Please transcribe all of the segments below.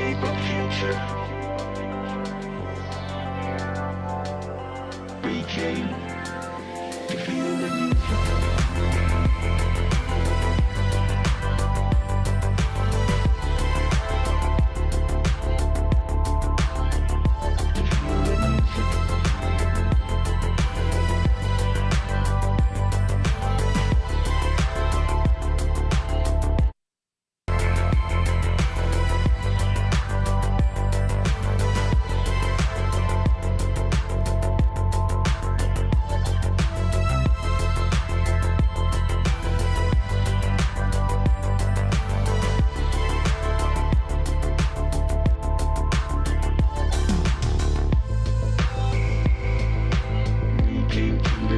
shape our future. We came to feel the need. We came to feel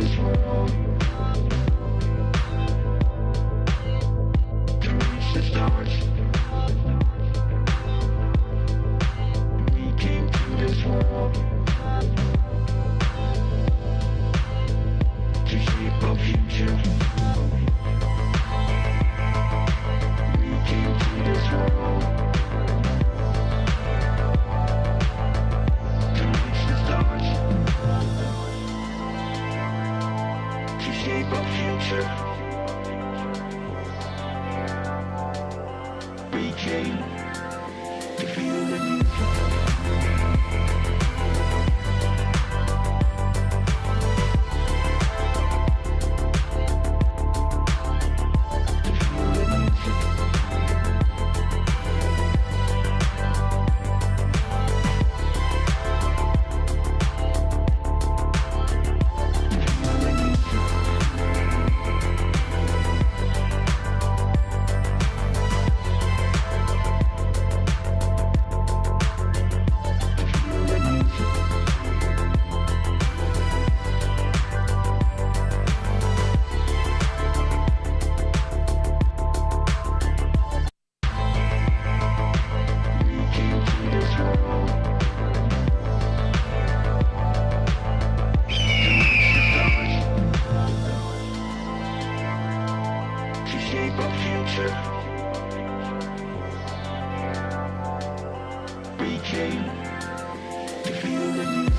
the need. Shape our future. We came to feel the need.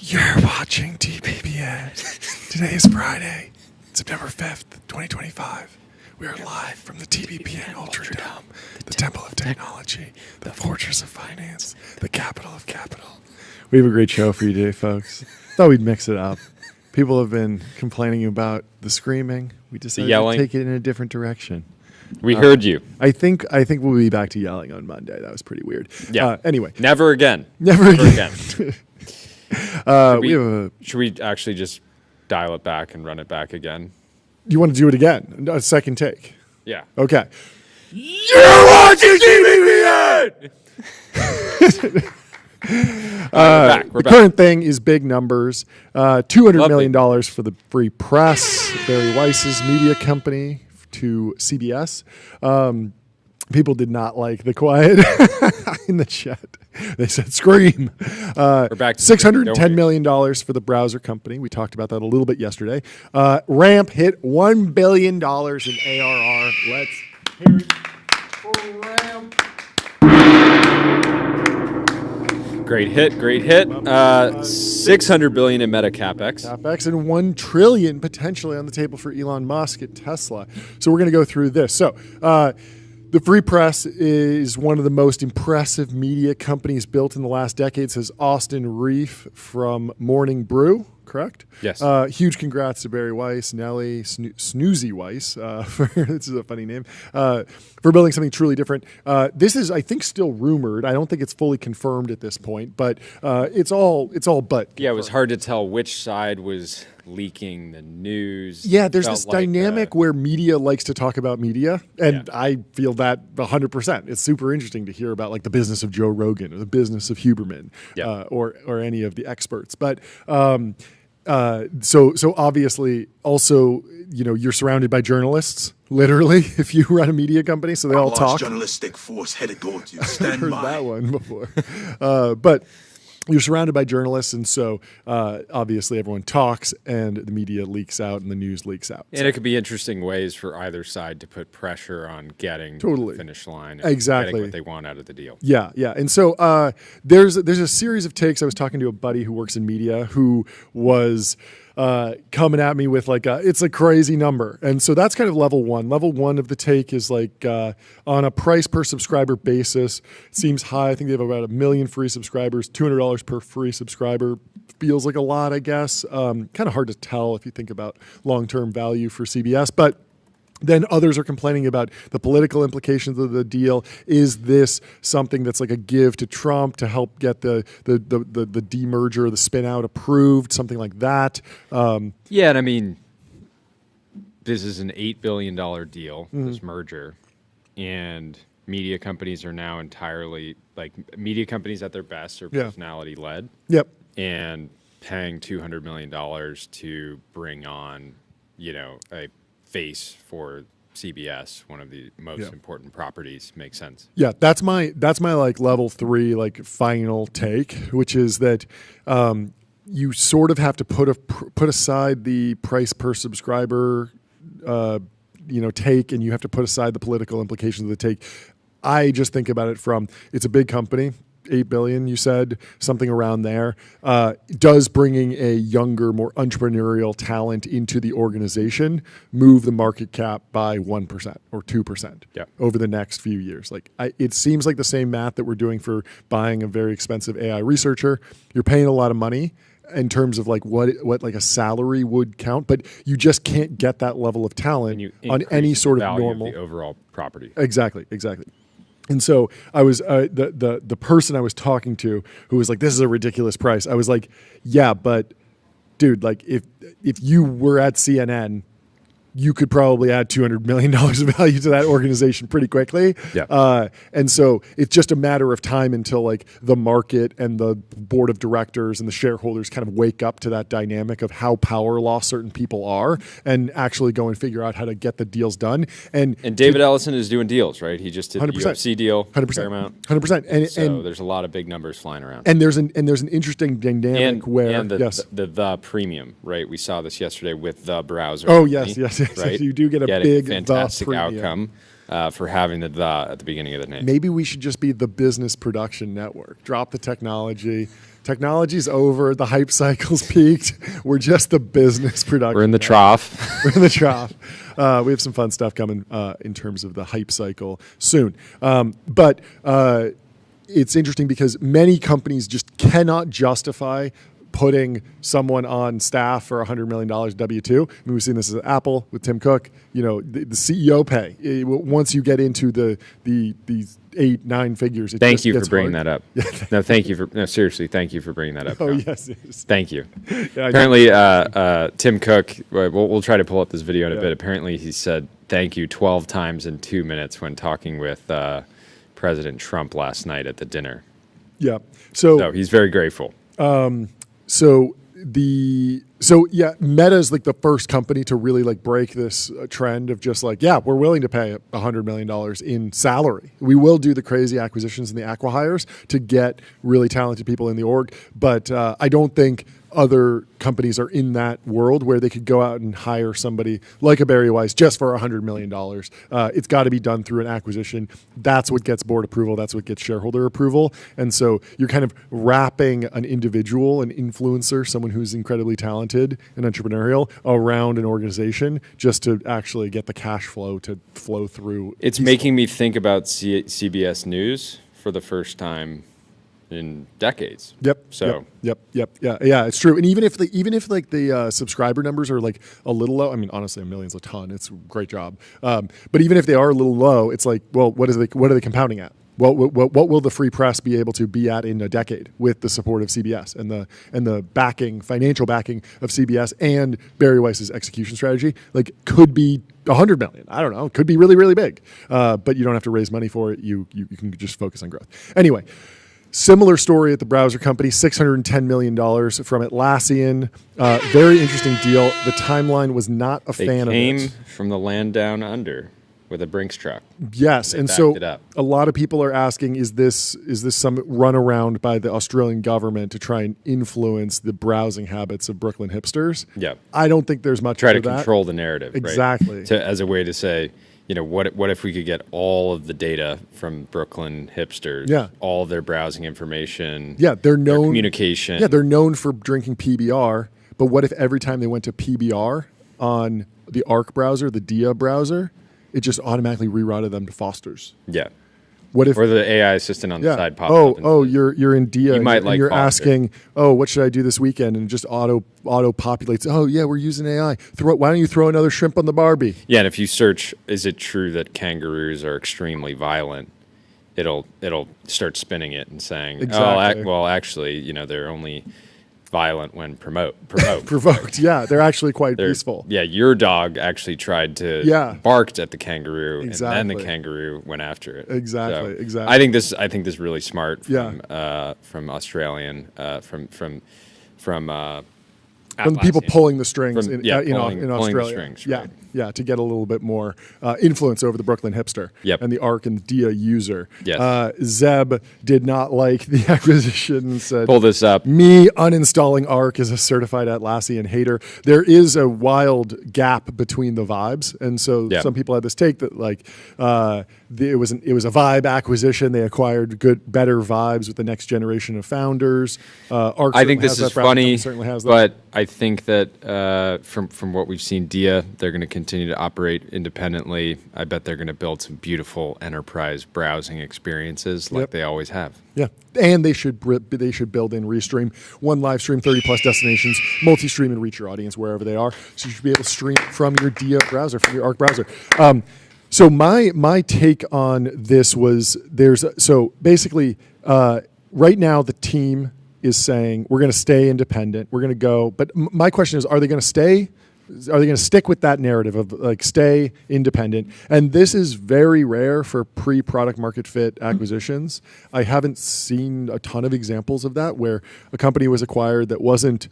You're watching TBPN. Today is Friday, September 5th, 2025. We are live from the TBPN Ultradome, the Temple of Technology, the Fortress of Finance, the capital of capital. We have a great show for you today, folks. Thought we'd mix it up. People have been complaining about the screaming. We decided to take it in a different direction. We heard you. I think we'll be back to yelling on Monday. That was pretty weird. Yeah. Anyway. Never again. Never again. Should we actually just dial it back and run it back again? You want to do it again? A second take? Yeah. Okay. You're watching TBPN! The current thing is big numbers. $200 million for the free press. Barry Weiss's media company to CBS. People did not like the quiet in the chat. They said, scream. We're back to $610 million for the browser company. We talked about that a little bit yesterday. Ramp hit $1 billion in ARR. Let's hear it for Ramp. Great hit. 600 billion in Meta capex. CapEx and $1 trillion potentially on the table for Elon Musk at Tesla. So we're going to go through this. So the Free Press is one of the most impressive media companies built in the last decade, says Austin Reef from Morning Brew. Correct? Yes. Huge congrats to Barry Weiss, Nelly, Snoozy Weiss, this is a funny name, for building something truly different. This is, I think, still rumored. I don't think it's fully confirmed at this point, but it's all but. Yeah, it was hard to tell which side was leaking the news. Yeah, there's this dynamic where media likes to talk about media, and I feel that 100%. It's super interesting to hear about like the business of Joe Rogan or the business of Huberman, or any of the experts. But so obviously, also, you're surrounded by journalists, literally, if you run a media company, so they all talk. Journalistic force headed towards you. Stand Heard by. that one before, but you're surrounded by journalists, and so obviously everyone talks, and the media leaks out, and the news leaks out. And it could be interesting ways for either side to put pressure on getting to the finish line, and exactly getting what they want out of the deal. Yeah. And so there's a series of takes. I was talking to a buddy who works in media who was coming at me with like it's a crazy number, and so that's kind of level one. Level one of the take is like on a price per subscriber basis, it seems high. I think they have about 1 million free subscribers. $200 per free subscriber feels like a lot, I guess. Kind of hard to tell if you think about long-term value for CBS, but then others are complaining about the political implications of the deal. Is this something that's like a give to Trump to help get the demerger, the spin out approved, something like that? Yeah, and I mean, this is an $8 billion deal, this merger, and media companies are now entirely, like, media companies at their best are personality led. Yep. And paying $200 million to bring on, a face for CBS, one of the most important properties, makes sense. Yeah, that's my like level 3 like final take, which is that you sort of have to put aside the price per subscriber take, and you have to put aside the political implications of the take. I just think about it from, it's a big company. 8 billion, you said, something around there. Does bringing a younger, more entrepreneurial talent into the organization move the market cap by 1% or 2% over the next few years? Like, it seems like the same math that we're doing for buying a very expensive AI researcher. You're paying a lot of money in terms of like what like a salary would count, but you just can't get that level of talent on any sort of normal of the overall property. Exactly. And so I was the person I was talking to who was like, "This is a ridiculous price." I was like, "Yeah, but dude, like if you were at CNN, you could probably add $200 million of value to that organization pretty quickly." Yeah. And so it's just a matter of time until like the market and the board of directors and the shareholders kind of wake up to that dynamic of how power law certain people are and actually go and figure out how to get the deals done. And David Ellison is doing deals, right? He just did 100%, the UFC deal, 100%, Paramount. 100%. And there's a lot of big numbers flying around. And there's an interesting dynamic where the premium, right? We saw this yesterday with the browser. Oh yes. Right? You do get a big fantastic outcome for having the at the beginning of the name. Maybe we should just be the business production network. Drop the technology. Technology's over. The hype cycle's peaked. We're just the business production. We're in the trough. We're in the trough. We have some fun stuff coming in terms of the hype cycle soon. But it's interesting because many companies just cannot justify putting someone on staff for $100 million W-2. I mean, we've seen this at Apple with Tim Cook. The CEO pay. Once you get into the 8-9 figures, thank you for bringing that up. Seriously, thank you for bringing that up. Oh yes. Thank you. Apparently, Tim Cook. We'll try to pull up this video in a bit. Apparently, he said thank you 12 times in 2 minutes when talking with President Trump last night at the dinner. Yeah. So he's very grateful. Meta is like the first company to really like break this trend of just like, we're willing to pay $100 million in salary. We will do the crazy acquisitions and the acqui-hires to get really talented people in the org. But I don't think other companies are in that world where they could go out and hire somebody like a Barry Weiss just for $100 million. It's got to be done through an acquisition. That's what gets board approval. That's what gets shareholder approval. And so you're kind of wrapping an individual, an influencer, someone who's incredibly talented and entrepreneurial around an organization just to actually get the cash flow to flow through. It's making me think about CBS News for the first time in decades. Yep. So. Yep. Yeah. It's true. And even if like the subscriber numbers are like a little low, I mean, honestly, a million's a ton. It's a great job. But even if they are a little low, it's like, well, what are they compounding at? What will the free press be able to be at in a decade with the support of CBS and the financial backing of CBS and Barry Weiss's execution strategy? Like, could be 100 million. I don't know. It could be really, really big. But you don't have to raise money for it. You can just focus on growth. Anyway. Similar story at the browser company, $610 million from Atlassian. Very interesting deal. The timeline was not a fan of it. They came from the land down under with a Brinks truck. Yes, and so a lot of people are asking, is this some runaround by the Australian government to try and influence the browsing habits of Brooklyn hipsters? Yeah. I don't think there's much Try to that. Control the narrative. Exactly. Right? As a way to say, what if we could get all of the data from Brooklyn hipsters? Yeah. All of their browsing information. Yeah, they're known their communication. Yeah, they're known for drinking PBR. But what if every time they went to PBR on the Arc browser, the Dia browser, it just automatically rerouted them to Foster's? Yeah. What if, or the AI assistant on the side pops up. You're in Dia. You might like you're Foster. Asking, what should I do this weekend? And it just auto populates. Oh yeah, we're using AI. Why don't you throw another shrimp on the Barbie? Yeah, and if you search, is it true that kangaroos are extremely violent? It'll start spinning it and saying, exactly. Actually, they're only violent when provoked. Provoked, yeah. They're actually quite peaceful. Yeah, your dog actually tried to barked at the kangaroo, and then the kangaroo went after it. Exactly, so exactly. I think this is really smart from Australian from the people pulling the strings in pulling Australia. The strings, yeah, right. Yeah, to get a little bit more influence over the Brooklyn hipster and the Arc and Dia user. Yes. Zeb did not like the acquisition and said, pull this up. Me uninstalling Arc as a certified Atlassian hater. There is a wild gap between the vibes. And so some people had this take that it was a vibe acquisition. They acquired better vibes with the next generation of founders. Arc I think this is funny, certainly has that. But I think that from what we've seen, Dia, they're going to continue to operate independently. I bet they're going to build some beautiful enterprise browsing experiences like they always have. Yeah, and they should build in Restream, one live stream, 30+ destinations, multi-stream, and reach your audience wherever they are. So you should be able to stream from your Dia browser, from your Arc browser. So my take on this was basically right now the team is saying we're going to stay independent. We're going to go, but my question is, are they going to stay? Are they going to stick with that narrative of stay independent? And this is very rare for pre-product market fit acquisitions. I haven't seen a ton of examples of that where a company was acquired that wasn't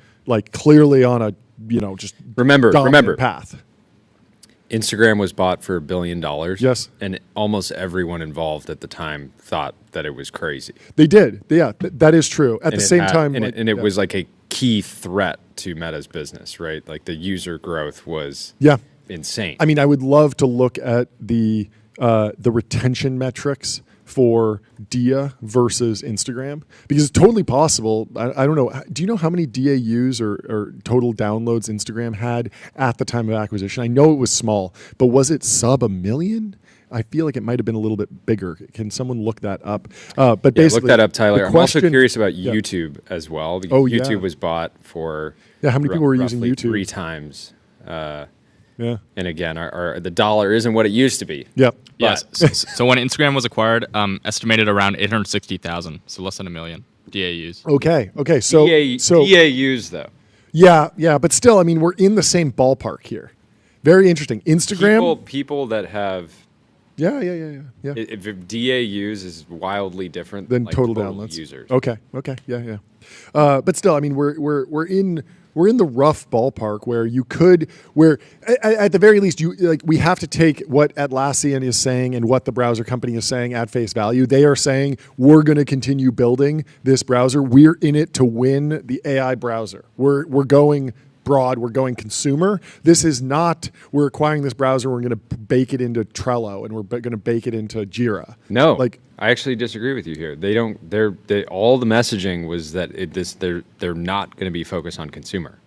clearly on a just remember path. Instagram was bought for $1 billion. Yes. And almost everyone involved at the time thought that it was crazy. They did. Yeah, that is true. At the same time. It was like a key threat to Meta's business, right? Like the user growth was insane. I mean, I would love to look at the retention metrics for Dia versus Instagram, because it's totally possible. I don't know. Do you know how many DAUs or total downloads Instagram had at the time of acquisition? I know it was small, but was it sub 1 million? I feel like it might have been a little bit bigger. Can someone look that up? But basically, look that up, Tyler. I'm also curious about YouTube as well, because YouTube was bought for how many people were using YouTube? 3 times. And again, the dollar isn't what it used to be. Yep. Yeah. So when Instagram was acquired, estimated around 860,000, so less than 1 million DAUs. Okay. So DAUs though. Yeah, but still, I mean, we're in the same ballpark here. Very interesting. Instagram. People that have. Yeah. If DAUs is wildly different than than total downloads. Users. Okay. Yeah. But still, I mean, we're in rough ballpark where you could, at the very least, we have to take what Atlassian is saying and what the browser company is saying at face value. They are saying we're going to continue building this browser. We're in it to win the AI browser. We're going broad, we're going consumer. This is not, we're acquiring this browser, we're going to bake it into Trello and we're going to bake it into Jira. No, I actually disagree with you here. All the messaging was that they're not going to be focused on consumer.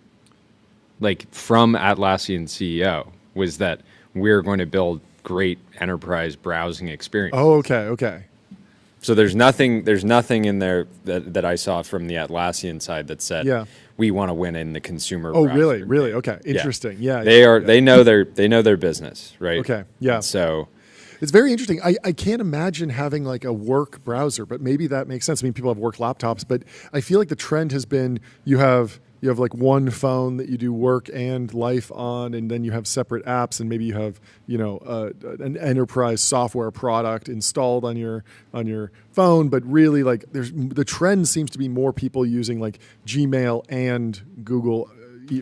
Like from Atlassian CEO was that we're going to build great enterprise browsing experience. Oh, okay. So there's nothing in there that I saw from the Atlassian side that said we want to win in the consumer. Oh, browser. really? Okay, interesting. Yeah, they know their business, right? Okay, yeah. And so it's very interesting. I can't imagine having like a work browser, but maybe that makes sense. I mean, people have work laptops, but I feel like the trend has been you have like one phone that you do work and life on, and then you have separate apps, and maybe you have an enterprise software product installed on your phone. But really, like the trend seems to be more people using like Gmail and Google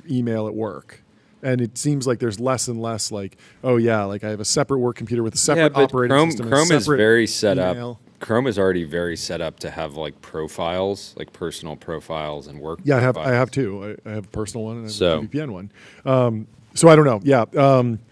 email at work. And it seems like there's less and less like, oh yeah, like I have a separate work computer with a separate operating system. Chrome is very set email. up. Chrome is already very set up to have like profiles, like personal profiles and work. Yeah, profiles. I have two. I have a personal one and I have a TBPN one. So I don't know. Yeah,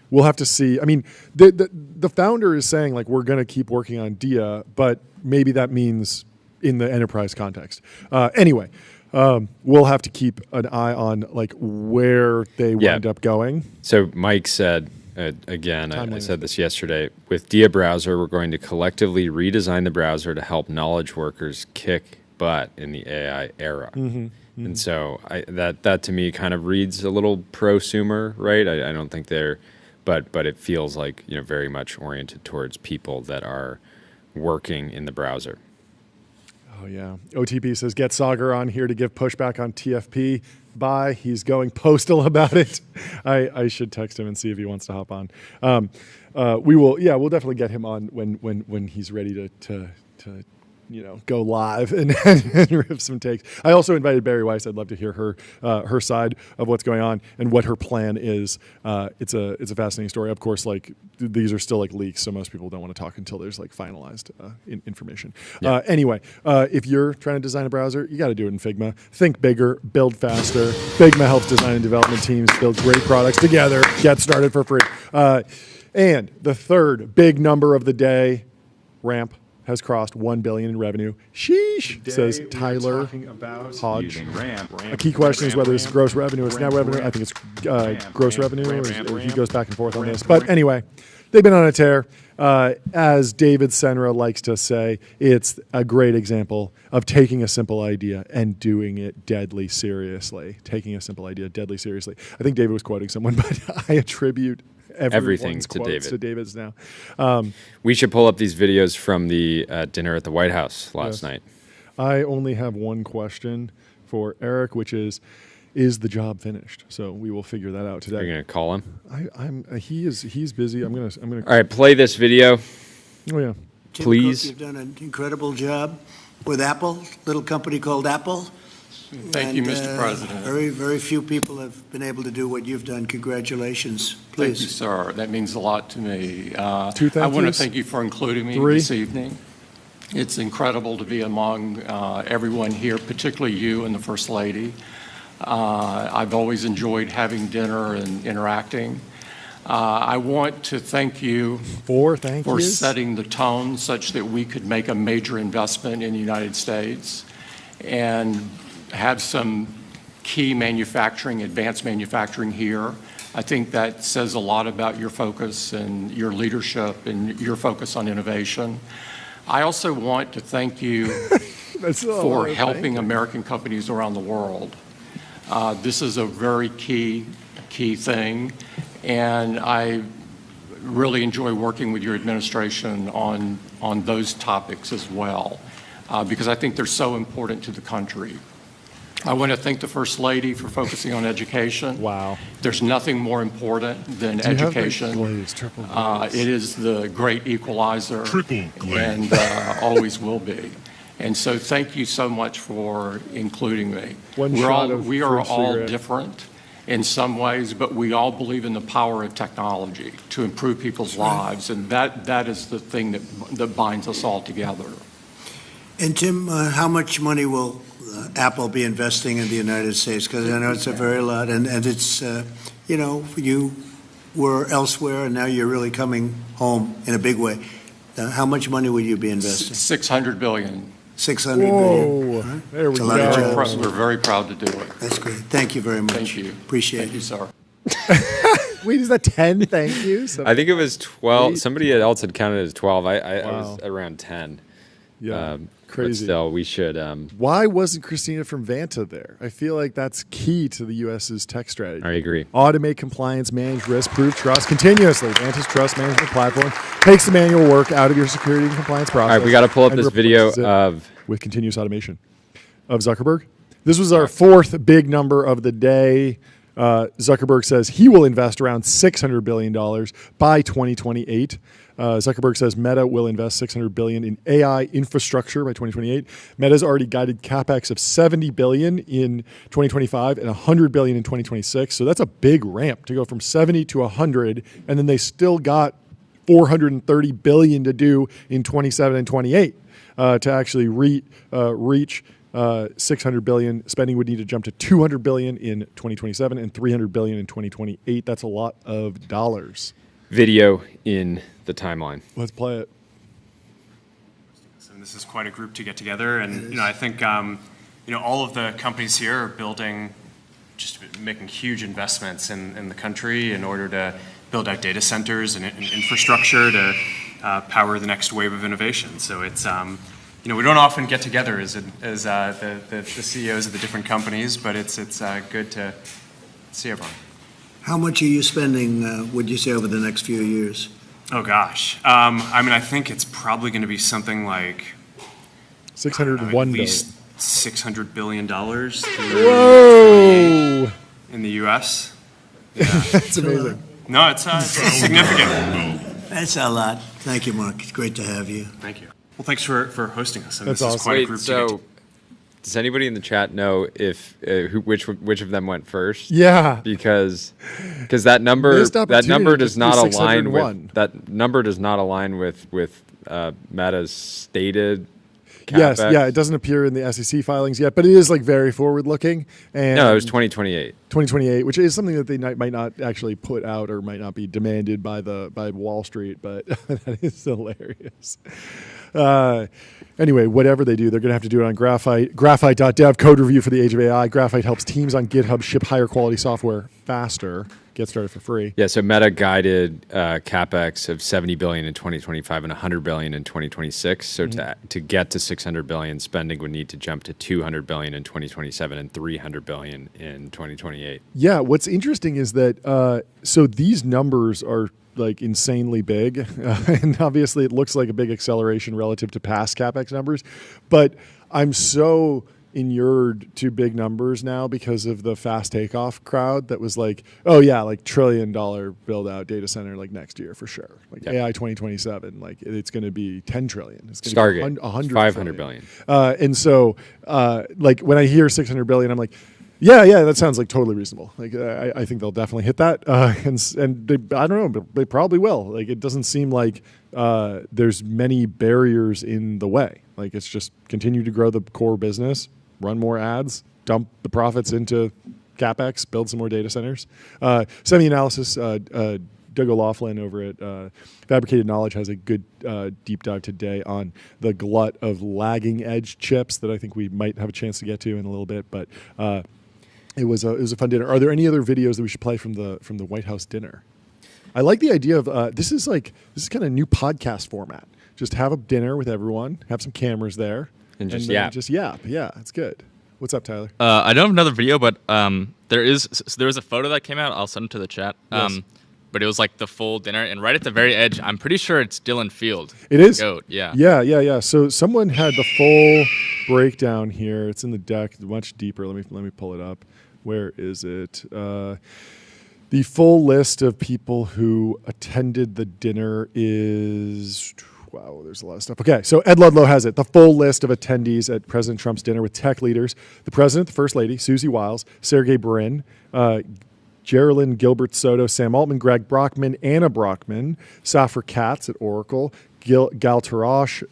we'll have to see. I mean, the founder is saying like we're going to keep working on Dia, but maybe that means in the enterprise context. Anyway. We'll have to keep an eye on like where they wind up going. So Mike said, again, I said this yesterday, with Dia Browser, we're going to collectively redesign the browser to help knowledge workers kick butt in the AI era. And so that to me kind of reads a little prosumer, right? I don't think they're, but it feels like very much oriented towards people that are working in the browser. Oh, yeah. OTP says, get Sagar on here to give pushback on TFP. Bye. He's going postal about it. I should text him and see if he wants to hop on. We'll definitely get him on when he's ready to go live and rip some takes. I also invited Barry Weiss. I'd love to hear her side of what's going on and what her plan is. It's a fascinating story. Of course, like these are still like leaks, so most people don't want to talk until there's like finalized information. Yeah. Anyway, if you're trying to design a browser, you got to do it in Figma. Think bigger, build faster. Figma helps design and development teams build great products together. Get started for free. And the third big number of the day, Ramp has crossed $1 billion in revenue. Sheesh, says Tyler Hodge. A key question is whether it's gross revenue or it's net revenue. I think it's gross revenue. Or he goes back and forth on this. But anyway, they've been on a tear. As David Senra likes to say, it's a great example of taking a simple idea and doing it deadly seriously. Taking a simple idea deadly seriously. I think David was quoting someone, but I attribute everything to David's now. We should pull up these videos from the dinner at the White House last night. I only have one question for Eric, which is the job finished? So we will figure that out today. You're gonna call him? He's busy. I'm gonna. All right, play this video. Oh yeah. Tim Please. Cook, you've done an incredible job with Apple, little company called Apple. Thank you, Mr. President. Very, very few people have been able to do what you've done. Congratulations. Please. Thank you, sir. That means a lot to me. Two thank I want to yous. thank you for including me Three. this evening. It's incredible to be among everyone here, particularly you and the First Lady. I've always enjoyed having dinner and interacting. I want to thank you for setting the tone such that we could make a major investment in the United States and have some key manufacturing, advanced manufacturing here. I think that says a lot about your focus and your leadership and your focus on innovation. I also want to thank you for helping American companies around the world. This is a very key thing, and I really enjoy working with your administration on those topics as well, because I think they're so important to the country. I want to thank the First Lady for focusing on education. Wow. There's nothing more important than education. Triple glaze. It is the great equalizer. Triple glaze. And always will be. And so thank you so much for including me. One We shot of are French all cigarette. different in some ways, but we all believe in the power of technology to improve people's lives, and that is the thing that binds us all together. And Tim, how much money will Apple be investing in the United States? Because I know it's a very lot, and it's, you were elsewhere, and now you're really coming home in a big way. How much money will you be investing? $600 billion. 600 billion. Whoa, Huh? there we It's a lot of go. jobs. We're very proud to do it. That's great. Thank you very much. Thank you. Appreciate Thank you, it. sir. Wait, is that 10 thank yous? I think it was 12. Eight. Somebody else had counted as 12. I Wow. was around 10. Yeah, But crazy. still, we should. Why wasn't Christina from Vanta there? I feel like that's key to the U.S.'s tech strategy. I agree. Automate compliance, manage risk, prove trust continuously. Vanta's trust management platform takes the manual work out of your security and compliance process. All right, we got to pull up and this video replaces it of. with continuous automation of Zuckerberg. This was our fourth big number of the day. Zuckerberg says he will invest around $600 billion by 2028. Zuckerberg says Meta will invest $600 billion in AI infrastructure by 2028. Meta's already guided capex of $70 billion in 2025 and $100 billion in 2026. So that's a big ramp to go from 70 to 100, and then they still got $430 billion to do in 27 and 28 to actually reach 600 billion. Spending would need to jump to 200 billion in 2027 and 300 billion in 2028. That's a lot of dollars. Video in the timeline. Let's play it. And this is quite a group to get together, and I think all of the companies here are building, just making huge investments in the country in order to build out data centers and infrastructure to power the next wave of innovation. So it's we don't often get together as the CEOs of the different companies, but it's good to see everyone. How much are you spending, would you say, over the next few years? Oh gosh, I think it's probably going to be something like $601 at billion. least $600 billion Whoa! in the U.S. That's amazing. No, it's significant. That's a lot. Thank you, Mark. It's great to have you. Thank you. Well, thanks for hosting us. And That's this is awesome. quite a Wait, group to get so does anybody in the chat know if which of them went first? Yeah. Because that number Missed opportunity does to not do align 601. with that number does not align with Meta's stated Yes, CapEx. yeah, it doesn't appear in the SEC filings yet, but it is like very forward looking. And No, it was 2028. 2028, which is something that they might not actually put out or might not be demanded by Wall Street, but that is hilarious. Anyway, whatever they do, they're going to have to do it on Graphite. Graphite.dev, code review for the age of AI. Graphite helps teams on GitHub ship higher quality software faster. Get started for free. Yeah, so Meta guided capex of 70 billion in 2025 and 100 billion in 2026. So to get to 600 billion, spending would need to jump to 200 billion in 2027 and 300 billion in 2028. Yeah, what's interesting is that so these numbers are like insanely big, and obviously it looks like a big acceleration relative to past capex numbers, but I'm so inured to big numbers now because of the fast takeoff crowd that was like, oh yeah, like $1 trillion build out data center like next year for sure, like AI 2027, like it's going to be 10 trillion. It's going to be Stargate, 100 500 trillion. billion. And so like when I hear 600 billion, I'm like, yeah, that sounds like totally reasonable. Like I think they'll definitely hit that, and they, I don't know, but they probably will. Like it doesn't seem like there's many barriers in the way. Like it's just continue to grow the core business, run more ads, dump the profits into capex, build some more data centers. Semi analysis. Doug O'Loughlin over at Fabricated Knowledge has a good deep dive today on the glut of lagging edge chips that I think we might have a chance to get to in a little bit. But it was a fun dinner. Are there any other videos that we should play from the White House dinner? I like the idea of this is kind of a new podcast format. Just have a dinner with everyone, have some cameras there, And just then yap. Just yap. Yeah, it's good. What's up, Tyler? I don't have another video, but there was a photo that came out. I'll send it to the chat. Yes. But it was like the full dinner, and right at the very edge, I'm pretty sure it's Dylan Field. It is. Goat, yeah. Yeah. So someone had the full breakdown here. It's in the deck, much deeper. Let me pull it up. Where is it? The full list of people who attended the dinner is Wow, there's a lot of stuff. Okay, so Ed Ludlow has it. The full list of attendees at President Trump's dinner with tech leaders: the president, the first lady, Susie Wiles, Sergey Brin, Geraldine Gilbert Soto, Sam Altman, Greg Brockman, Anna Brockman, Safra Katz at Oracle, Gal Tarash,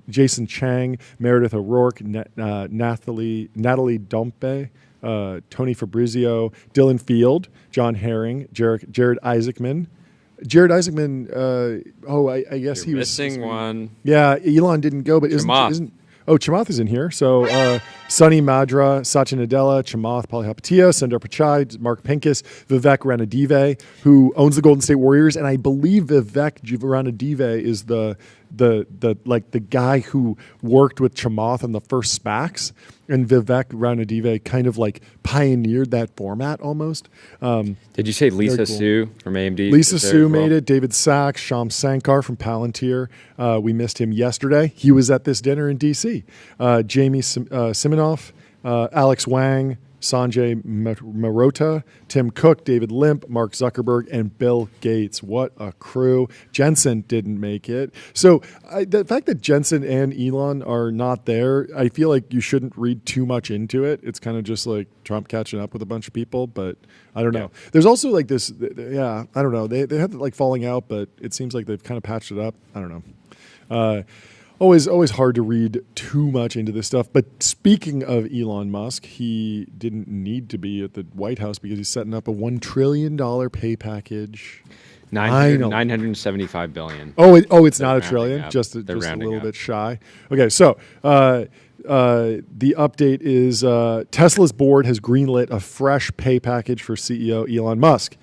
Jason Chang, Meredith O'Rourke, Natalie Dompe, Tony Fabrizio, Dylan Field, John Herring, Jared Isaacman. Jared Isaacman, I guess he was missing one. Yeah, Elon didn't go, but Chamath. isn't Chamath is in here. So Sunny Madra, Satya Nadella, Chamath Palihapitiya, Sundar Pichai, Mark Pincus, Vivek Ranadive, who owns the Golden State Warriors, and I believe Vivek Ranadive is the guy who worked with Chamath on the first SPACs, and Vivek Ranadive kind of like pioneered that format almost. Did you say Lisa cool. Su from AMD? Lisa was there Su as well? made it. David Sachs, Sham Sankar from Palantir. We missed him yesterday. He was at this dinner in D.C. Jamie Siminoff, Alex Wang, Sanjay Marota, Tim Cook, David Limp, Mark Zuckerberg, and Bill Gates. What a crew. Jensen didn't make it. So the fact that Jensen and Elon are not there, I feel like you shouldn't read too much into it. It's kind of just like Trump catching up with a bunch of people, but I don't know. There's also like this, I don't know. They had like falling out, but it seems like they've kind of patched it up. I don't know. Always hard to read too much into this stuff. But speaking of Elon Musk, he didn't need to be at the White House because he's setting up a $1 trillion pay package. 975 billion. It's not a rounding trillion, up. just a They're rounding little up. bit shy. Okay, so the update is Tesla's board has greenlit a fresh pay package for CEO Elon Musk.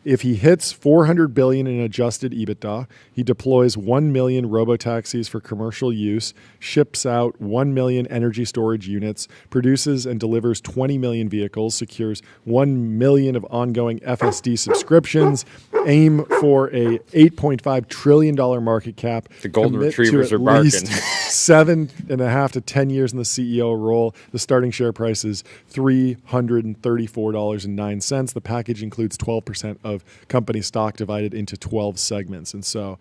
If he hits $400 billion in adjusted EBITDA, he deploys 1 million robotaxis for commercial use, ships out 1 million energy storage units, produces and delivers 20 million vehicles, secures 1 million of ongoing FSD subscriptions, aim for a $8.5 trillion market cap. The golden commit to retrievers at are barking. least 7.5 to 10 years in the CEO role. The starting share price is $334.09. The package includes 12% of company stock divided into 12 segments. And so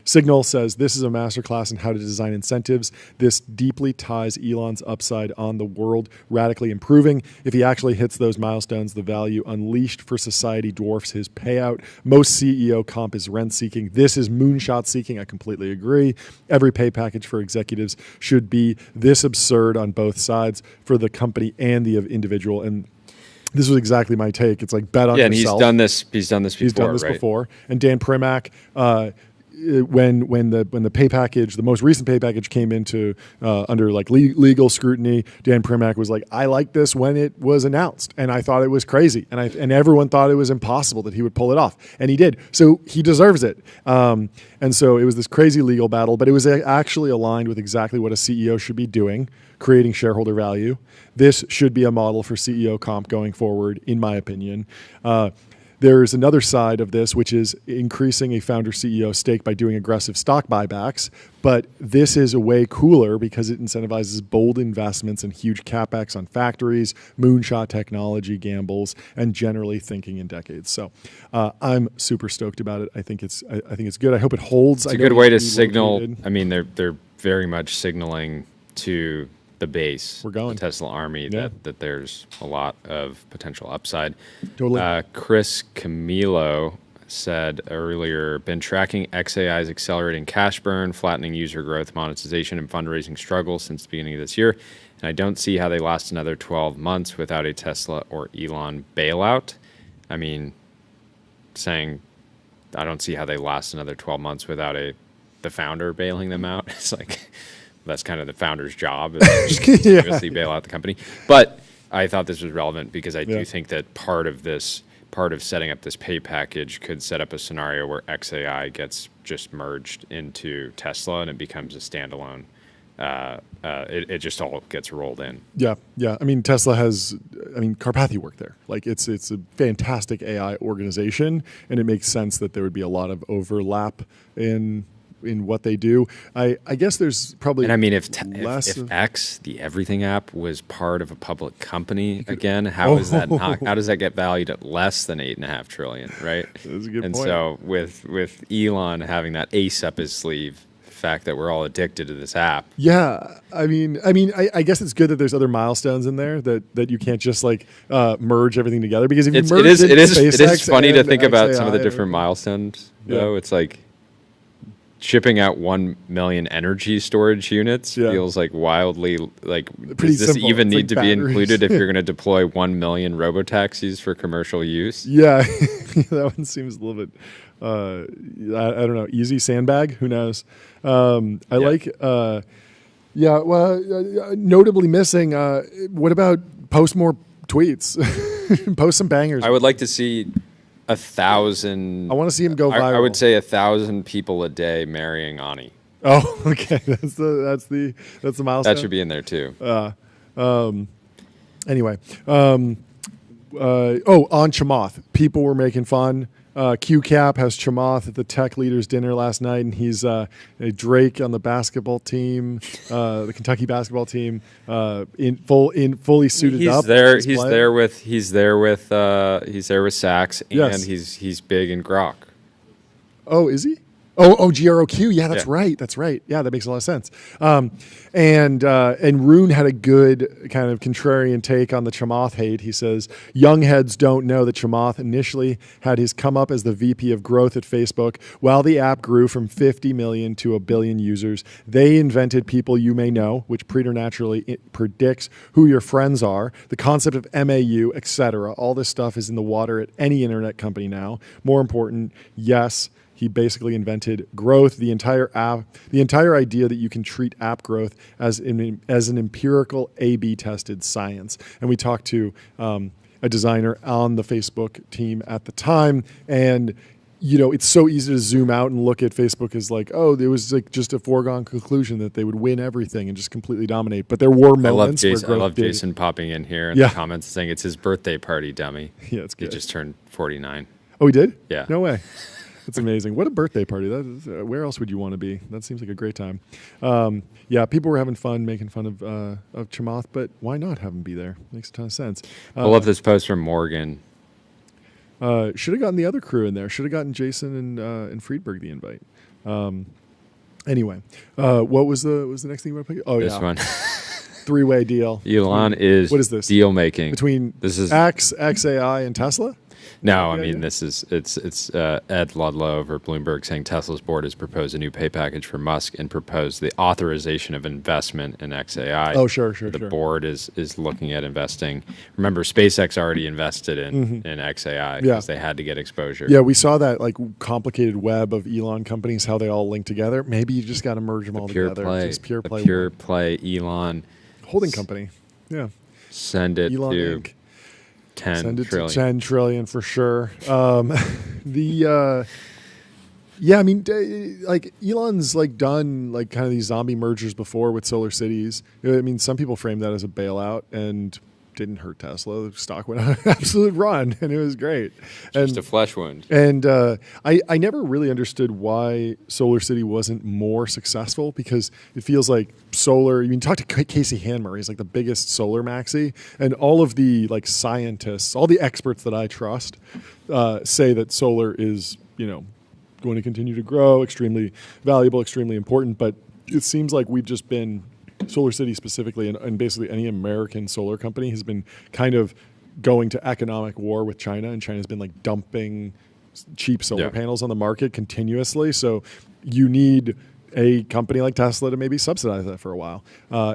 Signal says this is a masterclass in how to design incentives. This deeply ties Elon's upside on the world radically improving. If he actually hits those milestones, the value unleashed for society dwarfs his payout. Most CEO comp is rent seeking. This is moonshot seeking. I completely agree. Every pay package for executives should be this absurd on both sides for the company and the individual. And this was exactly my take. It's like bet on and yourself. he's done this before. He's done this right? before. And Dan Primack, when the pay package, the most recent pay package came into under like legal scrutiny, Dan Primack was like, I liked this when it was announced, and I thought it was crazy, and everyone thought it was impossible that he would pull it off, and he did. So he deserves it. And so it was this crazy legal battle, but it was actually aligned with exactly what a CEO should be doing, creating shareholder value. This should be a model for CEO comp going forward, in my opinion. There's another side of this, which is increasing a founder CEO stake by doing aggressive stock buybacks. But this is a way cooler because it incentivizes bold investments and huge capex on factories, moonshot technology gambles, and generally thinking in decades. So I'm super stoked about it. I think it's good. I hope it holds. It's a good way to signal. I mean, they're very much signaling to the base, We're going. the Tesla army, Yeah. that there's a lot of potential upside. Totally. Chris Camilo said earlier, been tracking XAI's accelerating cash burn, flattening user growth, monetization, and fundraising struggles since the beginning of this year. And I don't see how they last another 12 months without a Tesla or Elon bailout. I mean, saying I don't see how they last another 12 months without the founder bailing them out. It's like, that's kind of the founder's job, is to continuously bail out the company. But I thought this was relevant because I do think that part of setting up this pay package could set up a scenario where XAI gets just merged into Tesla and it becomes a standalone. It just all gets rolled in. Yeah. I mean, Tesla has, Carpathy worked there. Like, it's a fantastic AI organization, and it makes sense that there would be a lot of overlap in what they do. I guess there's probably, and I mean, if less X, the Everything app, was part of a public company again, how is that not? How does that get valued at less than $8.5 trillion? Right. That's a good and point. so with Elon having that ace up his sleeve, fact that we're all addicted to this app. Yeah, I mean, I guess it's good that there's other milestones in there that you can't just like merge everything together, because if you merge It is SpaceX funny to and think about some of the XAI, different milestones. Though Yeah. it's like shipping out 1 million energy storage units Yeah. feels like wildly like. Pretty Does this simple. even It's need like to batteries. be included if you're going to deploy 1 million robotaxis for commercial use? Yeah, that one seems a little bit. I don't know. Easy sandbag. Who knows? I like. Yeah. Well, notably missing. What about post more tweets? Post some bangers. I would like to see 1,000. I want to see him go viral. I would say 1,000 people a day marrying Ani. Oh, okay. That's the milestone. That should be in there too. Anyway. On Chamath, people were making fun. QCap has Chamath at the tech leaders dinner last night, and he's Drake on the basketball team, the Kentucky basketball team, fully suited up. He's there with Sachs, and Yes. he's big in Grok. Oh, is he? Oh, GROQ. Yeah, that's Yeah. right. That's right. Yeah, that makes a lot of sense. And Rune had a good kind of contrarian take on the Chamath hate. He says, young heads don't know that Chamath initially had his come up as the VP of growth at Facebook. While the app grew from 50 million to 1 billion users, they invented people you may know, which preternaturally predicts who your friends are, the concept of MAU, etc. All this stuff is in the water at any internet company now. More important, yes, he basically invented growth, the entire idea that you can treat app growth as an empirical A/B tested science. And we talked to a designer on the Facebook team at the time, and it's so easy to zoom out and look at Facebook as like, oh, it was like just a foregone conclusion that they would win everything and just completely dominate. But there were moments where growth I love did. Jason popping in here in Yeah. the comments saying it's his birthday party, dummy. Yeah, it's He good. just turned 49. Oh, he did? Yeah. No way. That's amazing. What a birthday party. That is, where else would you want to be? That seems like a great time. Yeah, people were having fun, making fun of Chamath, but why not have him be there? Makes a ton of sense. I love this post from Morgan. Should have gotten the other crew in there. Should have gotten Jason and Friedberg the invite. Anyway, what was the next thing you want to pick? Oh, This yeah. one. 3-way deal. Elon is What is this? deal making Between This is XAI, and Tesla? No, I Yeah, mean yeah. this is it's Ed Ludlow over at Bloomberg saying Tesla's board has proposed a new pay package for Musk and proposed the authorization of investment in XAI. Oh, sure. The board is looking at investing. Remember, SpaceX already invested in XAI because Yeah. they had to get exposure. Yeah, we saw that like complicated web of Elon companies, how they all link together. Maybe you just got to merge them all Pure together. play, Just pure play. pure play. Elon, Holding company. Yeah. send it Elon to Inc. 10 Send it trillion. to 10 trillion for sure. Yeah, I mean, like Elon's like done like kind of these zombie mergers before with Solar Cities. I mean, some people frame that as a bailout and didn't hurt Tesla. The stock went on an absolute run, and it was great. Just a flesh wound. And I never really understood why Solar City wasn't more successful, because it feels like solar. You talk to Casey Hanmer, he's like the biggest solar maxi, and all of the like scientists, all the experts that I trust, say that solar is going to continue to grow, extremely valuable, extremely important. But it seems like we've just been Solar City specifically, and basically any American solar company has been kind of going to economic war with China, and China's been like dumping cheap solar panels on the market continuously. So you need a company like Tesla to maybe subsidize that for a while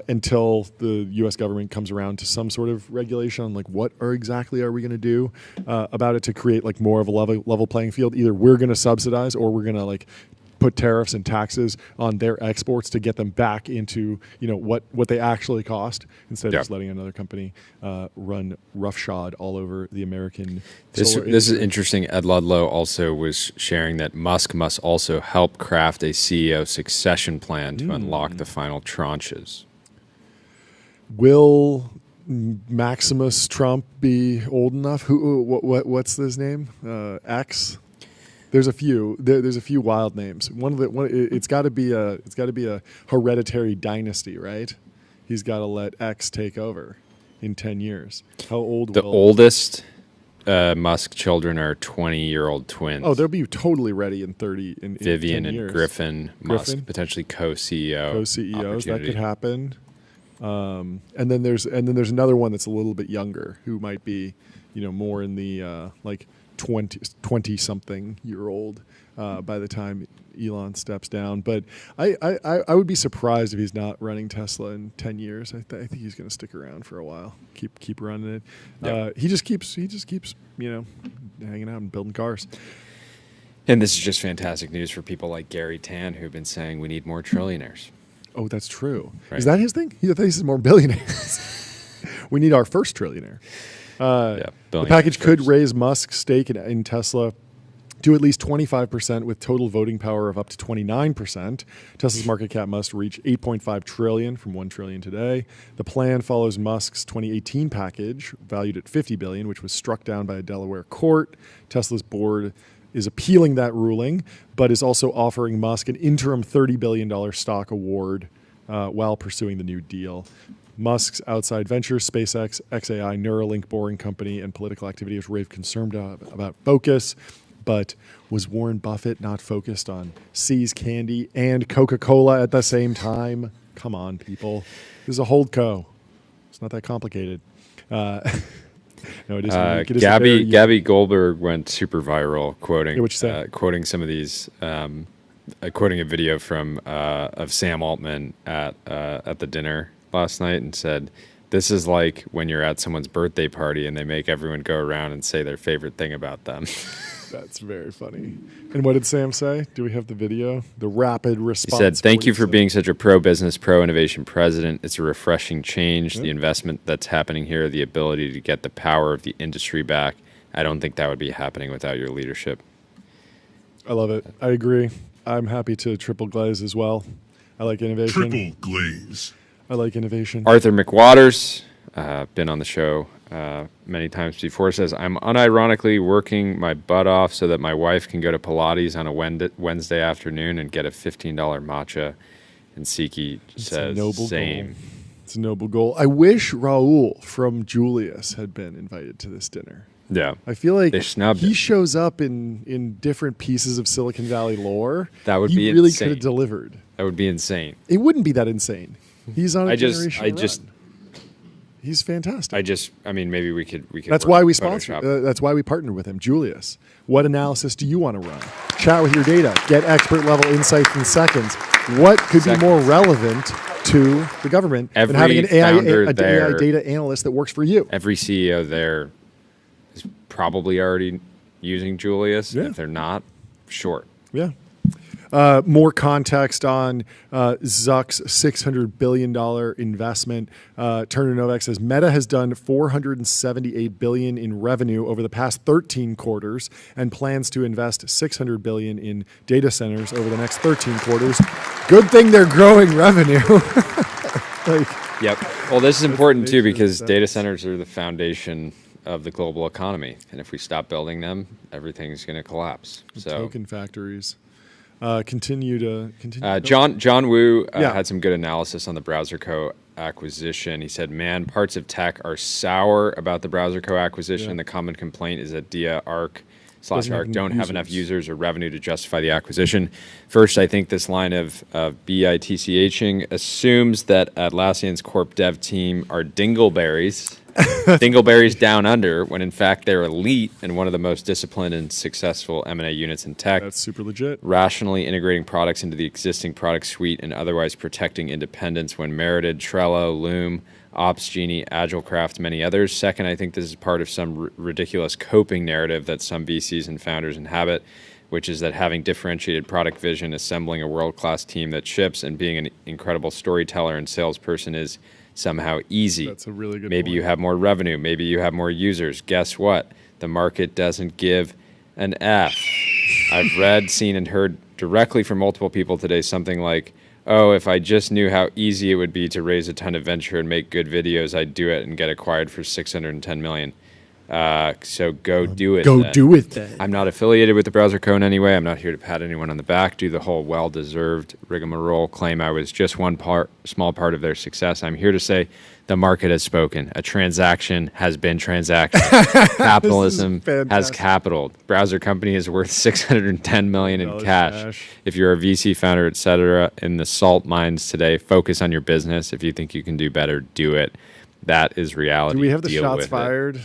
until the U.S. government comes around to some sort of regulation on like what exactly are we going to do about it to create like more of a level playing field. Either we're going to subsidize or we're going to like put tariffs and taxes on their exports to get them back into what they actually cost, instead of just letting another company run roughshod all over the American solar This is industry. interesting. Ed Ludlow also was sharing that Musk must also help craft a CEO succession plan to unlock the final tranches. Will Maximus Trump be old enough? What's his name? X. There's a few. There's a few wild names. It's got to be a hereditary dynasty, right? He's got to let X take over in 10 years. How old? The oldest Musk children are 20-year-old twins. Oh, they'll be totally ready in 30 in Vivian 10 and years. Griffin Musk, potentially co-CEO. Co-CEOs, that could happen. And then there's another one that's a little bit younger who might be, more in the like 20 something year old by the time Elon steps down. But I would be surprised if he's not running Tesla in 10 years. I think he's going to stick around for a while. Keep running it. Yep. He just keeps hanging out and building cars. And this is just fantastic news for people like Gary Tan, who've been saying we need more trillionaires. Oh, that's true. Right. Is that his thing? He thinks he's more billionaires. We need our first trillionaire. The package could raise Musk's stake in Tesla to at least 25% with total voting power of up to 29%. Tesla's market cap must reach $8.5 trillion from $1 trillion today. The plan follows Musk's 2018 package valued at $50 billion, which was struck down by a Delaware court. Tesla's board is appealing that ruling, but is also offering Musk an interim $30 billion stock award while pursuing the new deal. Musk's outside ventures, SpaceX, XAI, Neuralink, Boring Company, and political activity has raised concern about focus. But was Warren Buffett not focused on See's Candy and Coca-Cola at the same time? Come on, people. This is a holdco. It's not that complicated. No, it is unique. It is Gabby Goldberg went super viral quoting some of these, quoting a video from of Sam Altman at the dinner last night and said, "This is like when you're at someone's birthday party and they make everyone go around and say their favorite thing about them." That's very funny. And what did Sam say? Do we have the video? The rapid response. He said, "Thank you for being such a pro-business, pro-innovation president. It's a refreshing change. The investment that's happening here, the ability to get the power of the industry back. I don't think that would be happening without your leadership." I love it. I agree. I'm happy to triple glaze as well. I like innovation. Triple glaze. I like innovation. Arthur McWaters, been on the show many times before, says, "I'm unironically working my butt off so that my wife can go to Pilates on a Wednesday afternoon and get a $15 matcha." And Siki says, "Same." It's a noble goal. I wish Raul from Julius had been invited to this dinner. Yeah. I feel like They snubbed he him. shows up in different pieces of Silicon Valley lore. That would he be really insane. could have delivered. That would be insane. It wouldn't be that insane. He's on a I generation just run. He's fantastic. I mean, maybe we could. That's work why we Photoshop. sponsor. That's why we partnered with him. Julius, what analysis do you want to run? Chat with your data. Get expert level insights in seconds. What could be more relevant to the government than having an AI data analyst that works for you? Every CEO there is probably already using Julius. Yeah. If they're not, short. Yeah. More context on Zuck's $600 billion investment. Turner Novak says Meta has done $478 billion in revenue over the past 13 quarters and plans to invest $600 billion in data centers over the next 13 quarters. Good thing they're growing revenue. Yep. Well, this is important too because data centers are the foundation of the global economy, and if we stop building them, everything's going to collapse. So token factories. Continue. John Wu Yeah. had some good analysis on the BrowserCo acquisition. He said, "Man, parts of tech are sour about the BrowserCo acquisition. Yeah. The common complaint is that Dia Doesn't have Arc don't have users. enough users or revenue to justify the acquisition." First, I think this line of BITCHing assumes that Atlassian's corp dev team are dingleberries. Dingleberries down under, when in fact they're elite and one of the most disciplined and successful M&A units in tech. That's super legit. Rationally integrating products into the existing product suite and otherwise protecting independence when merited. Trello, Loom, OpsGenie, AgileCraft, many others. Second, I think this is part of some ridiculous coping narrative that some VCs and founders inhabit, which is that having differentiated product vision, assembling a world-class team that ships, and being an incredible storyteller and salesperson is somehow easy. That's a really good Maybe point. you have more revenue. Maybe you have more users. Guess what? The market doesn't give an F. I've read, seen, and heard directly from multiple people today something like, "Oh, if I just knew how easy it would be to raise a ton of venture and make good videos, I'd do it and get acquired for $610 million. So go do it. Go then. do it then. I'm not affiliated with the Browser Co. in any way. I'm not here to pat anyone on the back, do the whole well-deserved rigmarole, claim I was just one small part of their success. I'm here to say the market has spoken. A transaction has been transacted. Capitalism has capital. Browser company is worth $610 million in cash. If you're a VC founder, et cetera, in the salt mines today, focus on your business. If you think you can do better, do it. That is reality. Do we have the Deal shots with it. fired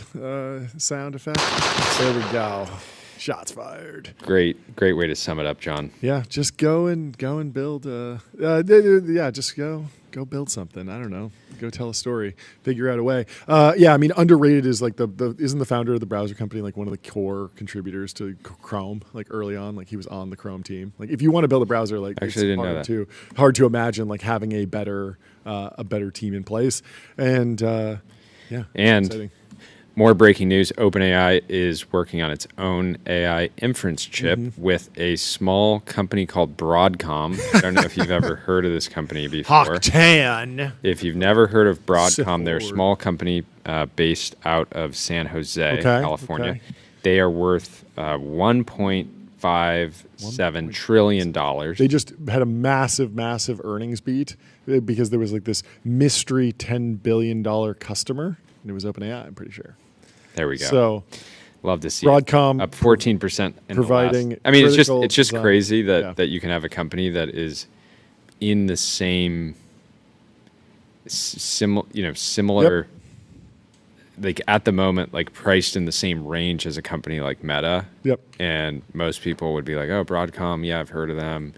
sound effect? There we go. Shots fired. Great way to sum it up, John. Yeah, just go and build. Just go build something. I don't know. Go tell a story. Figure out a way. I mean, underrated is like isn't the founder of the browser company like one of the core contributors to Chrome? Like early on, like he was on the Chrome team. Like if you want to build a browser, like Actually, it's didn't know that. hard to imagine like having a better team in place. And exciting. More breaking news, OpenAI is working on its own AI inference chip with a small company called Broadcom. I don't know if you've ever heard of this company before. Hawktan. If you've never heard of Broadcom, they're a Sipord. small company based out of San Jose, California. okay. They are worth $1.57 trillion. They just had a massive earnings beat because there was like this mystery $10 billion customer, and it was OpenAI, I'm pretty sure. There we go. So love to see Broadcom it. Up 14% in providing the last. I mean, it's critical just design. crazy that Yeah. that you can have a company that is in the same similar like at the moment like priced in the same range as a company like Meta. Yep. And most people would be like, "Oh, Broadcom, yeah, I've heard of them."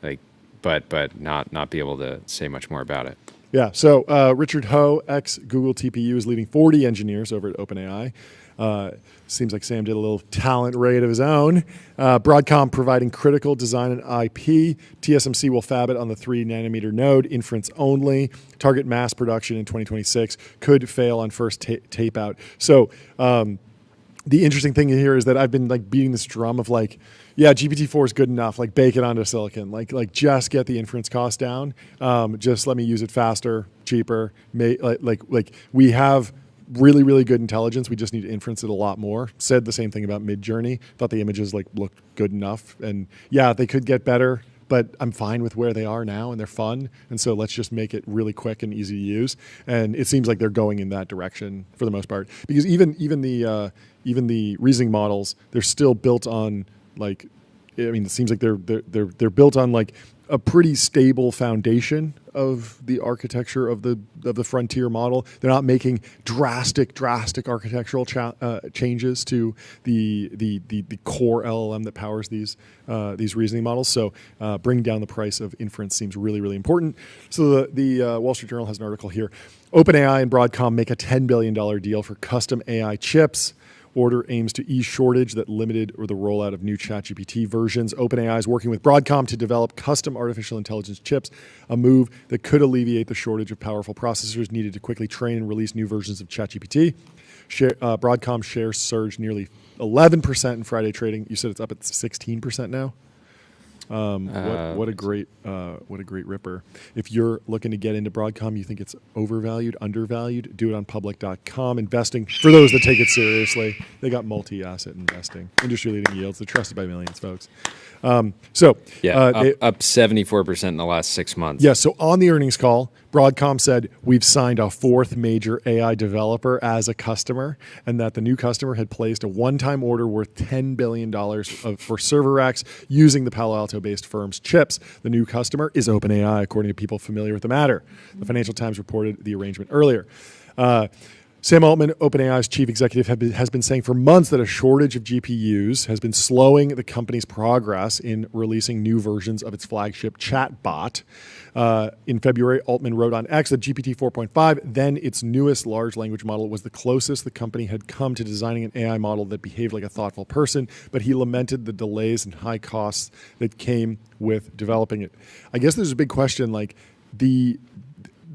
Like but not be able to say much more about it. Yeah. So Richard Ho, ex-Google TPU, is leading 40 engineers over at OpenAI. Seems like Sam did a little talent raid of his own. Broadcom providing critical design and IP. TSMC will fab it on the 3-nanometer node, inference only. Target mass production in 2026. Could fail on first tape out. So the interesting thing here is that I've been like beating this drum of like, yeah, GPT-4 is good enough. Like bake it onto silicon. Like just get the inference cost down. Just let me use it faster, cheaper. Like we have really good intelligence. We just need to inference it a lot more. Said the same thing about Midjourney. Thought the images like looked good enough, and yeah, they could get better. But I'm fine with where they are now, and they're fun. And so let's just make it really quick and easy to use. And it seems like they're going in that direction for the most part. Because even the reasoning models, they're still built on like, I mean, it seems like they're built on like a pretty stable foundation of the architecture of the frontier model. They're not making drastic architectural changes to the core LLM that powers these reasoning models. So bringing down the price of inference seems really important. So the Wall Street Journal has an article here. OpenAI and Broadcom make a $10 billion deal for custom AI chips. Order aims to ease shortage that limited or the rollout of new ChatGPT versions. OpenAI is working with Broadcom to develop custom artificial intelligence chips, a move that could alleviate the shortage of powerful processors needed to quickly train and release new versions of ChatGPT. Broadcom shares surged nearly 11% in Friday trading. You said it's up at 16% now. What a great ripper. If you're looking to get into Broadcom, you think it's overvalued, undervalued, do it on public.com. Investing, for those that take it seriously, they got multi-asset investing, industry-leading yields. They're trusted by millions, folks. Up 74% in the last 6 months. Yeah, so on the earnings call, Broadcom said, we've signed a fourth major AI developer as a customer, and that the new customer had placed a one-time order worth $10 billion for server racks using the Palo Alto-based firm's chips. The new customer is OpenAI, according to people familiar with the matter. The Financial Times reported the arrangement earlier. Sam Altman, OpenAI's chief executive, has been saying for months that a shortage of GPUs has been slowing the company's progress in releasing new versions of its flagship chatbot. In February, Altman wrote on X that GPT 4.5, then its newest large language model, was the closest the company had come to designing an AI model that behaved like a thoughtful person, but he lamented the delays and high costs that came with developing it. I guess there's a big question, like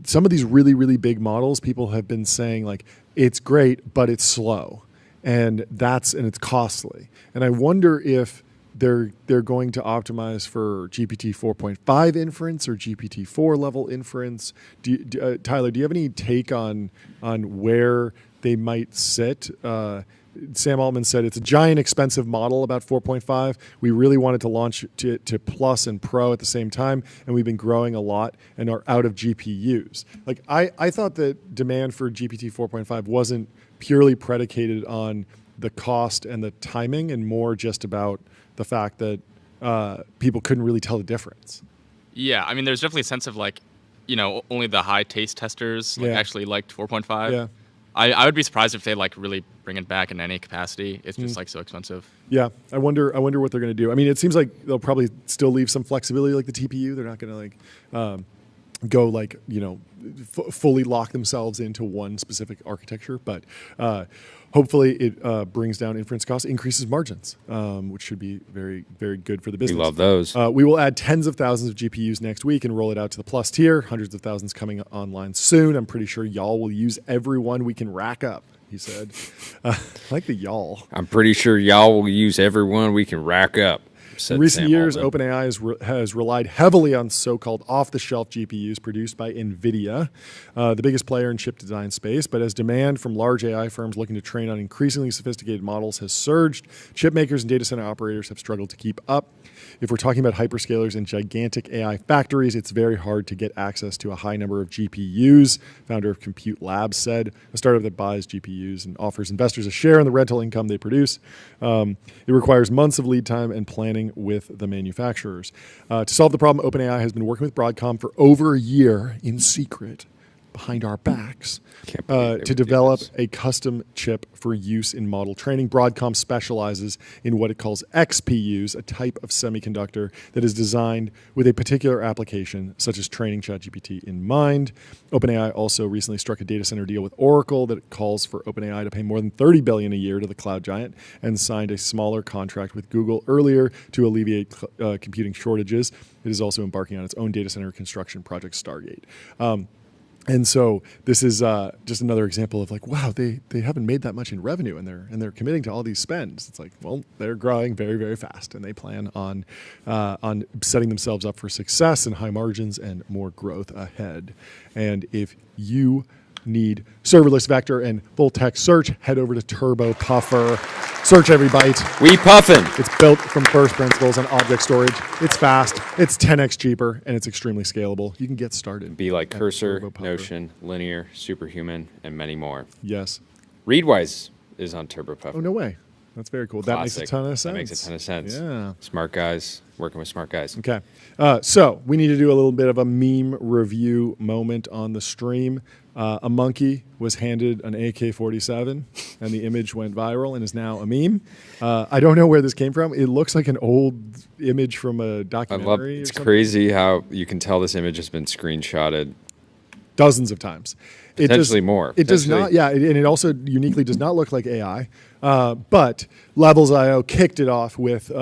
some of these really big models, people have been saying like, it's great, but it's slow, and it's costly. And I wonder if they're going to optimize for GPT 4.5 inference or GPT 4 level inference. Tyler, do you have any take on where they might sit. Sam Altman said it's a giant, expensive model, about 4.5. We really wanted to launch to Plus and Pro at the same time, and we've been growing a lot and are out of GPUs. Like I thought that demand for GPT 4.5 wasn't purely predicated on the cost and the timing, and more just about the fact that people couldn't really tell the difference. Yeah, I mean, there's definitely a sense of like, only the high taste testers actually liked 4.5. Yeah. I would be surprised if they like really bring it back in any capacity. It's just like so expensive. Yeah, I wonder what they're going to do. I mean, it seems like they'll probably still leave some flexibility, like the TPU. They're not going to like go like fully lock themselves into one specific architecture, but hopefully it brings down inference costs, increases margins, which should be very, very good for the business. We love those. We will add tens of thousands of GPUs next week and roll it out to the Plus tier. Hundreds of thousands coming online soon. I'm pretty sure y'all will use every one we can rack up, he said. I like the y'all. I'm pretty sure y'all will use every one we can rack up. In recent years, OpenAI has relied heavily on so-called off-the-shelf GPUs produced by NVIDIA, the biggest player in chip design space. But as demand from large AI firms looking to train on increasingly sophisticated models has surged, chip makers and data center operators have struggled to keep up. If we're talking about hyperscalers and gigantic AI factories, it's very hard to get access to a high number of GPUs, founder of Compute Labs said, a startup that buys GPUs and offers investors a share in the rental income they produce. It requires months of lead time and planning with the manufacturers. To solve the problem, OpenAI has been working with Broadcom for over a year in secret, behind our backs, to develop a custom chip for use in model training. Broadcom specializes in what it calls XPUs, a type of semiconductor that is designed with a particular application, such as training ChatGPT in mind. OpenAI also recently struck a data center deal with Oracle that calls for OpenAI to pay more than $30 billion a year to the cloud giant, and signed a smaller contract with Google earlier to alleviate computing shortages. It is also embarking on its own data center construction project, Stargate. And so this is just another example of like, wow, they haven't made that much in revenue, and they're committing to all these spends. It's like, well, they're growing very, very fast, and they plan on setting themselves up for success and high margins and more growth ahead. And if you need serverless vector and full text search, head over to Turbo Puffer. Search every byte. We puffin'. It's built from first principles on object storage. It's fast, it's 10x cheaper, and it's extremely scalable. You can get started. Be like Cursor, Turbo Puffer. Notion, Linear, Superhuman, and many more. Yes. Readwise is on Turbo Puffer. Oh, no way. That's very cool. That makes a ton of sense. That makes a ton of sense. Yeah. Smart guys working with smart guys. Okay. So we need to do a little bit of a meme review moment on the stream. A monkey was handed an AK-47, and the image went viral and is now a meme. I don't know where this came from. It looks like an old image from a documentary. It's crazy how you can tell this image has been screenshotted dozens of times. Potentially more. It does not, yeah, and it also uniquely does not look like AI. But Levels.io kicked it off with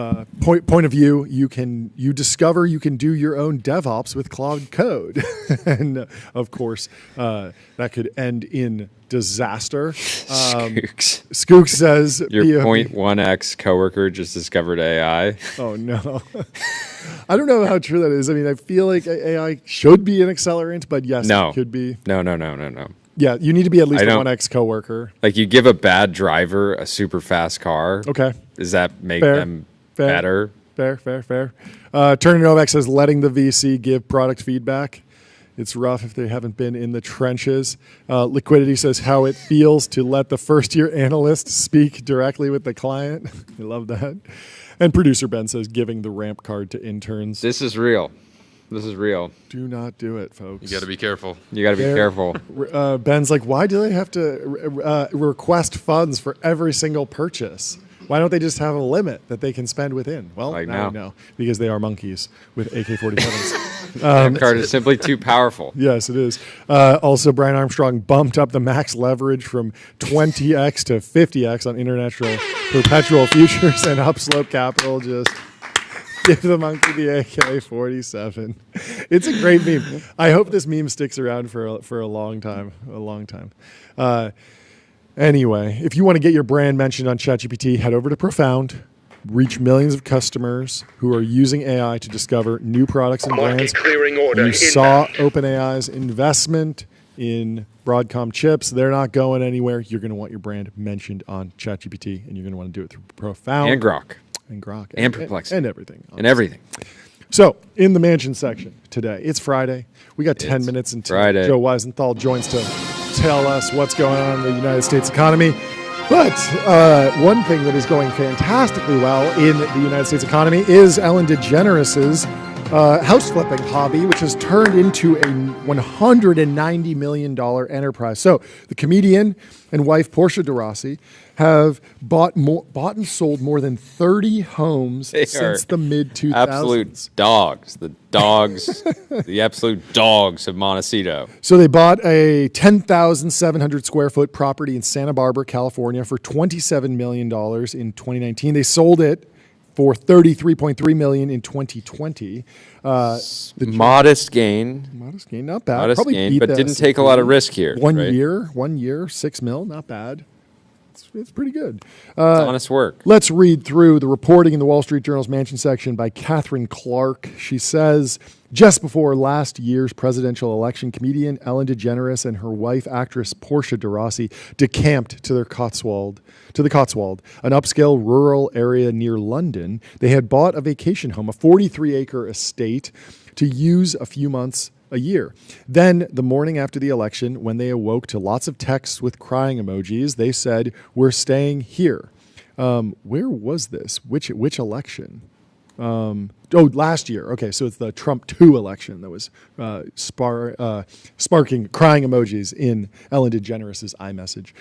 point of view. You discover you can do your own DevOps with Cloud Code, and of course that could end in disaster. Skooks says your 0.1x coworker just discovered AI. Oh no. I don't know how true that is. I mean, I feel like AI should be an accelerant, but yes, it could be. No. Yeah, you need to be at least a 1x coworker. Like, you give a bad driver a super fast car. Okay. Does that make them better? Fair. Turner Novak says letting the VC give product feedback. It's rough if they haven't been in the trenches. Liquidity says how it feels to let the first-year analyst speak directly with the client. I love that. And producer Ben says giving the ramp card to interns. This is real. Do not do it, folks. You got to be careful. Careful. Ben's like, why do they have to request funds for every single purchase? Why don't they just have a limit that they can spend within? Well, now we know, because they are monkeys with AK-47s. That card is simply too powerful. Yes, it is. Also, Brian Armstrong bumped up the max leverage from 20x to 50x on international perpetual futures and upslope capital. Just give the monkey the AK-47. It's a great meme. I hope this meme sticks around for a long time. Anyway, if you want to get your brand mentioned on ChatGPT, head over to Profound. Reach millions of customers who are using AI to discover new products and brands. Clearing order. You saw OpenAI's investment in Broadcom chips. They're not going anywhere. You're going to want your brand mentioned on ChatGPT, and you're going to want to do it through Profound. And Grok. And Grok. And Perplexity. And everything. And everything. So, in the mansion section today, it's Friday. We got 10 minutes until Friday. Joe Weisenthal joins to tell us what's going on in the United States economy. But one thing that is going fantastically well in the United States economy is Ellen DeGeneres' house flipping hobby, which has turned into a $190 million enterprise. So the comedian and wife, Portia de Rossi, have bought and sold more than 30 homes since the mid-2000s. Absolute dogs. The dogs, the absolute dogs of Montecito. So they bought a 10,700 square foot property in Santa Barbara, California for $27 million in 2019. They sold it for $33.3 million in 2020. Modest gain. Modest gain, not bad. Modest Probably gain, beat but the didn't take a lot of risk here. One right? year, $6 million, not bad. It's pretty good. Honest work. Let's read through the reporting in the Wall Street Journal's Mansion section by Catherine Clark. She says, just before last year's presidential election, comedian Ellen DeGeneres and her wife, actress Portia de Rossi, decamped to the Cotswold, an upscale rural area near London. They had bought a vacation home, a 43-acre estate, to use a few months a year. Then, the morning after the election, when they awoke to lots of texts with crying emojis, they said, "We're staying here." Where was this? Which election? Last year. Okay, so it's the Trump 2 election that was sparking crying emojis in Ellen DeGeneres' iMessage.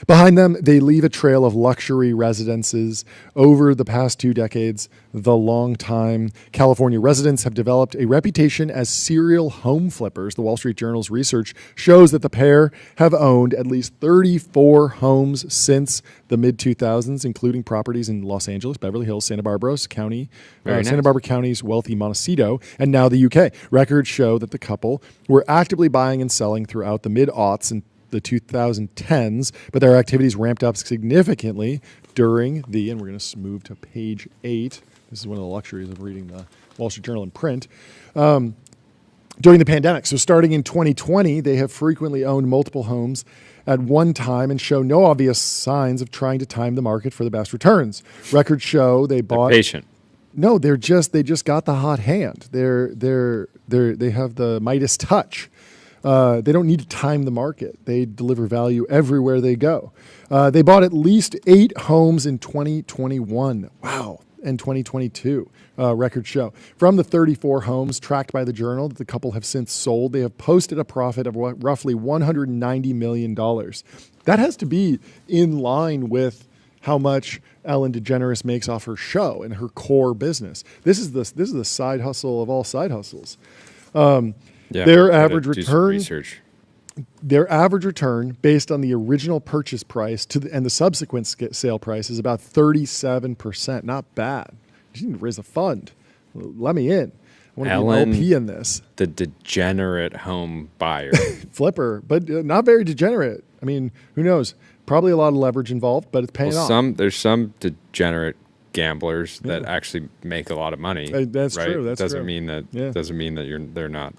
Behind them, they leave a trail of luxury residences. Over the past 2 decades, the long-time California residents have developed a reputation as serial home flippers. The Wall Street Journal's research shows that the pair have owned at least 34 homes since the mid-2000s, including properties in Los Angeles, Beverly Hills, Santa Barbara County's wealthy Montecito, and now the UK. Records show that the couple were actively buying and selling throughout the mid-aughts and the 2010s, but their activities ramped up significantly during and we're going to move to page 8. This is one of the luxuries of reading the Wall Street Journal in print. During the pandemic. So starting in 2020, they have frequently owned multiple homes at one time and show no obvious signs of trying to time the market for the best returns. Records show they bought... They're patient. No, they just got the hot hand. They have the Midas touch. They don't need to time the market. They deliver value everywhere they go. They bought at least 8 homes in 2021. Wow. And 2022, records show. From the 34 homes tracked by the Journal that the couple have since sold, they have posted a profit of roughly $190 million. That has to be in line with how much Ellen DeGeneres makes off her show and her core business. This is the side hustle of all side hustles. Their average return based on the original purchase price and the subsequent sale price is about 37%. Not bad. You need to raise a fund. Let me in. I want to be an LP in this. The degenerate home buyer. Flipper, but not very degenerate. I mean, who knows? Probably a lot of leverage involved, but it's paying off. There's some degenerate gamblers that actually make a lot of money. That's right? true. That's doesn't true. mean that they're not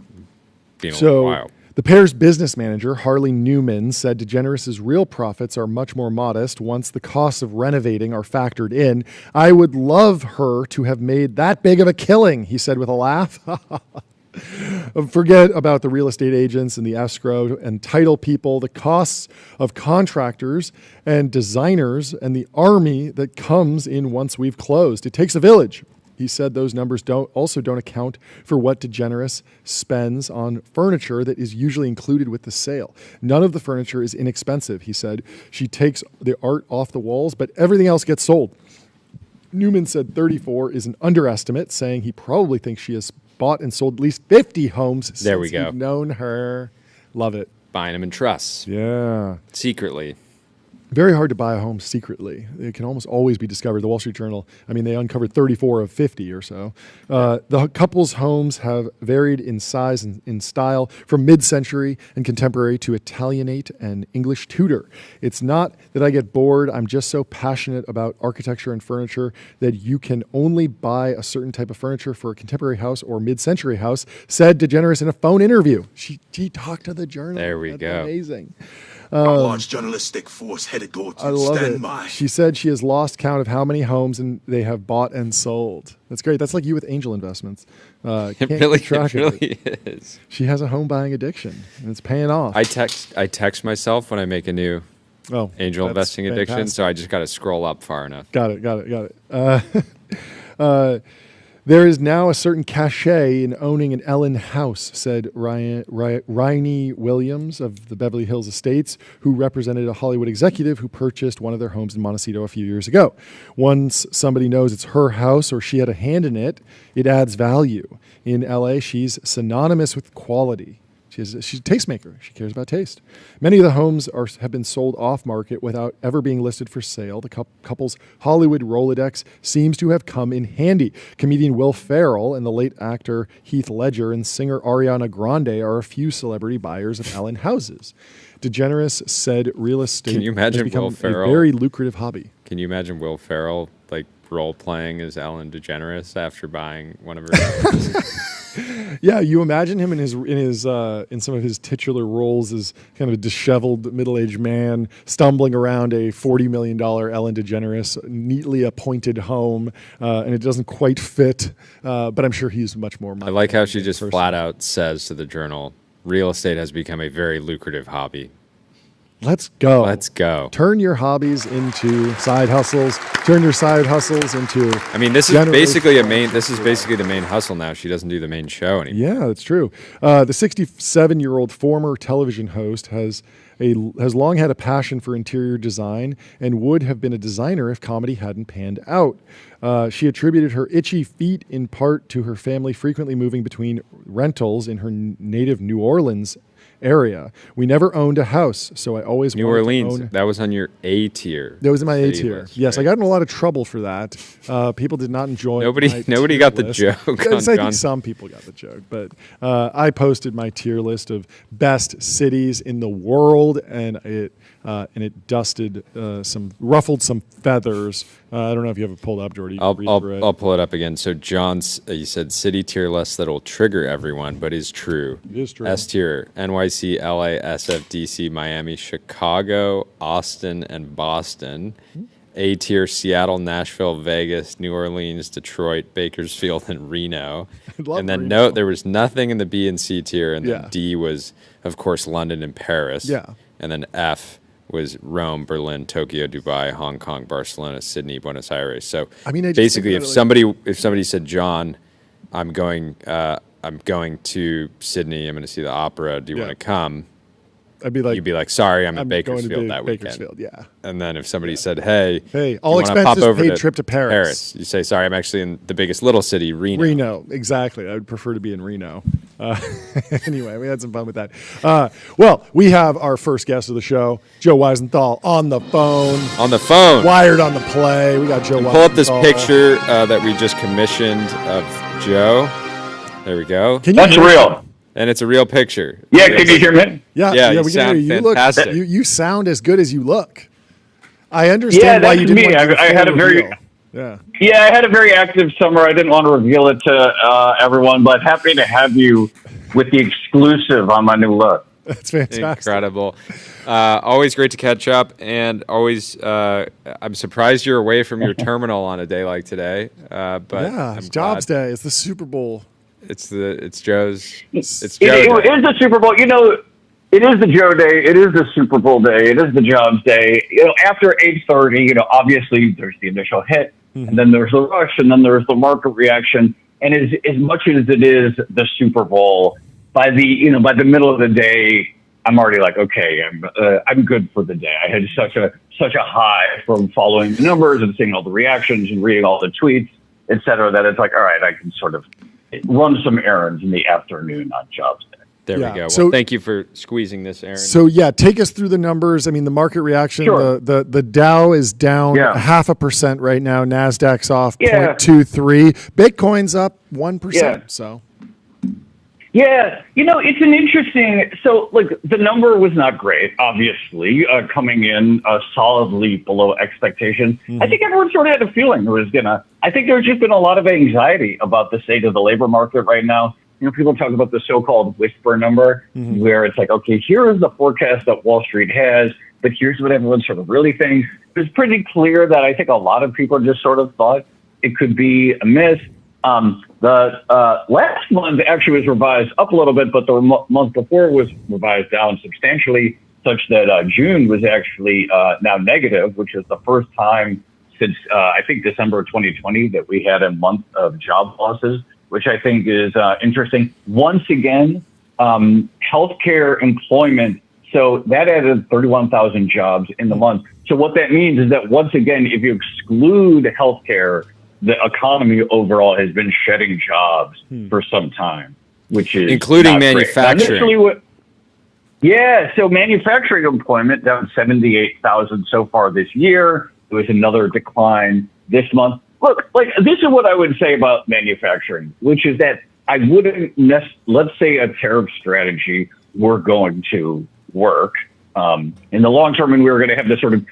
being a So little wild. the pair's business manager, Harley Newman, said DeGeneres' real profits are much more modest once the costs of renovating are factored in. "I would love her to have made that big of a killing," he said with a laugh. Forget about the real estate agents and the escrow and title people, the costs of contractors and designers and the army that comes in once we've closed. It takes a village. He said those numbers don't account for what DeGeneres spends on furniture that is usually included with the sale. None of the furniture is inexpensive, he said. She takes the art off the walls, but everything else gets sold. Newman said 34 is an underestimate, saying he probably thinks she has bought and sold at least 50 homes since he's known her. Love it. Buying them in trusts. Yeah. Secretly. Very hard to buy a home secretly. It can almost always be discovered. The Wall Street Journal, I mean, they uncovered 34 of 50 or so. The couple's homes have varied in size and in style from mid-century and contemporary to Italianate and English Tudor. It's not that I get bored. I'm just so passionate about architecture and furniture that you can only buy a certain type of furniture for a contemporary house or mid-century house, said DeGeneres in a phone interview. She talked to the Journal. There we That's go. amazing. A large journalistic force headed towards I you. love Stand it. by. She said she has lost count of how many homes and they have bought and sold. That's great. That's like you with angel investments. It Can't really, keep track it of it. really is. She has a home buying addiction, and it's paying off. I text myself when I make a new angel that's investing addiction, fantastic. so I just got to scroll up far enough. Got it. There is now a certain cachet in owning an Ellen house, said Ryan Williams of the Beverly Hills Estates, who represented a Hollywood executive who purchased one of their homes in Montecito a few years ago. Once somebody knows it's her house or she had a hand in it, it adds value. In LA, she's synonymous with quality. She's a tastemaker. She cares about taste. Many of the homes have been sold off market without ever being listed for sale. The couple's Hollywood Rolodex seems to have come in handy. Comedian Will Ferrell and the late actor Heath Ledger and singer Ariana Grande are a few celebrity buyers of Ellen houses. DeGeneres said real estate Can you imagine has become Will Ferrell? a very lucrative hobby. Can you imagine Will Ferrell like role playing as Ellen DeGeneres after buying one of her houses? Yeah, you imagine him in some of his titular roles as kind of a disheveled middle-aged man stumbling around a $40 million Ellen DeGeneres neatly appointed home, and it doesn't quite fit. But I'm sure he's much more. I like how she just flat out says to the Journal, "Real estate has become a very lucrative hobby." Let's go. Let's go. Turn your hobbies into side hustles. Turn your side hustles into. I mean, this is basically the main hustle now. She doesn't do the main show anymore. Yeah, that's true. The 67-year-old former television host has long had a passion for interior design and would have been a designer if comedy hadn't panned out. She attributed her itchy feet in part to her family frequently moving between rentals in her native New Orleans area. We never owned a house, so I always New wanted Orleans. to own. That was on your A tier. That was in my A city tier. list, Yes, right? I got in a lot of trouble for that. People did not enjoy. Nobody my got tier the list. joke Yes, on I John. think some people got the joke, but I posted my tier list of best cities in the world, and it ruffled some feathers. I don't know if you have it pulled up, Jordy. You can read through it. I'll pull it up again. So John's, you said city tier list that'll trigger everyone, but is true. It is true. S tier: NYC, LA, SF, DC, Miami, Chicago, Austin, and Boston. A tier: Seattle, Nashville, Vegas, New Orleans, Detroit, Bakersfield, and Reno. love And then Reno. there was nothing in the B and C tier, and then Yeah. D was, of course, London and Paris. Yeah. And then F was Rome, Berlin, Tokyo, Dubai, Hong Kong, Barcelona, Sydney, Buenos Aires. So I mean, I just basically, think if about it somebody said, "John, I'm going to Sydney. I'm going to see the opera. Do you Yeah. want to come?" I'd be like, You'd be like, "Sorry, I'm in I'm going to Bakersfield that weekend." Bakersfield, yeah. And then if somebody said, "Hey, Hey, do all you wanna expenses pop over paid trip to Paris." you say, "Sorry, I'm actually in the biggest little city, Reno." Reno, exactly. I would prefer to be in Reno. Anyway, we had some fun with that. Well, we have our first guest of the show, Joe Weisenthal, on the phone, On the phone. wired on the play. We got Joe Weisenthal. Pull up this picture that we just commissioned of Joe. There we go. Can you That's hear me? real. And it's a real picture. Yeah, can you hear me? Yeah, Yeah, you we can hear sound you. You look, fantastic. you sound as good as you look. I understand Yeah, why that's you didn't me. want to do I had full a very- reveal. Yeah. Yeah, I had a very active summer. I didn't want to reveal it to everyone, but happy to have you with the exclusive on my new look. That's fantastic. Incredible. Always great to catch up, and always I'm surprised you're away from your terminal on a day like today. But Yeah, I'm it's Jobs glad. Day. It's the Super Bowl. It's Joe's. It's It Joe is Day. the Super Bowl. You know, it is the Joe Day. It is the Super Bowl day. It is the Jobs Day. You know, after 8:30, you know, obviously there's the initial hit, and then there's the rush, and then there's the market reaction. And as much as it is the Super Bowl, by the middle of the day, I'm already like, okay, I'm good for the day. I had such a high from following the numbers and seeing all the reactions and reading all the tweets, et cetera, that it's like, all right, I can sort of run some errands in the afternoon on Jobs Day. There Yeah. we go. Well, So- thank you for squeezing this, Aaron. So yeah, take us through the numbers. I mean, the market reaction. Sure. The Dow is down Yeah. 0.5% right now. Nasdaq's off Yeah. 0.23. Bitcoin's up 1%. Yeah. So Yeah, it's an interesting. So, like, the number was not great, obviously, coming in solidly below expectations. I think everyone sort of had a feeling there was I think there's just been a lot of anxiety about the state of the labor market right now. People talk about the so-called whisper number, where it's like, okay, here is the forecast that Wall Street has, but here's what everyone sort of really thinks. It's pretty clear that I think a lot of people just sort of thought it could be a miss. The last month actually was revised up a little bit, but the month before was revised down substantially, such that June was actually now negative, which is the first time since I think December of 2020 that we had a month of job losses, which I think is interesting. Once again, healthcare employment, so that added 31,000 jobs in the month. So what that means is that once again, if you exclude healthcare, the economy overall has been shedding jobs for some time, which is including not great. manufacturing. Yeah, so manufacturing employment down 78,000 so far this year. It was another decline this month. Look, like, this is what I would say about manufacturing, which is that I wouldn't let's say a tariff strategy were going to work in the long term, and we were going to have this sort of,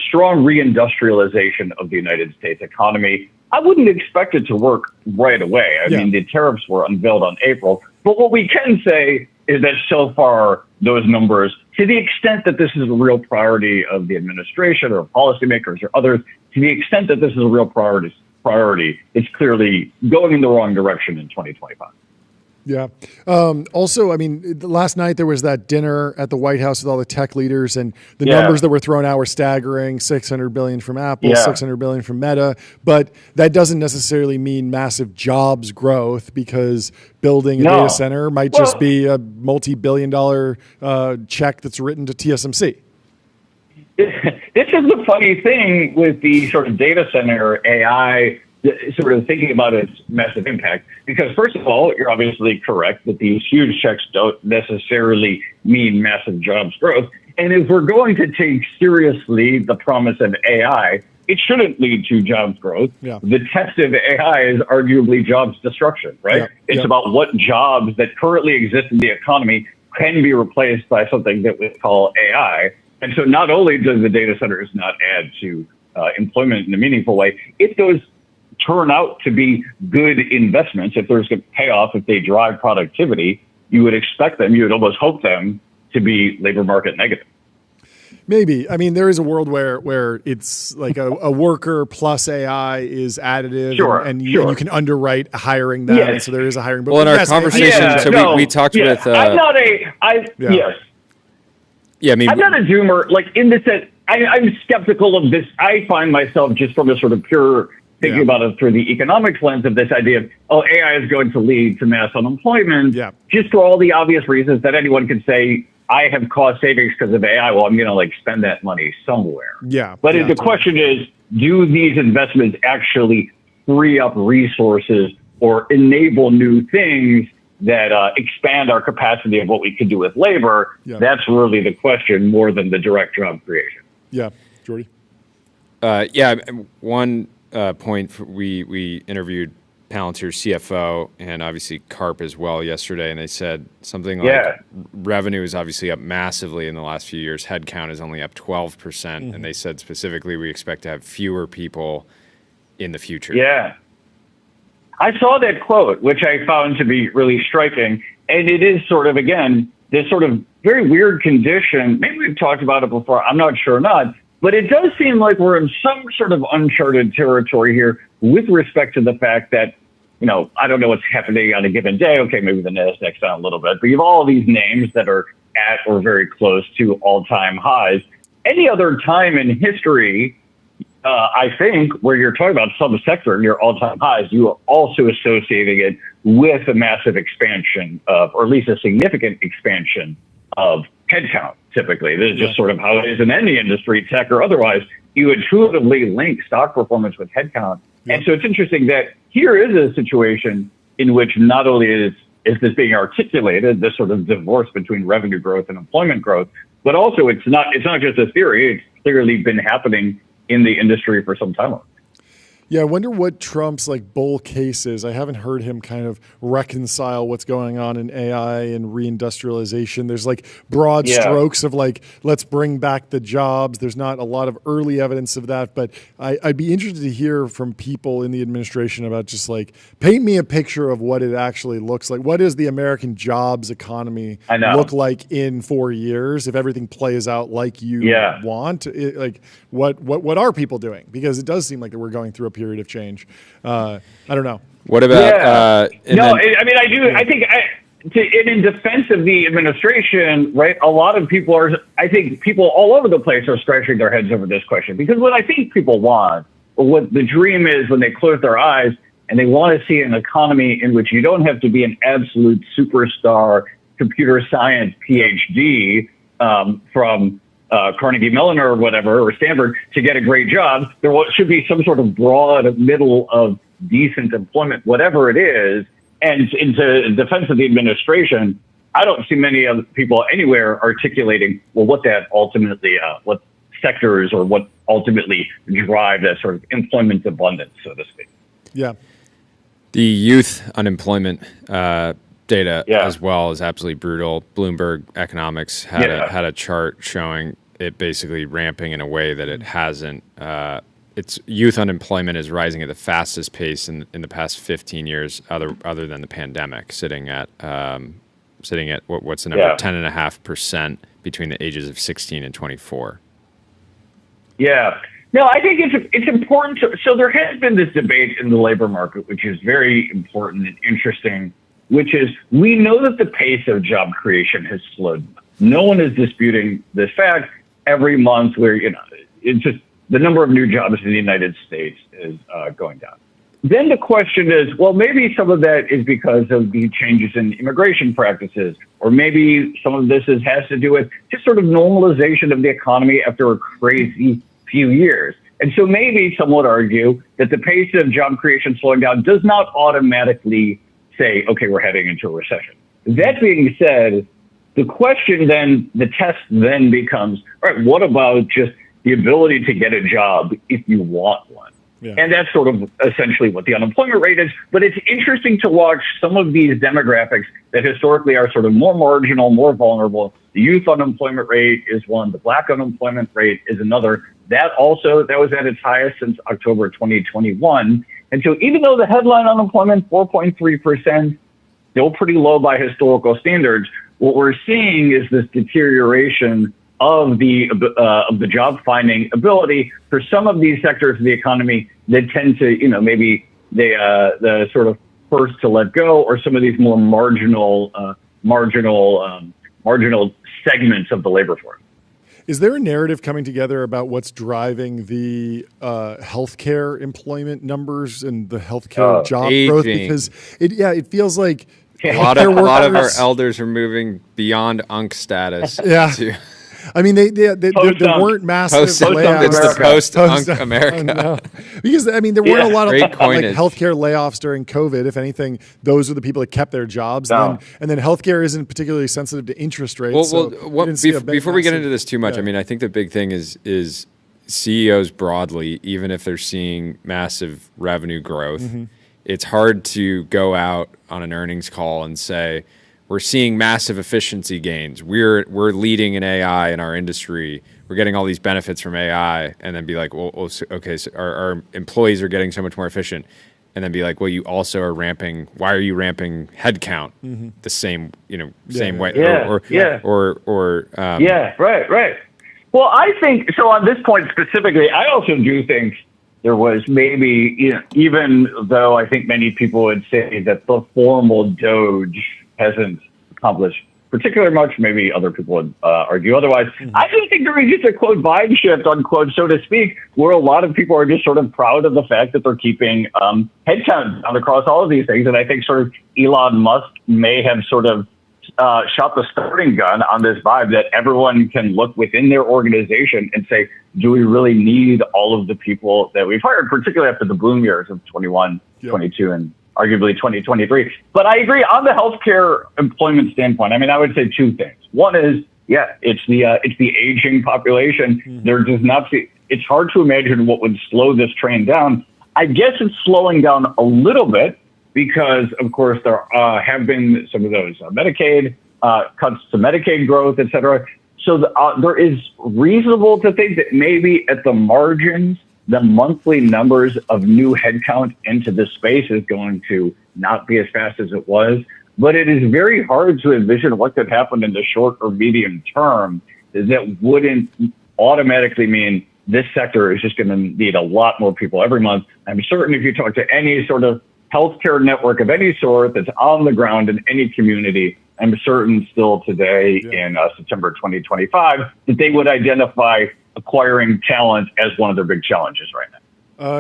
strong reindustrialization of the United States economy. I wouldn't expect it to work right away. I mean, the tariffs were unveiled on April. But what we can say is that so far, those numbers, to the extent that this is a real priority of the administration or policymakers or others, to the extent that this is a real priority, it's clearly going in the wrong direction in 2025. yeah. Also, I mean, last night there was that dinner at the White House with all the tech leaders, and the numbers that were thrown out were staggering: 600 billion from Apple, 600 billion from Meta. But that doesn't necessarily mean massive jobs growth, because building a data center might just be a multi-billion-dollar check that's written to TSMC. This is the funny thing with the sort of data center AI, sort of thinking about its massive impact, because first of all, you're obviously correct that these huge checks don't necessarily mean massive jobs growth. And if we're going to take seriously the promise of AI, it shouldn't lead to jobs growth. Yeah. The test of AI is arguably jobs destruction, right? Yeah. It's about what jobs that currently exist in the economy can be replaced by something that we call AI. And so not only does the data centers not add to employment in a meaningful way, if those turn out to be good investments, if there's a payoff, if they drive productivity, you would expect them, you would almost hope them to be labor market negative. Maybe. I mean, there is a world where it's like a worker plus AI is additive, and you can underwrite hiring them. Yes. And so there is a hiring. But Well, in our yes, conversation, we talked with. I'm not yes. Yeah, I mean, I'm not a doomer. Like, in the sense, I'm skeptical of this. I find myself just from a sort of pure thinking about it through the economics lens of this idea of, AI is going to lead to mass unemployment, just for all the obvious reasons that anyone can say, I have cost savings because of AI. Well, I'm going to spend that money somewhere. Yeah. But the question is, do these investments actually free up resources or enable new things that expand our capacity of what we can do with labor? Yeah. That's really the question, more than the direct job creation. Yeah. Jordy? One point, we interviewed Palantir's CFO and obviously Karp as well yesterday, and they said something like revenue is obviously up massively in the last few years. Headcount is only up 12%, and they said specifically we expect to have fewer people in the future. Yeah. I saw that quote, which I found to be really striking, and it is sort of, again, this sort of very weird condition. Maybe we've talked about it before, I'm not sure or not, but it does seem like we're in some sort of uncharted territory here with respect to the fact that, I don't know what's happening on a given day. Okay, maybe the Nasdaq's down a little bit, but you have all these names that are at or very close to all-time highs. Any other time in history, I think, where you're talking about some sector near all-time highs, you are also associating it with a massive expansion of, or at least a significant expansion of headcount. Typically, this is just sort of how it is in any industry, tech or otherwise. You intuitively link stock performance with headcount. And so it's interesting that here is a situation in which not only is is this being articulated, this sort of divorce between revenue growth and employment growth. But also, it's not just a theory. It's clearly been happening in the industry for some time. Yeah, I wonder what Trump's like bull case is. I haven't heard him kind of reconcile what's going on in AI and reindustrialization. There's like broad strokes of like, let's bring back the jobs. There's not a lot of early evidence of that, but I'd be interested to hear from people in the administration about just like, paint me a picture of what it actually looks like. What does the American jobs economy look like in 4 years if everything plays out like you want? Like, what are people doing? Because it does seem like that we're going through a period of change. I don't know. What about? I mean, I do. I think in defense of the administration, right? A lot of people are. I think people all over the place are scratching their heads over this question, because what I think people want, or what the dream is when they close their eyes and they want to see an economy in which you don't have to be an absolute superstar computer science PhD from Carnegie Mellon or whatever, or Stanford, to get a great job. There should be some sort of broad middle of decent employment, whatever it is. And in defense of the administration, I don't see many other people anywhere articulating, well, what that ultimately, what sectors or what ultimately drive that sort of employment abundance, so to speak. Yeah. The youth unemployment data as well is absolutely brutal. Bloomberg Economics had a chart showing it basically ramping in a way that it hasn't. Its youth unemployment is rising at the fastest pace in the past 15 years, other than the pandemic, sitting at what's the number, 10.5% between the ages of 16 and 24. Yeah. No, I think it's important. So there has been this debate in the labor market, which is very important and interesting, which is we know that the pace of job creation has slowed. No one is disputing this fact. Every month, it's just the number of new jobs in the United States is going down. Then the question is, well, maybe some of that is because of the changes in immigration practices, or maybe some of this has to do with just sort of normalization of the economy after a crazy few years. And so maybe some would argue that the pace of job creation slowing down does not automatically say, okay, we're heading into a recession. That being said, the question then, the test then becomes, all right, what about just the ability to get a job if you want one? Yeah. And that's sort of essentially what the unemployment rate is. But it's interesting to watch some of these demographics that historically are sort of more marginal, more vulnerable. The youth unemployment rate is one. The Black unemployment rate is another. That was at its highest since October 2021. And so even though the headline unemployment, 4.3%, still pretty low by historical standards, what we're seeing is this deterioration of the job finding ability for some of these sectors of the economy that tend to, maybe the sort of first to let go, or some of these more marginal segments of the labor force. Is there a narrative coming together about what's driving the healthcare employment numbers and the healthcare job growth? Because it feels like a lot of our elders are moving beyond UNC status. I mean, there weren't massive layoffs. It's the post-UNC America. No. Because, I mean, there weren't a lot of healthcare layoffs during COVID. If anything, those are the people that kept their jobs. And then healthcare isn't particularly sensitive to interest rates. Before we get into this too much, I mean, I think the big thing is CEOs broadly, even if they're seeing massive revenue growth, it's hard to go out on an earnings call and say, we're seeing massive efficiency gains. We're leading in AI in our industry. We're getting all these benefits from AI, and then be like, well okay, so our employees are getting so much more efficient, and then be like, well, you also are ramping. Why are you ramping headcount the same way? Right. Well, I think so. On this point specifically, I also do think there was maybe, even though I think many people would say that the formal Doge hasn't accomplished particularly much. Maybe other people would argue otherwise. I do think there is just a quote vibe shift, unquote, so to speak, where a lot of people are just sort of proud of the fact that they're keeping headcount down across all of these things. And I think sort of Elon Musk may have sort of shot the starting gun on this vibe that everyone can look within their organization and say, do we really need all of the people that we've hired, particularly after the boom years of 21, 22, and arguably 2023. But I agree on the healthcare employment standpoint. I mean, I would say two things. One is, yeah, it's the aging population. There does not see, it's hard to imagine what would slow this train down. I guess it's slowing down a little bit because, of course, there have been some of those Medicaid cuts to Medicaid growth, et cetera. So there is reasonable to think that maybe at the margins, the monthly numbers of new headcount into this space is going to not be as fast as it was. But it is very hard to envision what could happen in the short or medium term that wouldn't automatically mean this sector is just going to need a lot more people every month. I'm certain if you talk to any sort of healthcare network of any sort that's on the ground in any community, I'm certain still today in September 2025 that they would identify acquiring talent as one of their big challenges right now.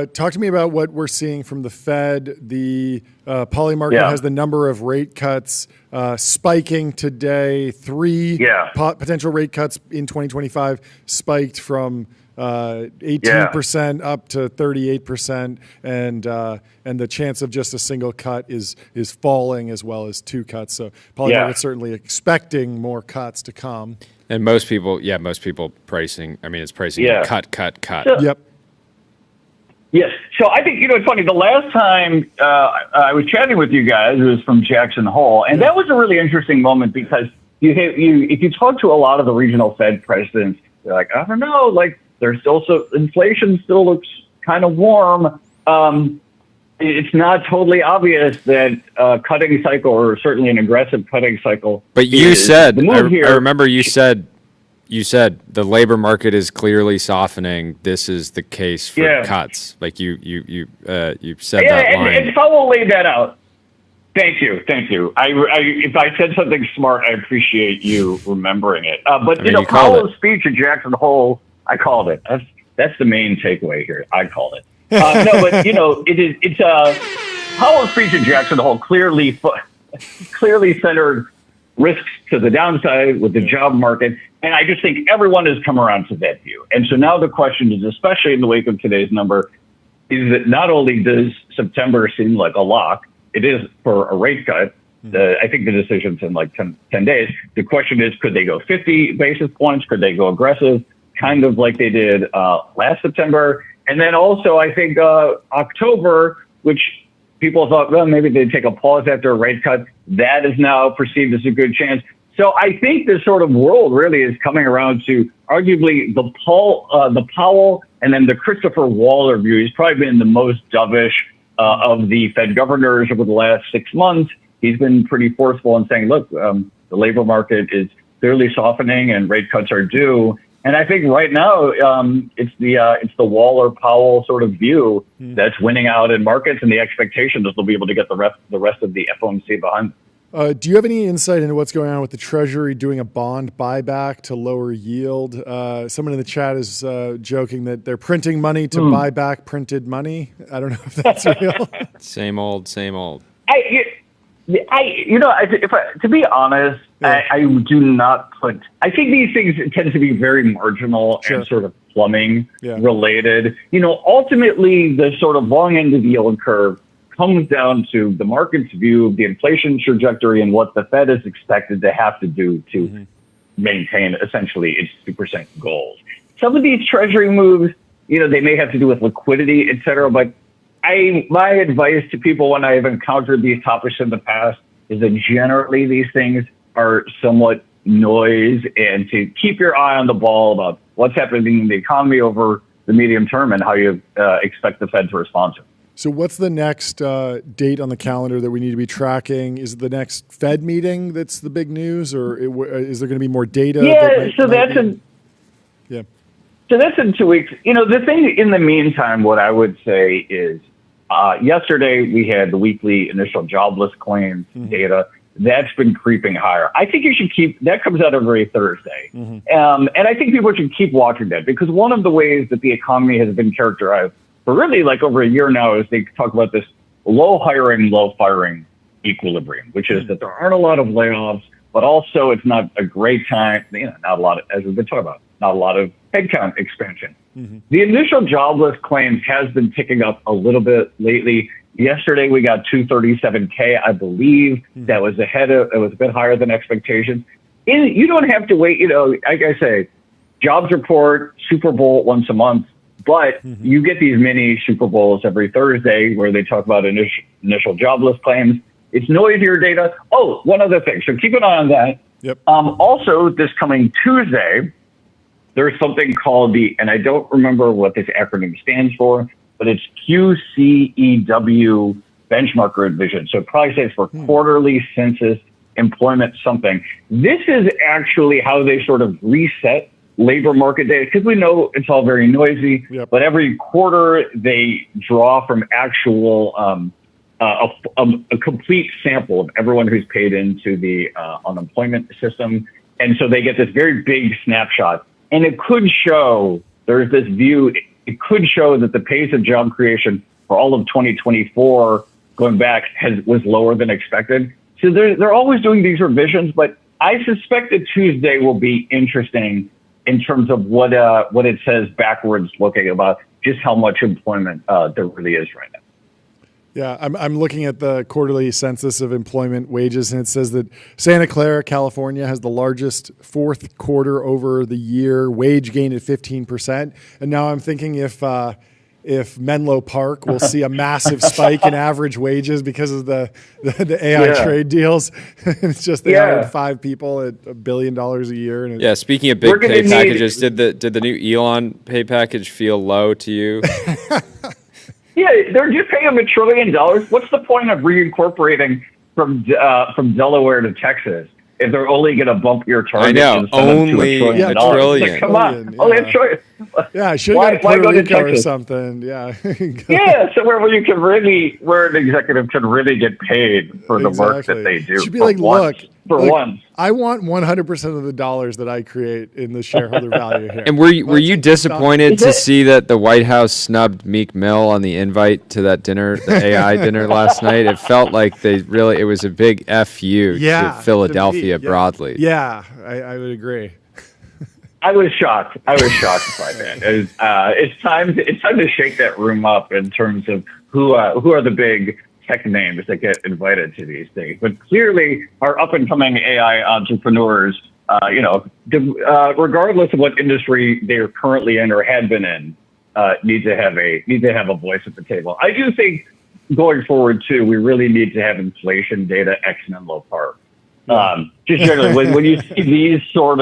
Talk to me about what we're seeing from the Fed. The Poly market has the number of rate cuts spiking today. Three potential rate cuts in 2025 spiked from 18% up to 38%, and the chance of just a single cut is falling as well as two cuts. So Poly market's certainly expecting more cuts to come. And most people pricing. I mean, it's pricing cut. So, yep. Yes. So I think, it's funny. The last time I was chatting with you guys, it was from Jackson Hole. And that was a really interesting moment because if you talk to a lot of the regional Fed presidents, they're like, I don't know, like there's still inflation still looks kind of warm. It's not totally obvious that cutting cycle, or certainly an aggressive cutting cycle. But you said, I remember you said the labor market is clearly softening. This is the case for cuts. Like you said that line. And Powell laid that out. Thank you. If I said something smart, I appreciate you remembering it. But Powell's speech at Jackson Hole, I called it. That's the main takeaway here. I called it. No, but it's Powell's speech at Jackson Hole clearly centered risks to the downside with the job market. And I just think everyone has come around to that view. And so now the question is, especially in the wake of today's number, is that not only does September seem like a lock, it is for a rate cut. I think the decision's in like 10 days. The question is, could they go 50 basis points? Could they go aggressive, kind of like they did last September? And then also, I think October, which people thought, well, maybe they'd take a pause after a rate cut. That is now perceived as a good chance. So I think this sort of world really is coming around to arguably the Powell and then the Christopher Waller view. He's probably been the most dovish of the Fed governors over the last 6 months. He's been pretty forceful in saying, look, the labor market is clearly softening and rate cuts are due. And I think right now it's the Waller-Powell sort of view that's winning out in markets, and the expectation that they'll be able to get the rest of the FOMC behind them. Do you have any insight into what's going on with the Treasury doing a bond buyback to lower yield? Someone in the chat is joking that they're printing money to buy back printed money. I don't know if that's real. Same old. To be honest, I do not put. I think these things tend to be very marginal and sort of plumbing related. Ultimately, the sort of long end of the yield curve comes down to the market's view of the inflation trajectory and what the Fed is expected to have to do to maintain essentially its 2% goals. Some of these Treasury moves, they may have to do with liquidity, et cetera, but my advice to people when I've encountered these topics in the past is that generally these things are somewhat noise, and to keep your eye on the ball about what's happening in the economy over the medium term and how you expect the Fed to respond to it. So what's the next date on the calendar that we need to be tracking? Is it the next Fed meeting that's the big news, or is there going to be more data? So that's in 2 weeks. The thing in the meantime, what I would say is yesterday we had the weekly initial jobless claims data. That's been creeping higher. I think you should that comes out every Thursday. And I think people should keep watching that, because one of the ways that the economy has been characterized for really like over a year now is they talk about this low hiring, low firing equilibrium, which is that there aren't a lot of layoffs, but also it's not a great time, not a lot of, as we've been talking about, not a lot of headcount expansion. The initial jobless claims has been ticking up a little bit lately. Yesterday we got 237K, I believe. That was it was a bit higher than expectations. You don't have to wait, like I say, jobs report, Super Bowl once a month, but you get these mini Super Bowls every Thursday where they talk about initial jobless claims. It's noisier data. Oh, one other thing. So keep an eye on that. Yep. Also, this coming Tuesday, there's something called and I don't remember what this acronym stands for, but it's QCEW benchmark revision. So it probably stands for quarterly census employment something. This is actually how they sort of reset labor market data, because we know it's all very noisy, but every quarter they draw from actual a complete sample of everyone who's paid into the unemployment system. And so they get this very big snapshot. And it could show, there's this view, it could show that the pace of job creation for all of 2024 going back was lower than expected. So they're always doing these revisions, but I suspect that Tuesday will be interesting in terms of what it says backwards looking about just how much employment there really is right now. Yeah, I'm looking at the quarterly census of employment wages, and it says that Santa Clara, California, has the largest fourth quarter over the year wage gain at 15%. And now I'm thinking if Menlo Park will see a massive spike in average wages because of the AI trade deals. It's just they hired 5 people at $1 billion a year. And speaking of big pay packages, did the new Elon pay package feel low to you? Yeah, they're just paying him $1 trillion. What's the point of reincorporating from Delaware to Texas if they're only going to bump your target? I know, only $1 trillion. Like, come on, only $1 trillion. Yeah, I should go to Puerto Rico or something. Yeah, yeah, somewhere where an executive can really get paid for the work that they do. Should be like, look, once. I want 100% of the dollars that I create in the shareholder value here. And were you disappointed to see that the White House snubbed Meek Mill on the invite to that dinner, the AI dinner last night? It felt like it was a big FU to Philadelphia broadly. Yeah, I would agree. I was shocked by that. It's time to shake that room up in terms of who are the big tech names that get invited to these things. But clearly, our up and coming AI entrepreneurs, regardless of what industry they're currently in or had been in, need to have a voice at the table. I do think going forward too, we really need to have inflation data ex Menlo Park. Just generally, when you see these sorts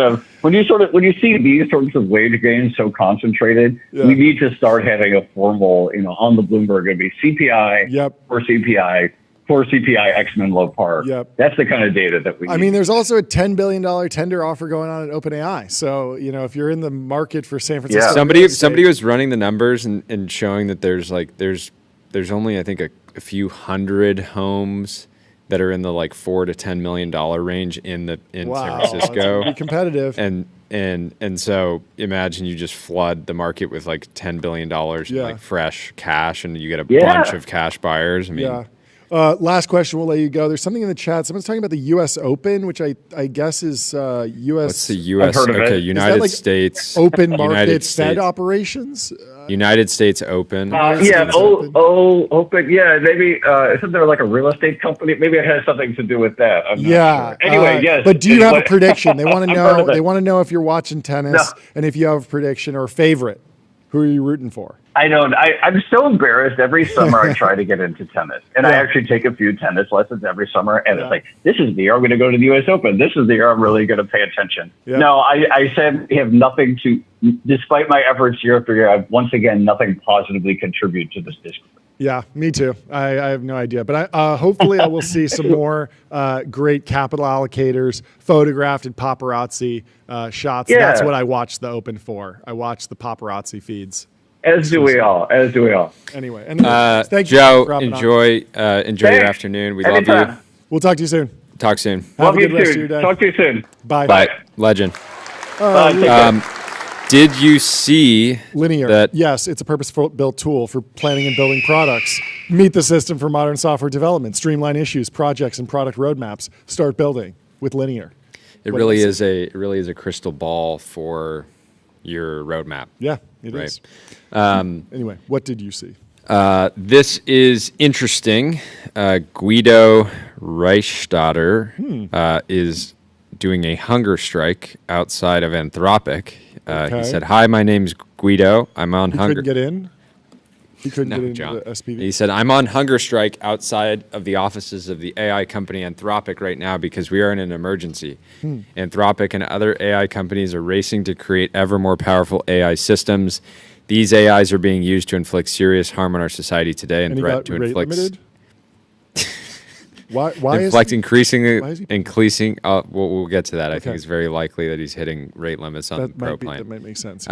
of wage gains so concentrated, we need to start having a formal, on the Bloomberg, it'd be CPI or CPI for CPI X Menlo Park. That's the kind of data that we need. I mean, there's also a $10 billion tender offer going on at OpenAI. So, if you're in the market for San Francisco, somebody was running the numbers and showing that there's only, I think, a few hundred homes that are in the $4 to $10 million range in San Francisco. Be competitive. And so imagine you just flood the market with $10 billion in fresh cash, and you get a bunch of cash buyers. I mean, last question, we'll let you go. There's something in the chat. Someone's talking about the U.S. Open, which I guess is U.S. What's the U.S.? Okay, United States open market Fed operations. United States Open. Open. Yeah, maybe isn't there a real estate company? Maybe it has something to do with that. I'm not sure. Anyway, yes. But do you have a prediction? They want to know. They want to know if you're watching tennis and if you have a prediction or a favorite. Who are you rooting for? I don't. I'm so embarrassed. Every summer I try to get into tennis, and I actually take a few tennis lessons every summer. And it's like, this is the year I'm going to go to the U.S. Open. This is the year I'm really going to pay attention. No, I said we have nothing to. Despite my efforts year after year, I've once again nothing positively contribute to this discourse. Yeah, me too. I have no idea, but hopefully I will see some more great capital allocators photographed in paparazzi shots. Yeah. That's what I watch the Open for. I watch the paparazzi feeds. As do we all. Anyway, thank you, Joe. Enjoy your afternoon. We love you. We'll talk to you soon. Talk soon. Love you too. Talk to you soon. Bye. Bye. Legend. Bye. Did you see Linear? Yes, it's a purpose-built tool for planning and building products. Meet the system for modern software development. Streamline issues, projects, and product roadmaps. Start building with Linear. It really is a crystal ball for your roadmap. Yeah, it is. Anyway, what did you see? This is interesting. Guido Reichstatter is doing a hunger strike outside of Anthropic. Okay. He said, "Hi, my name's Guido. I'm on He hunger." couldn't get in. He couldn't No, get into John. the SPV. He said, "I'm on hunger strike outside of the offices of the AI company Anthropic right now because we are in an emergency. Anthropic and other AI companies are racing to create ever more powerful AI systems. These AIs are being used to inflict serious harm on our society today and And he threat got to rate inflict limited. Why is inflict he- increasingly why is he- increasing. We'll get to that. I Okay. think it's very likely that he's hitting rate limits on that Pro might be, Plan. that might make sense.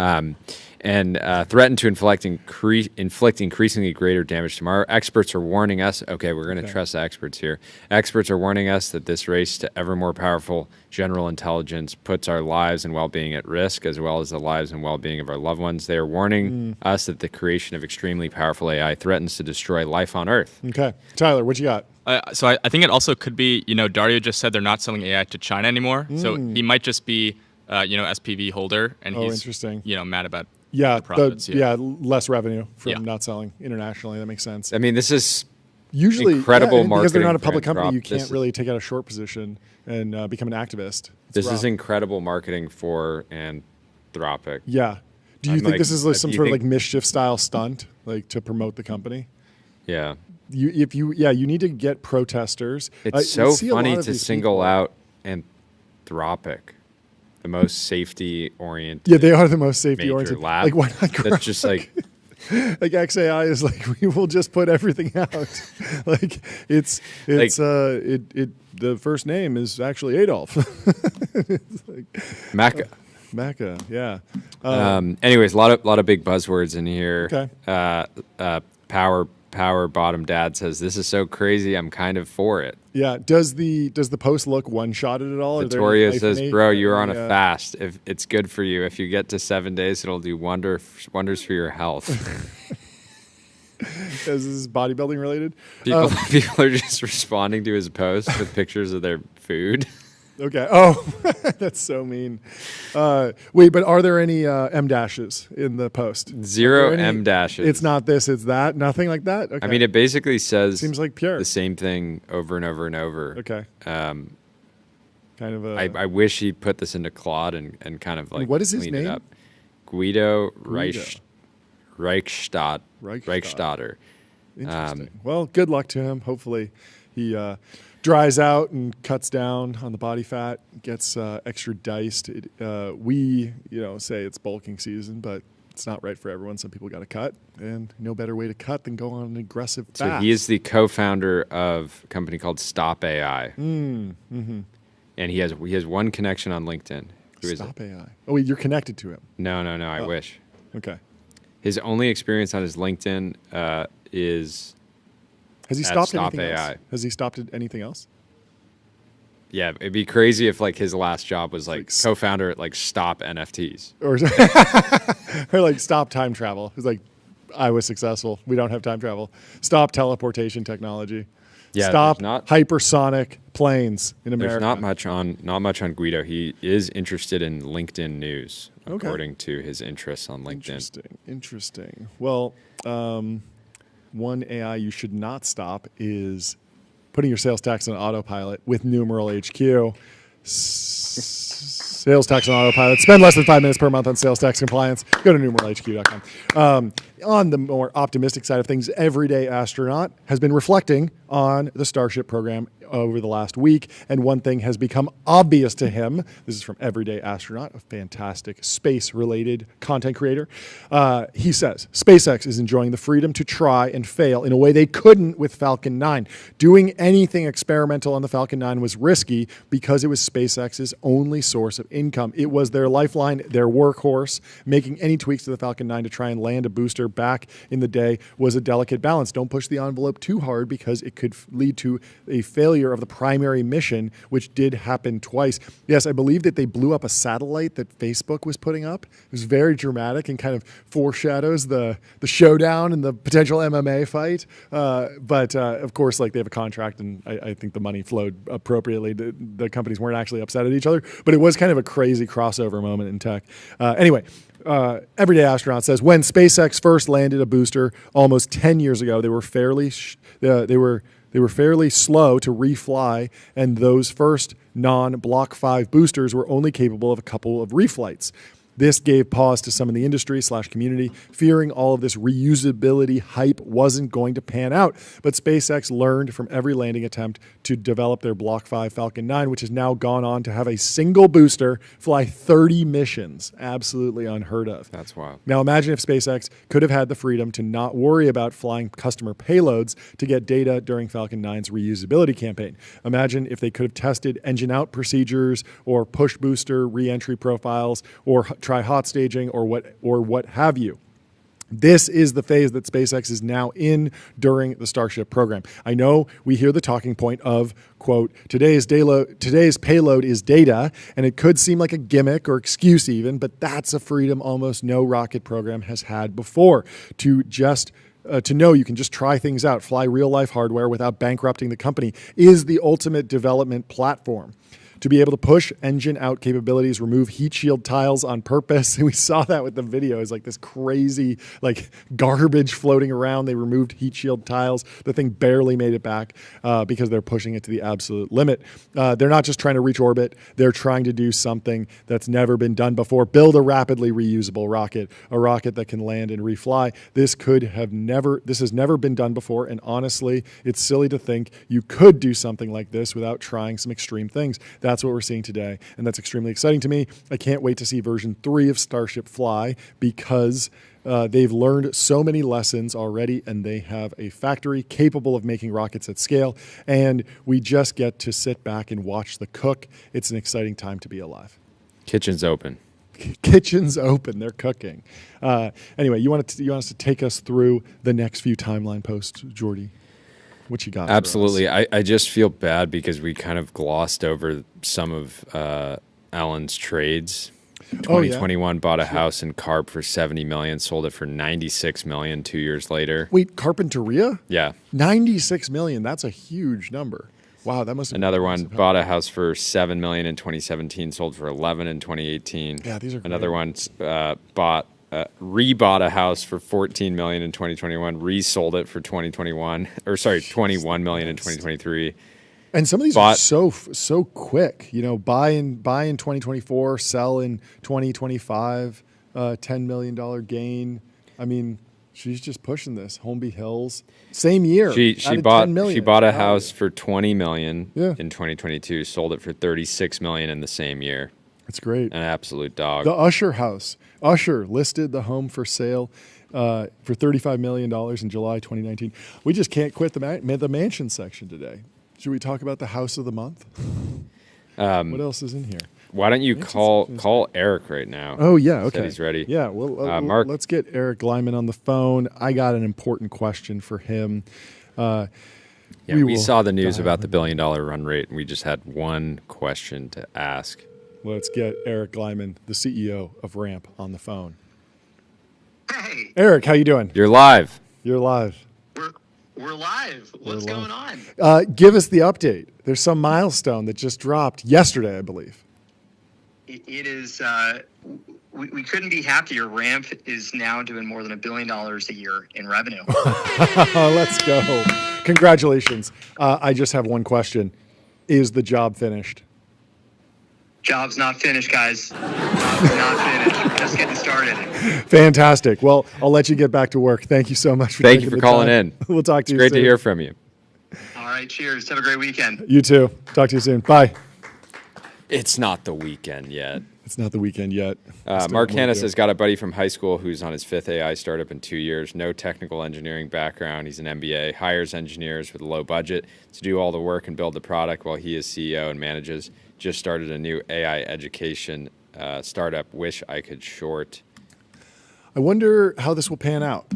And threaten to inflict increasingly greater damage tomorrow. Experts are warning us. Okay, we're going to trust the experts here. Experts are warning us that this race to ever more powerful general intelligence puts our lives and well-being at risk, as well as the lives and well-being of our loved ones. They are warning us that the creation of extremely powerful AI threatens to destroy life on Earth. Okay, Tyler, what you got? So I think it also could be, Dario just said they're not selling AI to China anymore. So he might just be, SPV holder, and Oh, he's, interesting. Mad about Yeah, the profits. less revenue from Yeah. not selling internationally. That makes sense. I mean, this is Usually, incredible and because they're marketing not a for public company, you Anthropic. can't This really take out a short position and become an activist. It's this rough. is incredible marketing for Anthropic. Yeah. Do you I'm think like, this is like do some you sort of think- like mischief style stunt, like to promote the company? Yeah. You need to get protesters. It's you so see a lot funny of to these single people. out Anthropic, the most safety oriented. Yeah, they are the most safety major oriented. lab. Like, why not grow? That's just like Like XAI is like, we will just put everything out. Like it's the first name is actually Adolf. It's like, Mecca. Mecca, yeah. Anyways, a lot of big buzzwords in here. Okay. Power bottom dad says this is so crazy. I'm kind of for it. Yeah. Does the post look one-shotted at all? Are there any Victoria says, hyphenate- "Bro, you're on a any, fast. If it's good for you. If you get to 7 days, it'll do wonders for your health." Is this bodybuilding related? People are just responding to his post with pictures of their food. Okay. Oh, that's so mean. Wait, but are there any M dashes in the post? Zero Are there any- M dashes. It's not this, it's that. Nothing like that. Okay. I mean, it basically says Seems like pure. the same thing over and over and over. Okay. Kind of a. I wish he put this into Claude and kind of like what is his cleaned it name? up. Guido Guido. Reichstatter. Interesting. Well, good luck to him. Hopefully, he dries out and cuts down on the body fat, gets extra diced. We, say it's bulking season, but it's not right for everyone. Some people got to cut, and no better way to cut than go on an aggressive So fast. he is the co-founder of a company called Stop AI. Mm-hmm. And he has one connection on LinkedIn. Who is it? Stop AI. Oh, wait, you're connected to him. No. I wish. Okay. His only experience on his LinkedIn is Has he at stopped Stop anything AI. else? Has he stopped at anything else? Yeah, it'd be crazy if like his last job was like Like co-founder at like Stop NFTs. Or like stop time travel. It's like, I was successful. We don't have time travel. Stop teleportation technology. Yeah, Stop there's not- hypersonic planes in America. There's not much on Guido. He is interested in LinkedIn news, Okay. according to his interests on LinkedIn. Interesting. Well, one AI you should not stop is putting your sales tax on autopilot with numeral HQ. Sales tax on autopilot. Spend less than 5 minutes per month on sales tax compliance. Go to numeralhq.com. On the more optimistic side of things, Everyday Astronaut has been reflecting on the Starship program over the last week, and one thing has become obvious to him. This is from Everyday Astronaut, a fantastic space-related content creator. He says, SpaceX is enjoying the freedom to try and fail in a way they couldn't with Falcon 9. Doing anything experimental on the Falcon 9 was risky because it was SpaceX's only source of income. It was their lifeline, their workhorse. Making any tweaks to the Falcon 9 to try and land a booster back in the day was a delicate balance. Don't push the envelope too hard because it could lead to a failure failure of the primary mission, which did happen twice. Yes, I believe that they blew up a satellite that Facebook was putting up. It was very dramatic and kind of foreshadows the showdown and the potential MMA fight. But of course, like, they have a contract, and I think the money flowed appropriately. The companies weren't actually upset at each other, but it was kind of a crazy crossover moment in tech. Anyway, Everyday Astronaut says, when SpaceX first landed a booster almost 10 years ago, they were fairly slow to refly, and those first non-Block 5 boosters were only capable of a couple of reflights. This gave pause to some in the industry/community, fearing all of this reusability hype wasn't going to pan out. But SpaceX learned from every landing attempt to develop their Block 5 Falcon 9, which has now gone on to have a single booster fly 30 missions. Absolutely unheard of. That's wild. Now imagine if SpaceX could have had the freedom to not worry about flying customer payloads to get data during Falcon 9's reusability campaign. Imagine if they could have tested engine out procedures or push booster re-entry profiles or try hot staging or what have you. This is the phase that SpaceX is now in during the Starship program. I know we hear the talking point of, quote, today's payload is data, and it could seem like a gimmick or excuse even, but that's a freedom almost no rocket program has had before, to know you can just try things out, fly real-life hardware without bankrupting the company, is the ultimate development platform. To be able to push engine out capabilities, remove heat shield tiles on purpose. And we saw that with the video. It's like this crazy, like, garbage floating around. They removed heat shield tiles. The thing barely made it back because they're pushing it to the absolute limit. They're not just trying to reach orbit. They're trying to do something that's never been done before. Build a rapidly reusable rocket, a rocket that can land and refly. This has never been done before. And honestly, it's silly to think you could do something like this without trying some extreme things. That's what we're seeing today, and that's extremely exciting to me. I can't wait to see version 3 of Starship fly because they've learned so many lessons already, and they have a factory capable of making rockets at scale, and we just get to sit back and watch the cook. It's an exciting time to be alive. Kitchen's open. Kitchen's open. They're cooking. Anyway, you want us to take us through the next few timeline posts, Jordy? What you got? Absolutely. I just feel bad because we kind of glossed over some of Alan's trades. 2021 bought a house in Carp for $70 million, sold it for $96 million 2 years later. Wait, Carpinteria? Yeah. $96 million. That's a huge number. Wow, that must have Another one bought a house for $7 million in 2017, sold for $11 in 2018. Yeah, these are great. Another one rebought a house for $14 million in 2021, resold it for 21 million in 2023. And some of these are so quick. You know, buy in 2024, sell in 2025, $10 million gain. I mean, she's just pushing this. Holmby Hills, same year. She bought a house for $20 million in 2022, sold it for $36 million in the same year. That's great. An absolute dog. The Usher house. Usher listed the home for sale for $35 million in July 2019. We just can't quit the mansion section today. Should we talk about the house of the month? What else is in here? Why don't you call Eric right now? Oh, yeah, okay. Said he's ready. Yeah, well, Mark, let's get Eric Lyman on the phone. I got an important question for him. We saw the news about the $1 billion run rate, and we just had one question to ask. Let's get Eric Lyman, the CEO of Ramp, on the phone. Hey. Eric, how you doing? You're live. You're live. We're live. What's going on? Give us the update. There's some milestone that just dropped yesterday, I believe. It is. We couldn't be happier. Ramp is now doing more than $1 billion a year in revenue. Let's go. Congratulations. I just have one question. Is the job finished? Job's not finished, guys. Job's not finished. We're just getting started. Fantastic. Well, I'll let you get back to work. Thank you so much for Thank you for calling in. We'll talk to you soon. soon. Great to hear from you. All right, cheers. Have a great weekend. You too. Talk to you soon. Bye. It's not the weekend yet. It's not the weekend yet. Mark Hannes has got a buddy from high school who's on his 5th AI startup in 2 years. No technical engineering background. He's an MBA. Hires engineers with a low budget to do all the work and build the product while he is CEO and manages. Just started a new AI education startup. Wish I could short. I wonder how this will pan out.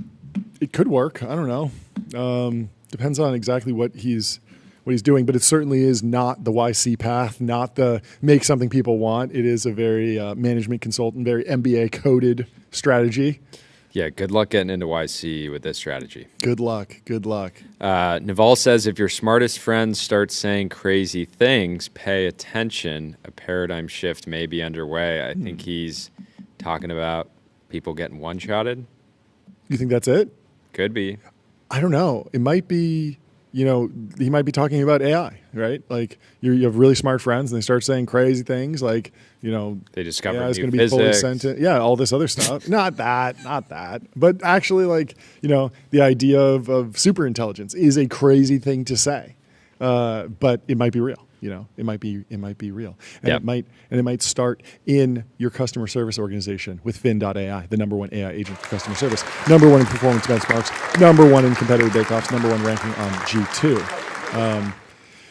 It could work. I don't know. Depends on exactly what he's what he's doing, but it certainly is not the YC path, not the make something people want. It is a very management consultant, very MBA coded strategy. Yeah, good luck getting into YC with this strategy. Good luck. Good luck. Naval says, if your smartest friends start saying crazy things, pay attention. A paradigm shift may be underway. I think he's talking about people getting one-shotted. You think that's it? Could be. I don't know. It might be, he might be talking about AI, right? Like you have really smart friends and they start saying crazy things like, they discover AI is new going to be fully physics. sentient. Yeah, all this other stuff. Not that. But actually, the idea of super intelligence is a crazy thing to say. But it might be real. It might be real. And it might start in your customer service organization with Fin.ai, the number one AI agent for customer service, number one in performance benchmarks, number one in competitive bake-offs, number one ranking on G2.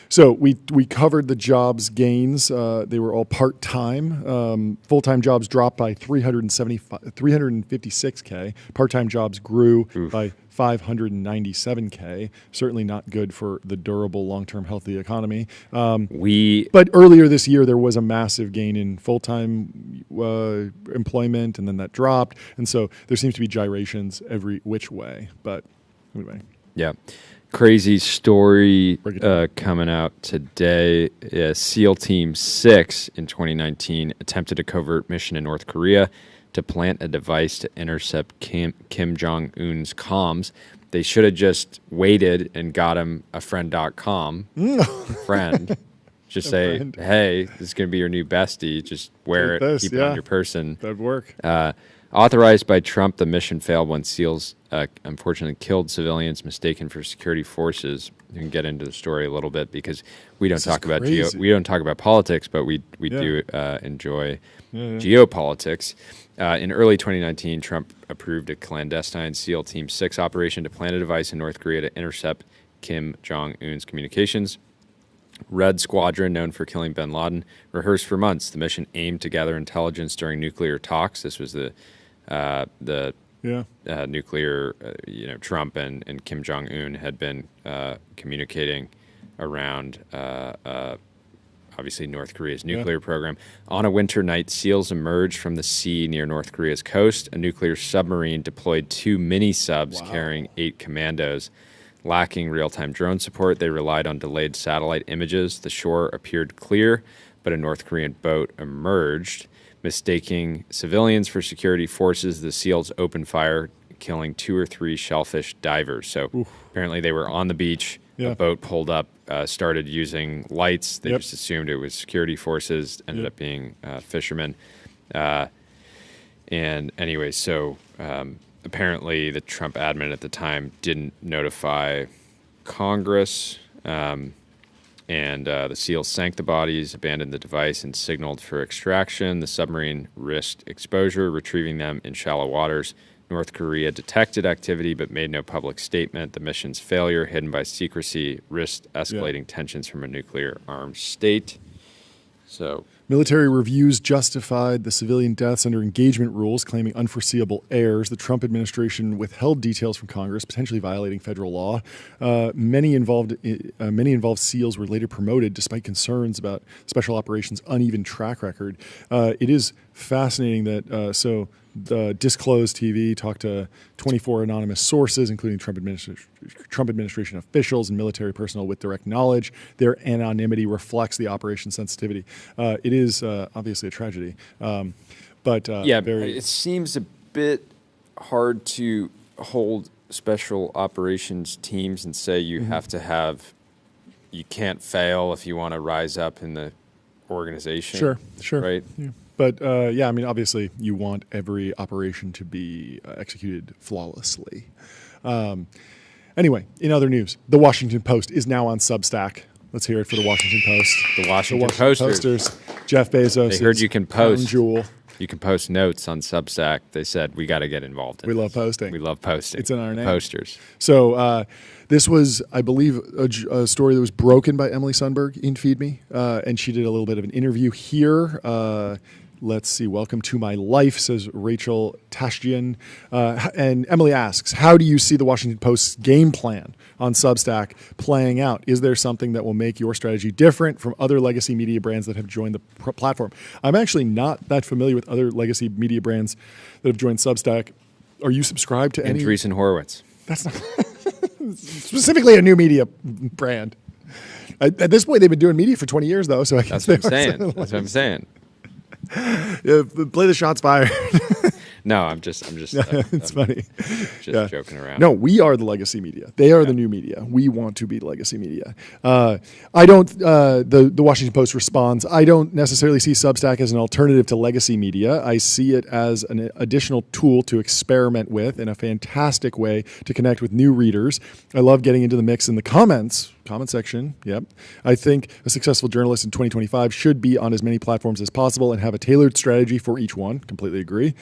So we covered the jobs gains. They were all part-time. Full-time jobs dropped by 356K. Part-time jobs grew by 597K. Certainly not good for the durable, long-term health of the economy. But earlier this year, there was a massive gain in full-time employment, and then that dropped. And so there seems to be gyrations every which way. But anyway. Yeah. Crazy story coming out today. SEAL Team 6 in 2019 attempted a covert mission in North Korea to plant a device to intercept Kim Jong-un's comms. They should have just waited and got him a friend.com friend. Just say, hey, this is going to be your new bestie. Just wear it, keep it on your person. That'd work. Authorized by Trump, the mission failed when SEALs unfortunately killed civilians mistaken for security forces. You can get into the story a little bit because we don't talk about we don't talk about politics, but we do enjoy geopolitics. In early 2019, Trump approved a clandestine SEAL Team 6 operation to plant a device in North Korea to intercept Kim Jong-un's communications. Red Squadron, known for killing bin Laden, rehearsed for months. The mission aimed to gather intelligence during nuclear talks. This was the nuclear, Trump and Kim Jong-un had been communicating around, obviously, North Korea's nuclear program. On a winter night, SEALs emerged from the sea near North Korea's coast. A nuclear submarine deployed 2 mini-subs carrying 8 commandos. Lacking real-time drone support, they relied on delayed satellite images. The shore appeared clear, but a North Korean boat emerged. Mistaking civilians for security forces, the SEALs opened fire, killing 2 or 3 shellfish divers. So apparently they were on the beach. A boat pulled up, started using lights. They just assumed it was security forces, ended up being fishermen. And anyway, so apparently the Trump admin at the time didn't notify Congress. And the SEALs sank the bodies, abandoned the device, and signaled for extraction. The submarine risked exposure, retrieving them in shallow waters. North Korea detected activity but made no public statement. The mission's failure, hidden by secrecy, risked escalating tensions from a nuclear-armed state. So, military reviews justified the civilian deaths under engagement rules, claiming unforeseeable errors. The Trump administration withheld details from Congress, potentially violating federal law. Many involved SEALs were later promoted, despite concerns about special operations' uneven track record. It is fascinating that the Disclosed TV talked to 24 anonymous sources, including Trump administration officials and military personnel with direct knowledge. Their anonymity reflects the operation sensitivity. It is obviously a tragedy. It seems a bit hard to hold special operations teams and say you have to you can't fail if you want to rise up in the organization. Sure. Right? Yeah. But obviously you want every operation to be executed flawlessly. Anyway, in other news, the Washington Post is now on Substack. Let's hear it for the Washington Post. The Washington Posters. Jeff Bezos. They heard you can post. Jewel. You can post notes on Substack. They said, we got to get involved in We this. love posting. We love posting. It's in our name. Posters. So this was, I believe, a story that was broken by Emily Sundberg in Feed Me. And she did a little bit of an interview here. Let's see. Welcome to my life, says Rachel Tashjian. And Emily asks, how do you see the Washington Post's game plan on Substack playing out? Is there something that will make your strategy different from other legacy media brands that have joined the platform? I'm actually not that familiar with other legacy media brands that have joined Substack. Are you subscribed to any? Andreessen Horowitz. That's not specifically a new media brand. At this point, they've been doing media for 20 years, though. So I guess That's what I'm saying. That's what I'm saying. Yeah, play the shots fired. No, I'm just. It's funny. Just joking around. No, we are the legacy media. They are the new media. We want to be legacy media. I don't. The Washington Post responds. I don't necessarily see Substack as an alternative to legacy media. I see it as an additional tool to experiment with and a fantastic way to connect with new readers. I love getting into the mix in the comment section. Yep. I think a successful journalist in 2025 should be on as many platforms as possible and have a tailored strategy for each one. Completely agree.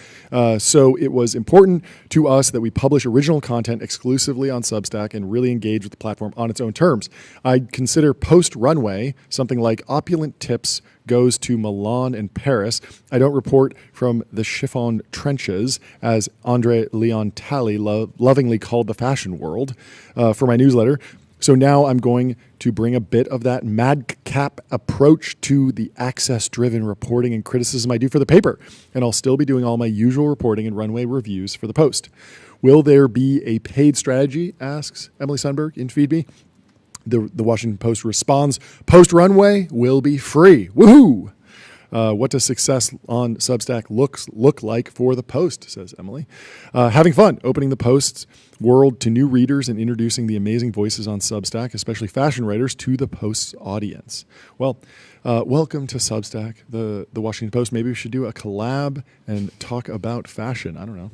So it was important to us that we publish original content exclusively on Substack and really engage with the platform on its own terms. I'd consider post-runway something like opulent tips goes to Milan and Paris. I don't report from the chiffon trenches, as Andre Leon Talley lovingly called the fashion world, for my newsletter. So now I'm going to bring a bit of that madcap approach to the access-driven reporting and criticism I do for the paper, and I'll still be doing all my usual reporting and runway reviews for the Post. Will there be a paid strategy, asks Emily Sundberg in FeedMe. The Washington Post responds, post-runway will be free. Woohoo! What does success on Substack look like for the Post, says Emily. Having fun, opening the Post's world to new readers and introducing the amazing voices on Substack, especially fashion writers, to the Post's audience. Well, welcome to Substack, the Washington Post. Maybe we should do a collab and talk about fashion. I don't know.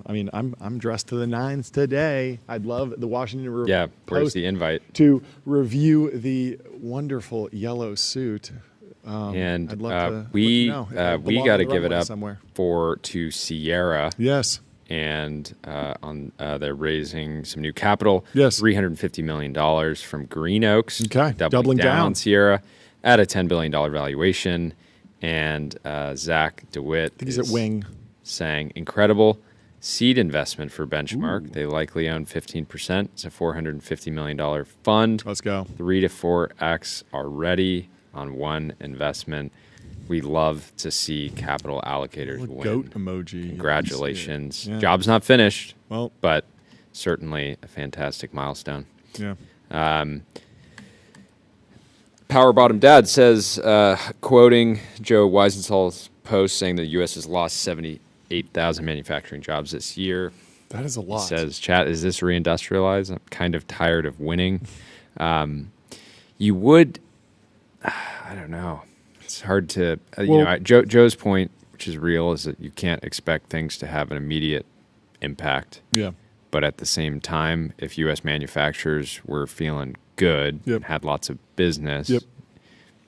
I mean, I'm dressed to the nines today. I'd love the Washington Where's Post the invite? to review the wonderful yellow suit. And I'd love to we belong got on to the give it runway up somewhere. to Sierra. Yes. And they're raising some new capital. Yes. $350 million from Green Oaks. Okay, Doubling down on down. Sierra at a $10 billion valuation. And Zach DeWitt I think he's at Wing. saying incredible seed investment for Benchmark. They likely own 15%. It's a $450 million fund. Let's go. 3 to 4x already on one investment. We love to see capital allocators win. Goat emoji. Congratulations. Yeah. Job's not finished, Well, but certainly a fantastic milestone. yeah. Power Bottom Dad says, quoting Joe Weisenthal's post, saying the U.S. has lost 78,000 manufacturing jobs this year. That is a lot. He says, chat, is this reindustrialized? I'm kind of tired of winning. You would, I don't know. It's hard to, Joe's point, which is real, is that you can't expect things to have an immediate impact. Yeah. But at the same time, if U.S. manufacturers were feeling good and had lots of business,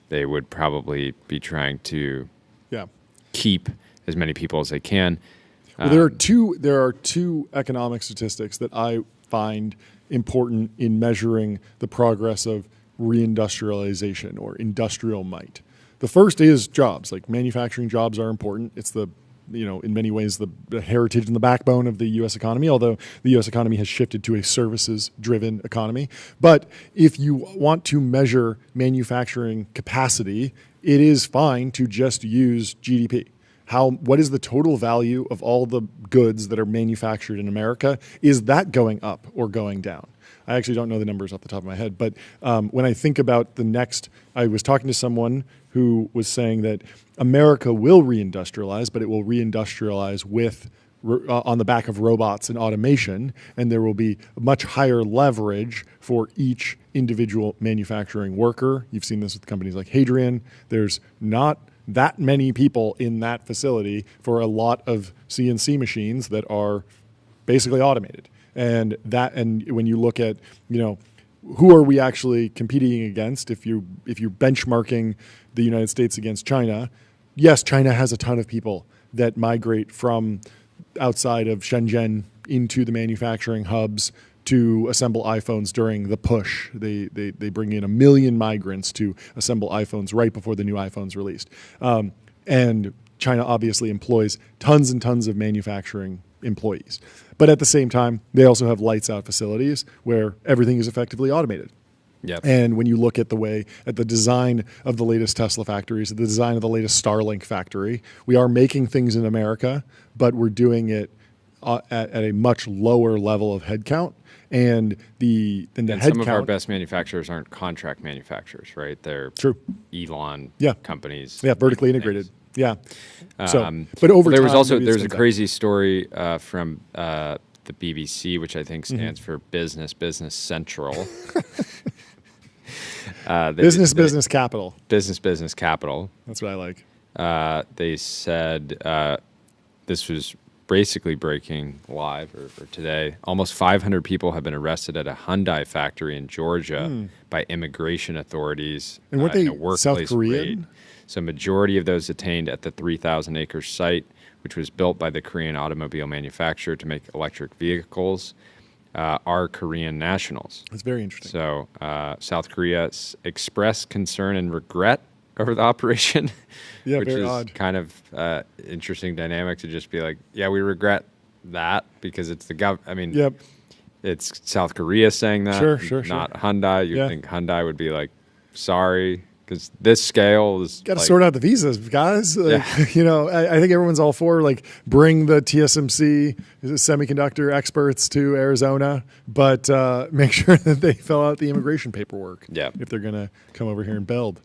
they would probably be trying to keep as many people as they can. Well, there are two economic statistics that I find important in measuring the progress of reindustrialization or industrial might. The first is jobs. Like, manufacturing jobs are important. It's in many ways the heritage and the backbone of the U.S. economy, although the U.S. economy has shifted to a services-driven economy. But if you want to measure manufacturing capacity, it is fine to just use GDP. What is the total value of all the goods that are manufactured in America? Is that going up or going down? I actually don't know the numbers off the top of my head, but when I think about I was talking to someone who was saying that America will reindustrialize, but it will reindustrialize on the back of robots and automation, and there will be much higher leverage for each individual manufacturing worker. You've seen this with companies like Hadrian. There's not that many people in that facility for a lot of CNC machines that are basically automated. And when you look at, who are we actually competing against? If you're benchmarking the United States against China, yes, China has a ton of people that migrate from outside of Shenzhen into the manufacturing hubs to assemble iPhones during the push. They bring in 1 million migrants to assemble iPhones right before the new iPhone's released. And China obviously employs tons and tons of manufacturing employees. But at the same time, they also have lights out facilities where everything is effectively automated. Yep. And when you look at the design of the latest Tesla factories, the design of the latest Starlink factory, we are making things in America, but we're doing it at a much lower level of headcount. And the headcount. Some of our best manufacturers aren't contract manufacturers, right? They're True. Elon companies. Yeah, vertically integrated. Things. Yeah. But over there was time, also maybe there's it's a crazy story from the BBC, which I think stands for Business Central. Business capital. Business capital. That's what I like. They said this was basically breaking live or today. Almost 500 people have been arrested at a Hyundai factory in Georgia by immigration authorities. And weren't they in a workplace South Korean? raid. So majority of those detained at the 3,000-acre site, which was built by the Korean automobile manufacturer to make electric vehicles, are Korean nationals. That's very interesting. So South Korea expressed concern and regret over the operation, Yeah, which very is odd. kind of interesting dynamic to just be like, yeah, we regret that because it's the government. I mean, Yep. it's South Korea saying that, Sure. not Hyundai. You'd Yeah. think Hyundai would be like, sorry, because this scale is Got to like, sort out the visas, guys. Like, Yeah. You know, I think everyone's all for like bring the TSMC semiconductor experts to Arizona, but make sure that they fill out the immigration paperwork. Yeah. If they're going to come over here and build.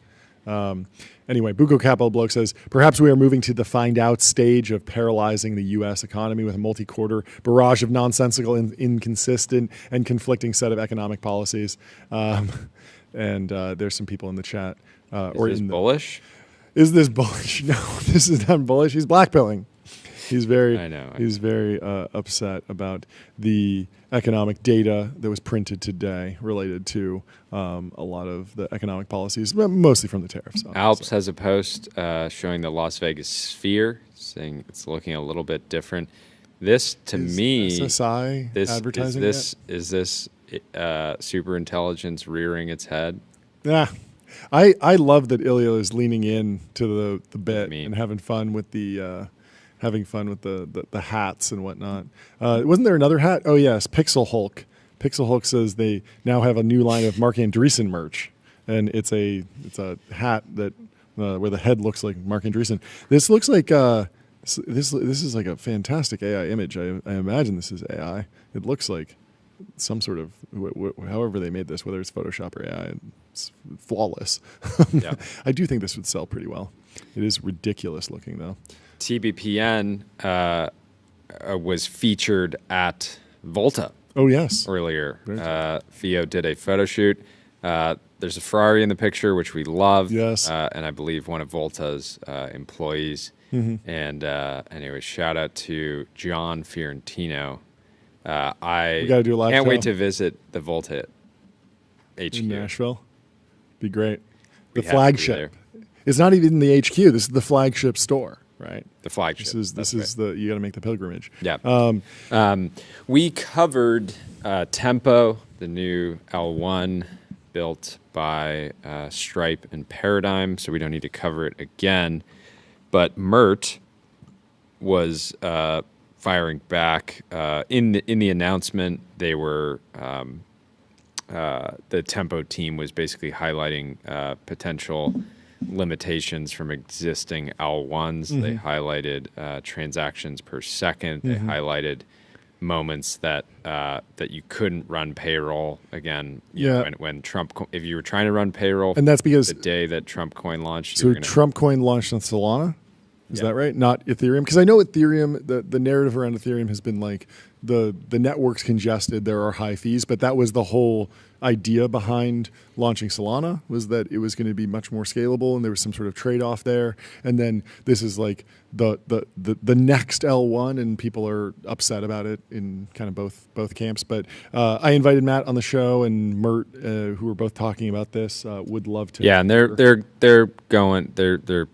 Anyway, Buco Capital Bloke says, perhaps we are moving to the find out stage of paralyzing the U.S. economy with a multi-quarter barrage of nonsensical, inconsistent, and conflicting set of economic policies. And there's some people in the chat. Is this bullish? Is this bullish? No, this is not bullish. He's blackpilling. He's very, I know. He's very upset about the economic data that was printed today related to a lot of the economic policies, mostly from the tariffs. Obviously. Alps has a post showing the Las Vegas Sphere, saying it's looking a little bit different. This, to me, SSI advertising is this super intelligence rearing its head? Yeah. I love that Ilya is leaning in to the bit Me. and having fun with the hats and whatnot. Wasn't there another hat? Oh yes, Pixel Hulk. Pixel Hulk says they now have a new line of Mark Andreessen merch, and it's a hat that where the head looks like Mark Andreessen. This looks like this is like a fantastic AI image. I imagine this is AI. It looks like some sort of however they made this, whether it's Photoshop or AI, it's flawless. Yeah. I do think this would sell pretty well. It is ridiculous looking though. TBPN was featured at Volta Oh yes. earlier. Very cool. Theo did a photo shoot. There's a Ferrari in the picture, which we love. Yes. And I believe one of Volta's employees. Mm-hmm. And anyway, shout out to John Fiorentino. I We gotta do a live can't wait show. to visit the Volta HQ. In Nashville. Be great. We The have to be flagship. It's not even the HQ. This is the flagship store, right? The flagship. This is the you got to make the pilgrimage. Yeah. We covered Tempo, the new L1 built by Stripe and Paradigm, so we don't need to cover it again. But Mert was firing back in the announcement. They were the Tempo team was basically highlighting potential limitations from existing L1s. Mm-hmm. They highlighted transactions per second. They highlighted moments that you couldn't run payroll again. You know, when Trump, if you were trying to run payroll, And that's because the day that Trump coin launched, you so were gonna, Trump coin launched on Solana. Is Yeah. that right? Not Ethereum? Because I know Ethereum, the narrative around Ethereum has been like the network's congested, there are high fees, but that was the whole idea behind launching Solana, was that it was going to be much more scalable and there was some sort of trade-off there. And then this is like the next L1 and people are upset about it in kind of both camps. But I invited Matt on the show and Mert, who were both talking about this, would love to. yeah, and they're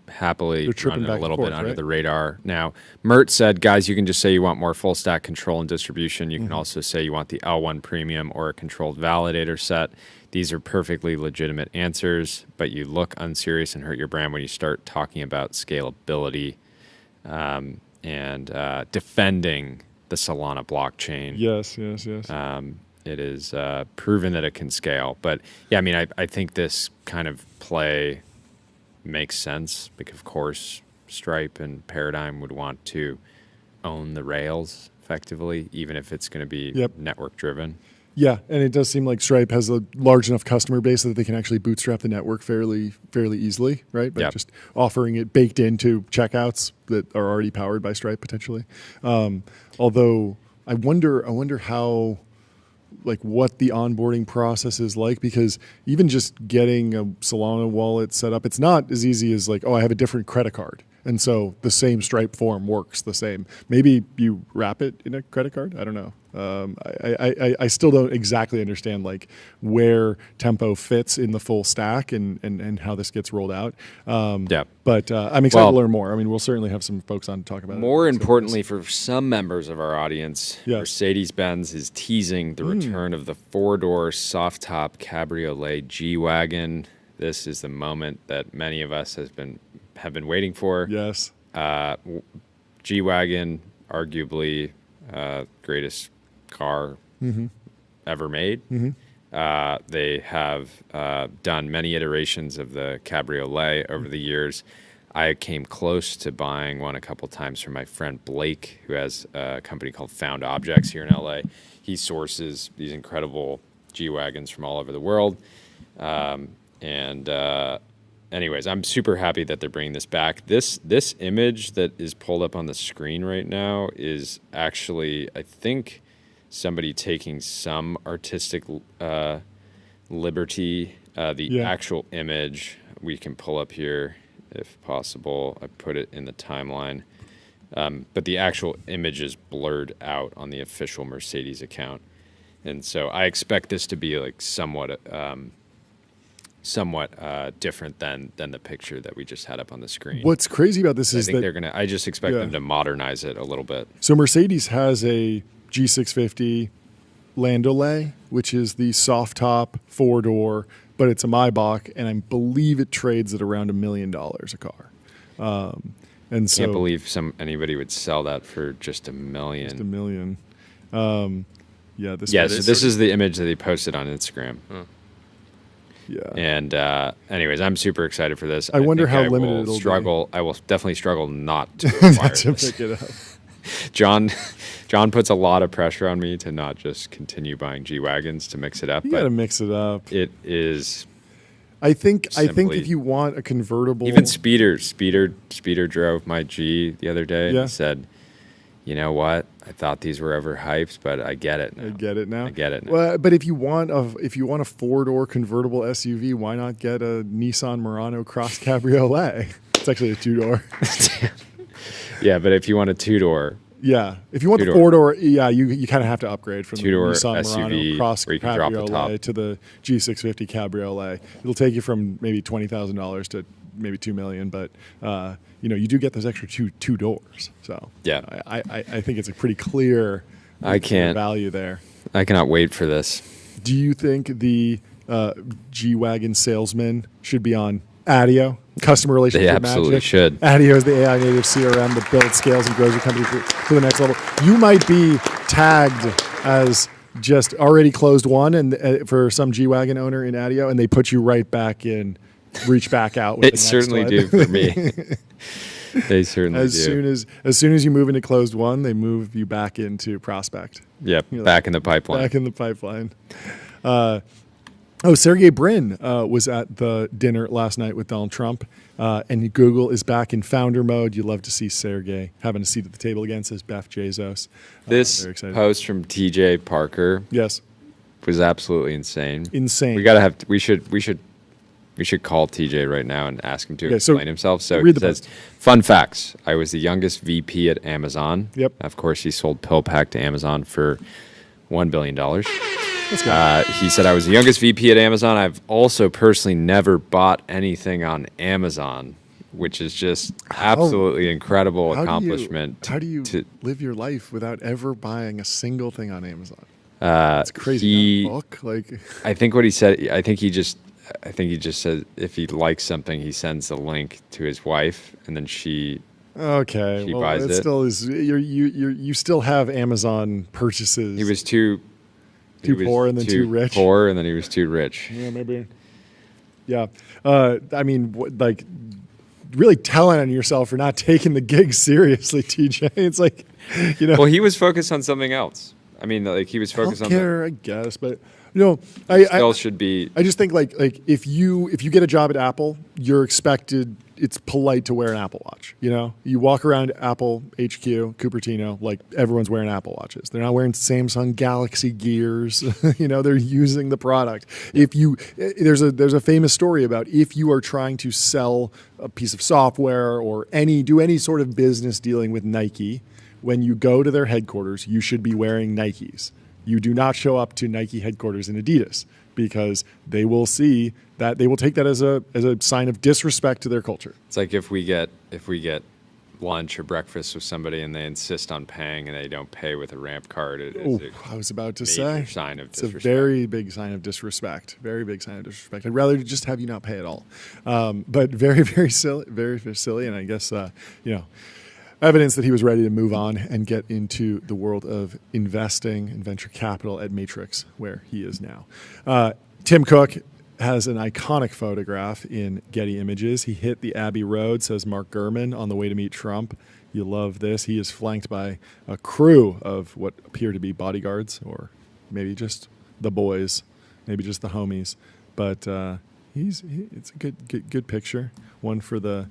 happily They're tripping running back a little and bit forth, under right? the radar now. Mert said, guys, you can just say you want more full stack control and distribution. You can also say you want the L1 premium or a controlled validator set. these are perfectly legitimate answers, but you look unserious and hurt your brand when you start talking about scalability and defending the Solana blockchain. Yes. It is proven that it can scale. But yeah, I mean, I think this kind of play makes sense because, of course, Stripe and Paradigm would want to own the rails effectively, even if it's going to be network driven. Yeah, and it does seem like Stripe has a large enough customer base that they can actually bootstrap the network fairly easily, right? By just offering it baked into checkouts that are already powered by Stripe potentially. Although I wonder how, like, what the onboarding process is like, because even just getting a Solana wallet set up, it's not as easy as like, oh, I have a different credit card. And so the same Stripe form works the same. Maybe you wrap it in a credit card. I don't know. I still don't exactly understand like where Tempo fits in the full stack and how this gets rolled out. But I'm excited to learn more. I mean, we'll certainly have some folks on to talk about it. More importantly, for some members of our audience, Mercedes-Benz is teasing the return of the four-door soft-top cabriolet G-Wagon. This is the moment that many of us have been waiting for. Yes. G-Wagon, arguably greatest car ever made. They have done many iterations of the cabriolet over the years. I came close to buying one a couple times from my friend Blake, who has a company called Found Objects here in LA. He sources these incredible G-Wagons from all over the world. Anyways, I'm super happy that they're bringing this back. This image that is pulled up on the screen right now is actually, I think, somebody taking some artistic liberty. The actual image we can pull up here if possible. I put it in the timeline. But the actual image is blurred out on the official Mercedes account. And so I expect this to be like somewhat different than the picture that we just had up on the screen. What's crazy about this is I think I just expect them to modernize it a little bit. So Mercedes has a G650 Landaulet, which is the soft top four-door, but it's a Maybach, and I believe it trades at around $1 million a car. And so can't believe anybody would sell that for just $1 million. Just $1 million. So this is the image that they posted on Instagram. Yeah. And anyways, I'm super excited for this. I wonder how limited it'll struggle. I will definitely struggle not to acquire this. Pick it up. John puts a lot of pressure on me to not just continue buying G-Wagons, to mix it up. You got to mix it up. It is. I think if you want a convertible, even Speeder drove my G the other day and said, "You know what? I thought these were overhyped, but I get it now. I get it now. Well, but if you want a four-door convertible SUV, why not get a Nissan Murano Cross Cabriolet? It's actually a two-door. Yeah, but if you want a two-door. Yeah, if you want the four-door, you kind of have to upgrade from the Nissan SUV Murano Cross where you can drop the top to the G650 Cabriolet. It'll take you from maybe $20,000 to maybe $2 million, but you do get those extra two doors. So yeah, I think it's a pretty clear value there. I cannot wait for this. Do you think the G-Wagon salesman should be on ADIO, customer relationship They absolutely magic? should. ADIO is the AI native CRM that builds, scales, and grows your company to the next level. You might be tagged as just already closed one, and for some G-Wagon owner in ADIO, and they put you right back in. Reach back out. With They certainly do for me. They certainly do. As soon as you move into closed one, they move you back into prospect. Yep, back in the pipeline. Back in the pipeline. Sergey Brin was at the dinner last night with Donald Trump, and Google is back in founder mode. You love to see Sergey having a seat at the table again, says Beth Bezos. This post from TJ Parker, was absolutely insane. We should call TJ right now and ask him to explain himself. So he says, fun facts. I was the youngest VP at Amazon. Yep. Of course, he sold PillPack to Amazon for $1 billion. He said, I was the youngest VP at Amazon. I've also personally never bought anything on Amazon, which is just absolutely incredible accomplishment. How do you live your life without ever buying a single thing on Amazon? It's crazy. He, Book. Like, I think what he said. I think he just said if he likes something, he sends the link to his wife, and then she okay, she well, buys it it. still is. You still have Amazon purchases. He was too poor and then too rich. Poor and then he was too rich. Yeah, maybe. Yeah, I mean, like, really telling on yourself for not taking the gig seriously, TJ. It's like, Well, he was focused on something else. I mean, like he was focused on healthcare, I guess, but I should be. I just think like if you get a job at Apple, you're expected. It's polite to wear an Apple Watch. You walk around Apple HQ, Cupertino, like everyone's wearing Apple Watches. They're not wearing Samsung Galaxy Gears. They're using the product. There's a famous story about if you are trying to sell a piece of software or do any sort of business dealing with Nike, when you go to their headquarters, you should be wearing Nikes. You do not show up to Nike headquarters in Adidas, because they will see that they will take that as a sign of disrespect to their culture. It's like if we get lunch or breakfast with somebody and they insist on paying and they don't pay with a ramp card. I was about to say, sign of it's disrespect. a very big sign of disrespect. Very big sign of disrespect. I'd rather just have you not pay at all. But very, very silly, very, very silly. And I guess evidence that he was ready to move on and get into the world of investing and venture capital at Matrix, where he is now. Tim Cook has an iconic photograph in Getty Images. He hit the Abbey Road, says Mark Gurman, on the way to meet Trump. You love this. He is flanked by a crew of what appear to be bodyguards, or maybe just the boys, maybe just the homies. But it's a good picture. One for the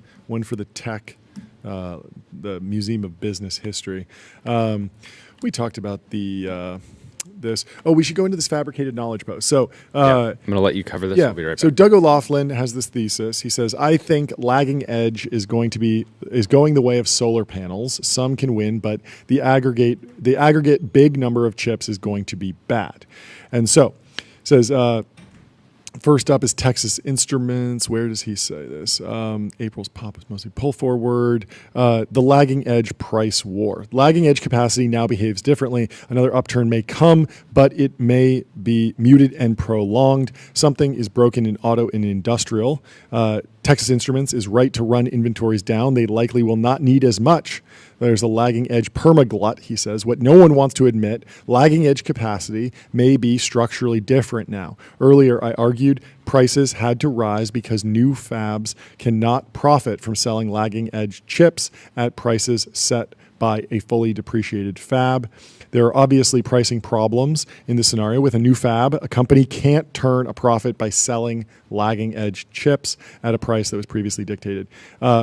tech. The Museum of Business History. We talked about this. Oh, we should go into this fabricated knowledge post. So I'm going to let you cover this. Yeah. I'll be right back. So Doug O'Loughlin has this thesis. He says, I think lagging edge is going the way of solar panels. Some can win, but the aggregate big number of chips is going to be bad. And so says first up is Texas Instruments. Where does he say this? April's pop was mostly pull forward. The lagging edge price war. Lagging edge capacity now behaves differently. Another upturn may come, but it may be muted and prolonged. Something is broken in auto and industrial. Texas Instruments is right to run inventories down. They likely will not need as much. There's a lagging edge permaglut, he says. What no one wants to admit, lagging edge capacity may be structurally different now. Earlier, I argued prices had to rise because new fabs cannot profit from selling lagging edge chips at prices set by a fully depreciated fab. There are obviously pricing problems in this scenario. With a new fab, a company can't turn a profit by selling lagging edge chips at a price that was previously dictated.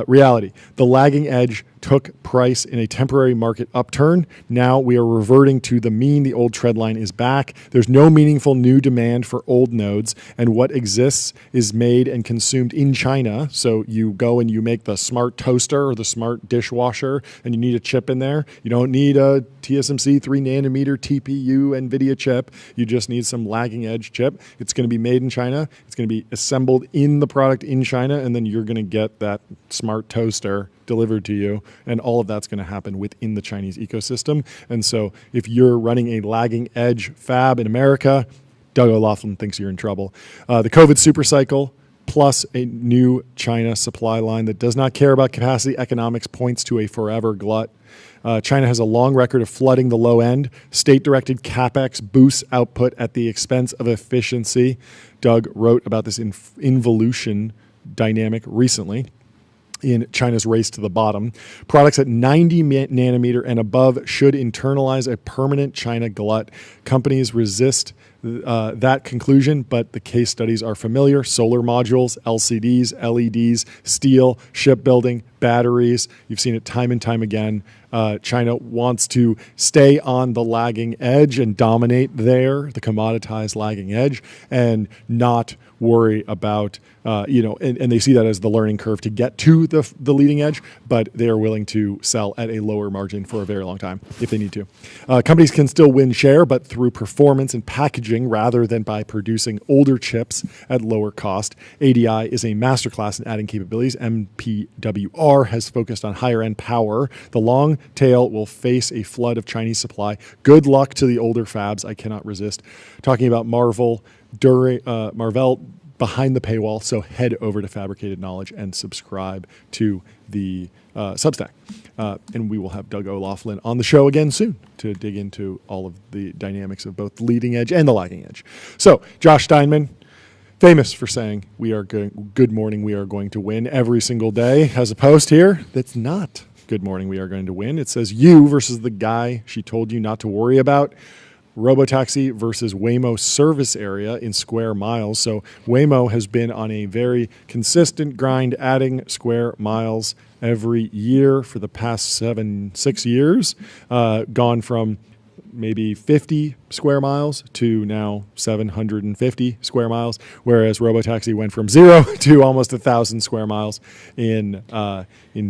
Reality, the lagging edge took price in a temporary market upturn. Now we are reverting to the mean. The old trend line is back. There's no meaningful new demand for old nodes, and what exists is made and consumed in China. So you go and you make the smart toaster or the smart dishwasher, and you need a chip in there. You don't need a TSMC 3 nanometer TPU NVIDIA chip. You just need some lagging edge chip. It's going to be made in China. It's going to be assembled in the product in China, and then you're going to get that smart toaster delivered to you, and all of that's going to happen within the Chinese ecosystem. And so if you're running a lagging edge fab in America, Doug O'Loughlin thinks you're in trouble. The COVID supercycle plus a new China supply line that does not care about capacity economics points to a forever glut. China has a long record of flooding the low end. State-directed CapEx boosts output at the expense of efficiency. Doug wrote about this involution dynamic recently in China's race to the bottom. Products at 90 nanometer and above should internalize a permanent China glut. Companies resist that conclusion, but the case studies are familiar. Solar modules, LCDs, LEDs, steel, shipbuilding, batteries. You've seen it time and time again. China wants to stay on the lagging edge and dominate there, the commoditized lagging edge, and not worry about, and they see that as the learning curve to get to the leading edge, but they are willing to sell at a lower margin for a very long time if they need to. Companies can still win share, but through performance and packaging packaging rather than by producing older chips at lower cost. ADI is a masterclass in adding capabilities. MPWR has focused on higher end power. The long tail will face a flood of Chinese supply. Good luck to the older fabs. I cannot resist talking about Marvel behind the paywall. So head over to Fabricated Knowledge and subscribe to the Substack. And we will have Doug O'Loughlin on the show again soon to dig into all of the dynamics of both the leading edge and the lagging edge. So Josh Steinman, famous for saying we are good morning, we are going to win every single day, has a post here that's not good morning, we are going to win. It says you versus the guy she told you not to worry about. Robotaxi versus Waymo service area in square miles. So Waymo has been on a very consistent grind, adding square miles every year for the past 6 years, gone from maybe 50 square miles to now 750 square miles, whereas Robotaxi went from 0 to almost 1,000 square miles in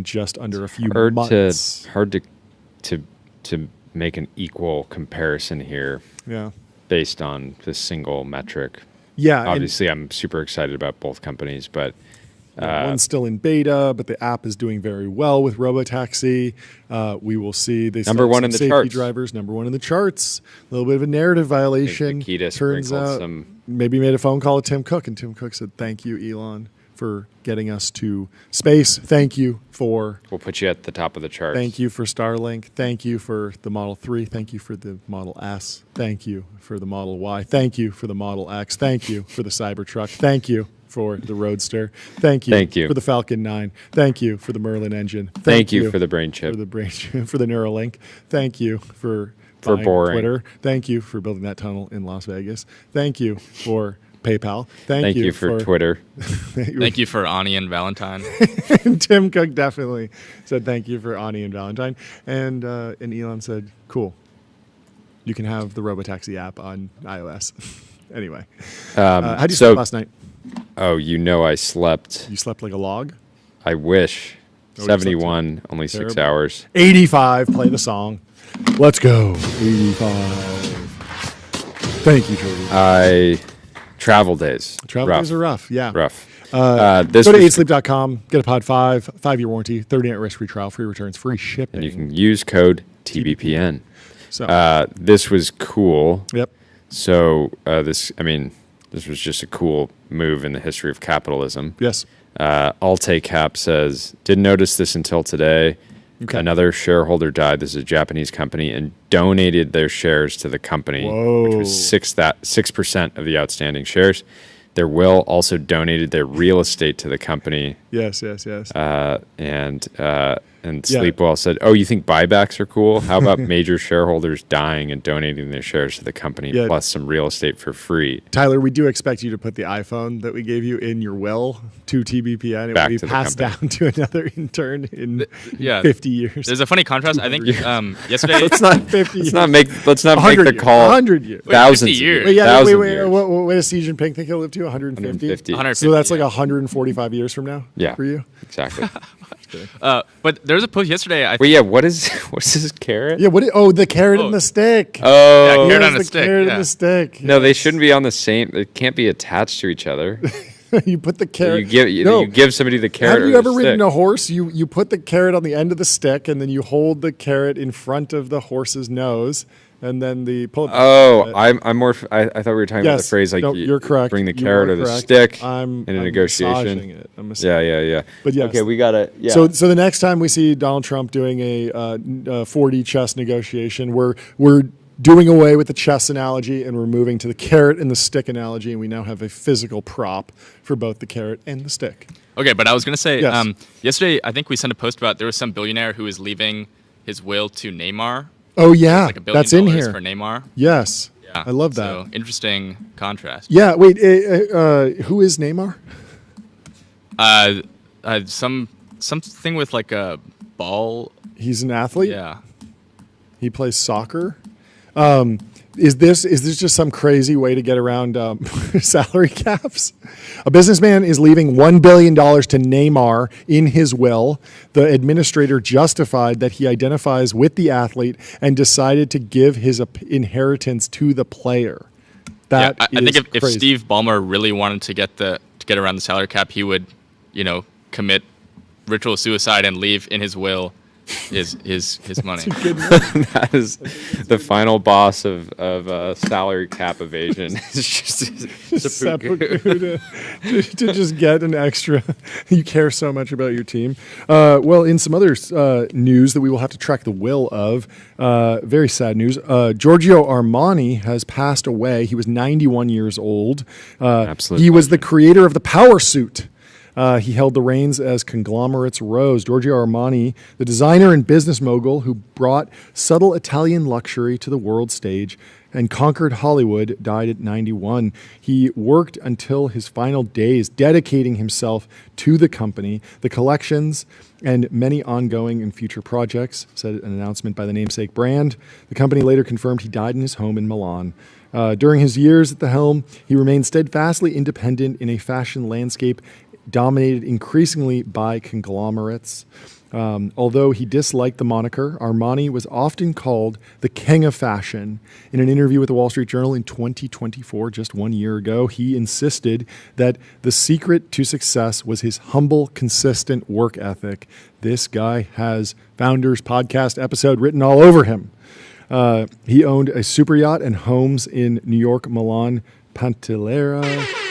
just under a few months. Hard to make an equal comparison here. Yeah. Based on this single metric. Yeah. Obviously, I'm super excited about both companies, but one's still in beta, but the app is doing very well with Robotaxi. We will see. They number one in the safety charts. Drivers, number one in the charts. A little bit of a narrative violation. Nikita Turns out, maybe made a phone call to Tim Cook, and Tim Cook said, "Thank you, Elon, for getting us to space. Thank you for." We'll put you at the top of the charts. Thank you for Starlink. Thank you for the Model 3. Thank you for the Model S. Thank you for the Model Y. Thank you for the Model X. Thank you for the Cybertruck. Thank you for the Roadster. Thank you for the Falcon 9. Thank you for the Merlin engine. Thank you for the brain chip. For the brain chip, for the Neuralink. Thank you for boring Twitter. Thank you for building that tunnel in Las Vegas. Thank you for PayPal. Thank you for Twitter. Thank you for Ani and Valentine. Tim Cook definitely said thank you for Ani and Valentine. And Elon said, cool. You can have the Robotaxi app on iOS. Anyway. How did you sleep last night? Oh, I slept. You slept like a log? I wish. 71, only Terrible. 6 hours. 85, play the song. Let's go. 85. Thank you, Jordan. Travel days. Travel days are rough, yeah. Rough. Go to 8sleep.com, get a Pod 5, 5-year warranty, 30-night risk-free trial, free returns, free shipping. And you can use code TBPN. So this was cool. Yep. So this was just a cool move in the history of capitalism. Yes. Altacap says, didn't notice this until today. Okay. Another shareholder died. This is a Japanese company and donated their shares to the company, which was 6% of the outstanding shares. Their will also donated their real estate to the company. Yes. And Sleepwell said, "Oh, you think buybacks are cool? How about major shareholders dying and donating their shares to the company, plus some real estate for free?" Tyler, we do expect you to put the iPhone that we gave you in your will to TBPN. It will be passed down to another intern in 50 years. There's a funny contrast. I think yesterday. let's not make the call. 100 years. Thousands years. Wait, what does Xi Jinping think he'll live to? 150? So that's like 145 years from now. Yeah, for you. Exactly. But there was a post yesterday. What's this carrot? Yeah, the carrot and the stick. Oh, carrot on the stick. Carrot and the stick. No, they shouldn't be on the same. They can't be attached to each other. You put the carrot. You give somebody the carrot. Have you ever ridden a horse? You put the carrot on the end of the stick, and then you hold the carrot in front of the horse's nose. And then the pull. I'm more. I thought we were talking about the phrase like you're correct. Bring the carrot or the stick in a negotiation. Yeah. But yes. Okay, we got it. Yeah. So the next time we see Donald Trump doing a 4D chess negotiation, we're doing away with the chess analogy and we're moving to the carrot and the stick analogy, and we now have a physical prop for both the carrot and the stick. Okay, but I was going to say, yesterday I think we sent a post about there was some billionaire who was leaving his will to Neymar. Oh yeah, like $1 billion that's in here for Neymar. Yes, yeah, I love that. So interesting contrast. Yeah, wait, who is Neymar? Something with like a ball. He's an athlete. Yeah, he plays soccer. Is this just some crazy way to get around salary caps? A businessman is leaving $1 billion to Neymar in his will. The administrator justified that he identifies with the athlete and decided to give his inheritance to the player. That I think if crazy. Steve Ballmer really wanted to get around the salary cap, he would, commit ritual suicide and leave in his will his money. That is the final boss of salary cap evasion. It's just Seppuku to just get an extra. You care so much about your team. Well, in some other news that we will have to track the will of, very sad news. Giorgio Armani has passed away. He was 91 years old. Absolute He was the creator of the power suit. He held the reins as conglomerates rose. Giorgio Armani, the designer and business mogul who brought subtle Italian luxury to the world stage and conquered Hollywood, died at 91. He worked until his final days, dedicating himself to the company, the collections, and many ongoing and future projects, said an announcement by the namesake brand. The company later confirmed he died in his home in Milan. During his years at the helm, he remained steadfastly independent in a fashion landscape dominated increasingly by conglomerates. Although he disliked the moniker, Armani was often called the king of fashion. In an interview with the Wall Street Journal in 2024, just 1 year ago, he insisted that the secret to success was his humble, consistent work ethic. This guy has Founders Podcast episode written all over him. He owned a super yacht and homes in New York, Milan, Pantelleria,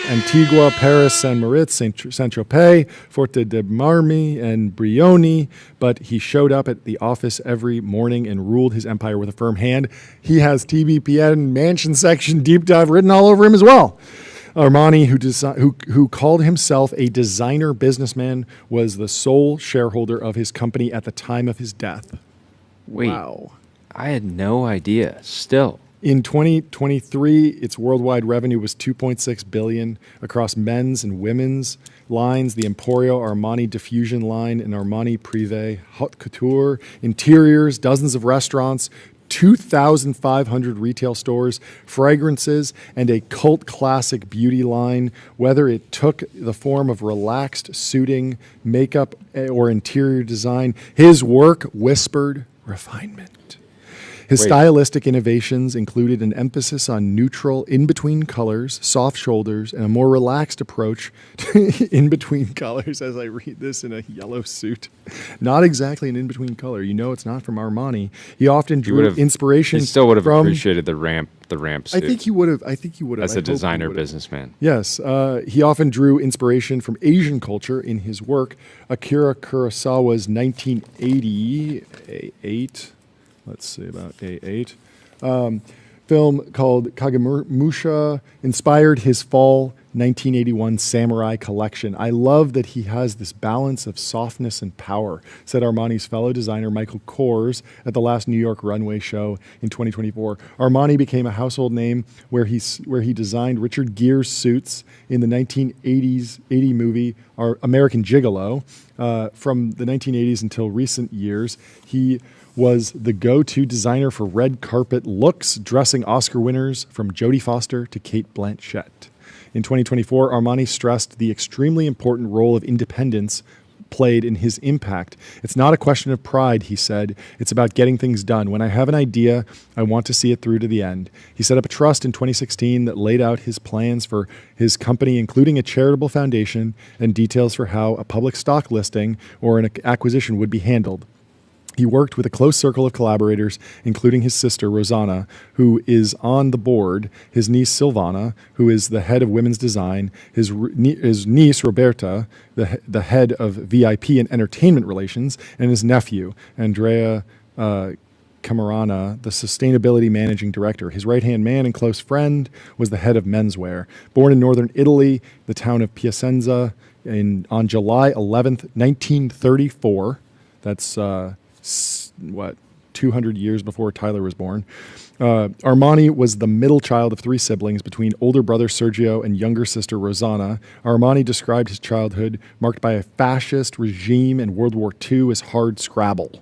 Antigua, Paris, San Moritz, Saint-Tropez, Forte de Marmi, and Brioni, but he showed up at the office every morning and ruled his empire with a firm hand. He has TBPN mansion section deep dive written all over him as well. Armani, who called himself a designer businessman, was the sole shareholder of his company at the time of his death. Wait, wow. I had no idea. Still. In 2023, its worldwide revenue was $2.6 billion across men's and women's lines, the Emporio Armani Diffusion line and Armani Privé Haute Couture, interiors, dozens of restaurants, 2,500 retail stores, fragrances, and a cult classic beauty line, whether it took the form of relaxed suiting, makeup, or interior design. His work whispered refinement. His stylistic innovations included an emphasis on neutral, in-between colors, soft shoulders, and a more relaxed approach to in-between colors as I read this in a yellow suit. Not exactly an in-between color. You know it's not from Armani. He often drew inspiration He still would have from, appreciated the ramp suit. I think he would have. As a designer businessman. Yes. He often drew inspiration from Asian culture in his work. Akira Kurosawa's 1988... Let's see, about A8. Film called Kagemusha inspired his fall 1981 samurai collection. I love that he has this balance of softness and power, said Armani's fellow designer Michael Kors at the last New York runway show in 2024. Armani became a household name where he designed Richard Gere's suits in the 1980 movie American Gigolo. From the 1980s until recent years, he was the go-to designer for red carpet looks, dressing Oscar winners from Jodie Foster to Cate Blanchett. In 2024, Armani stressed the extremely important role of independence played in his impact. It's not a question of pride, he said. It's about getting things done. When I have an idea, I want to see it through to the end. He set up a trust in 2016 that laid out his plans for his company, including a charitable foundation and details for how a public stock listing or an acquisition would be handled. He worked with a close circle of collaborators, including his sister, Rosanna, who is on the board, his niece, Silvana, who is the head of women's design, his niece, Roberta, the head of VIP and entertainment relations, and his nephew, Andrea Camarana, the sustainability managing director. His right-hand man and close friend was the head of menswear. Born in northern Italy, the town of Piacenza, on July 11th, 1934. That's 200 years before Tyler was born. Armani was the middle child of three siblings between older brother Sergio and younger sister Rosanna. Armani described his childhood marked by a fascist regime and World War II as hard Scrabble.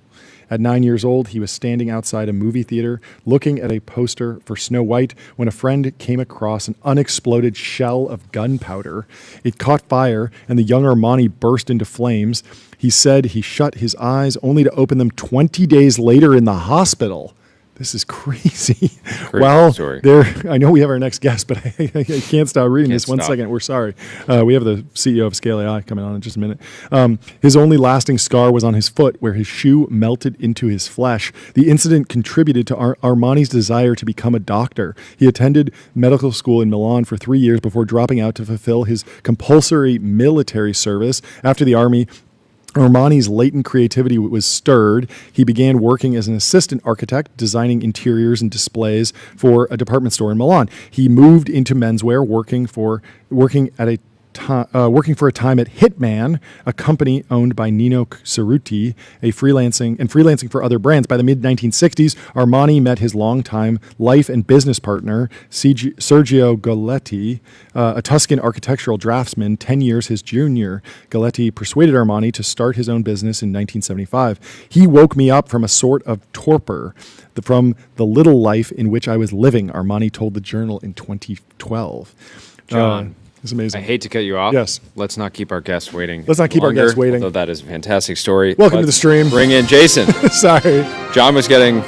At 9 years old, he was standing outside a movie theater looking at a poster for Snow White when a friend came across an unexploded shell of gunpowder. It caught fire, and the young Armani burst into flames. He said he shut his eyes only to open them 20 days later in the hospital. This is crazy. Great Well, story. I know we have our next guest, but I can't stop reading this. One stop. second. We're sorry. We have the CEO of Scale AI coming on in just a minute. His only lasting scar was on his foot, where his shoe melted into his flesh. The incident contributed to Armani's desire to become a doctor. He attended medical school in Milan for 3 years before dropping out to fulfill his compulsory military service. After the army, Armani's latent creativity was stirred. He began working as an assistant architect, designing interiors and displays for a department store in Milan. He moved into menswear, working for a time at Hitman, a company owned by Nino Cerruti, freelancing for other brands. By the mid-1960s, Armani met his longtime life and business partner, Sergio Galletti, a Tuscan architectural draftsman, 10 years his junior. Galletti persuaded Armani to start his own business in 1975. He woke me up from a sort of torpor, from the little life in which I was living, Armani told the Journal in 2012. John. It's amazing. I hate to cut you off. Yes. Let's not keep our guests waiting. Let's not keep our guests waiting. Although that is a fantastic story. Welcome to the stream. Bring in Jason. Sorry. John was getting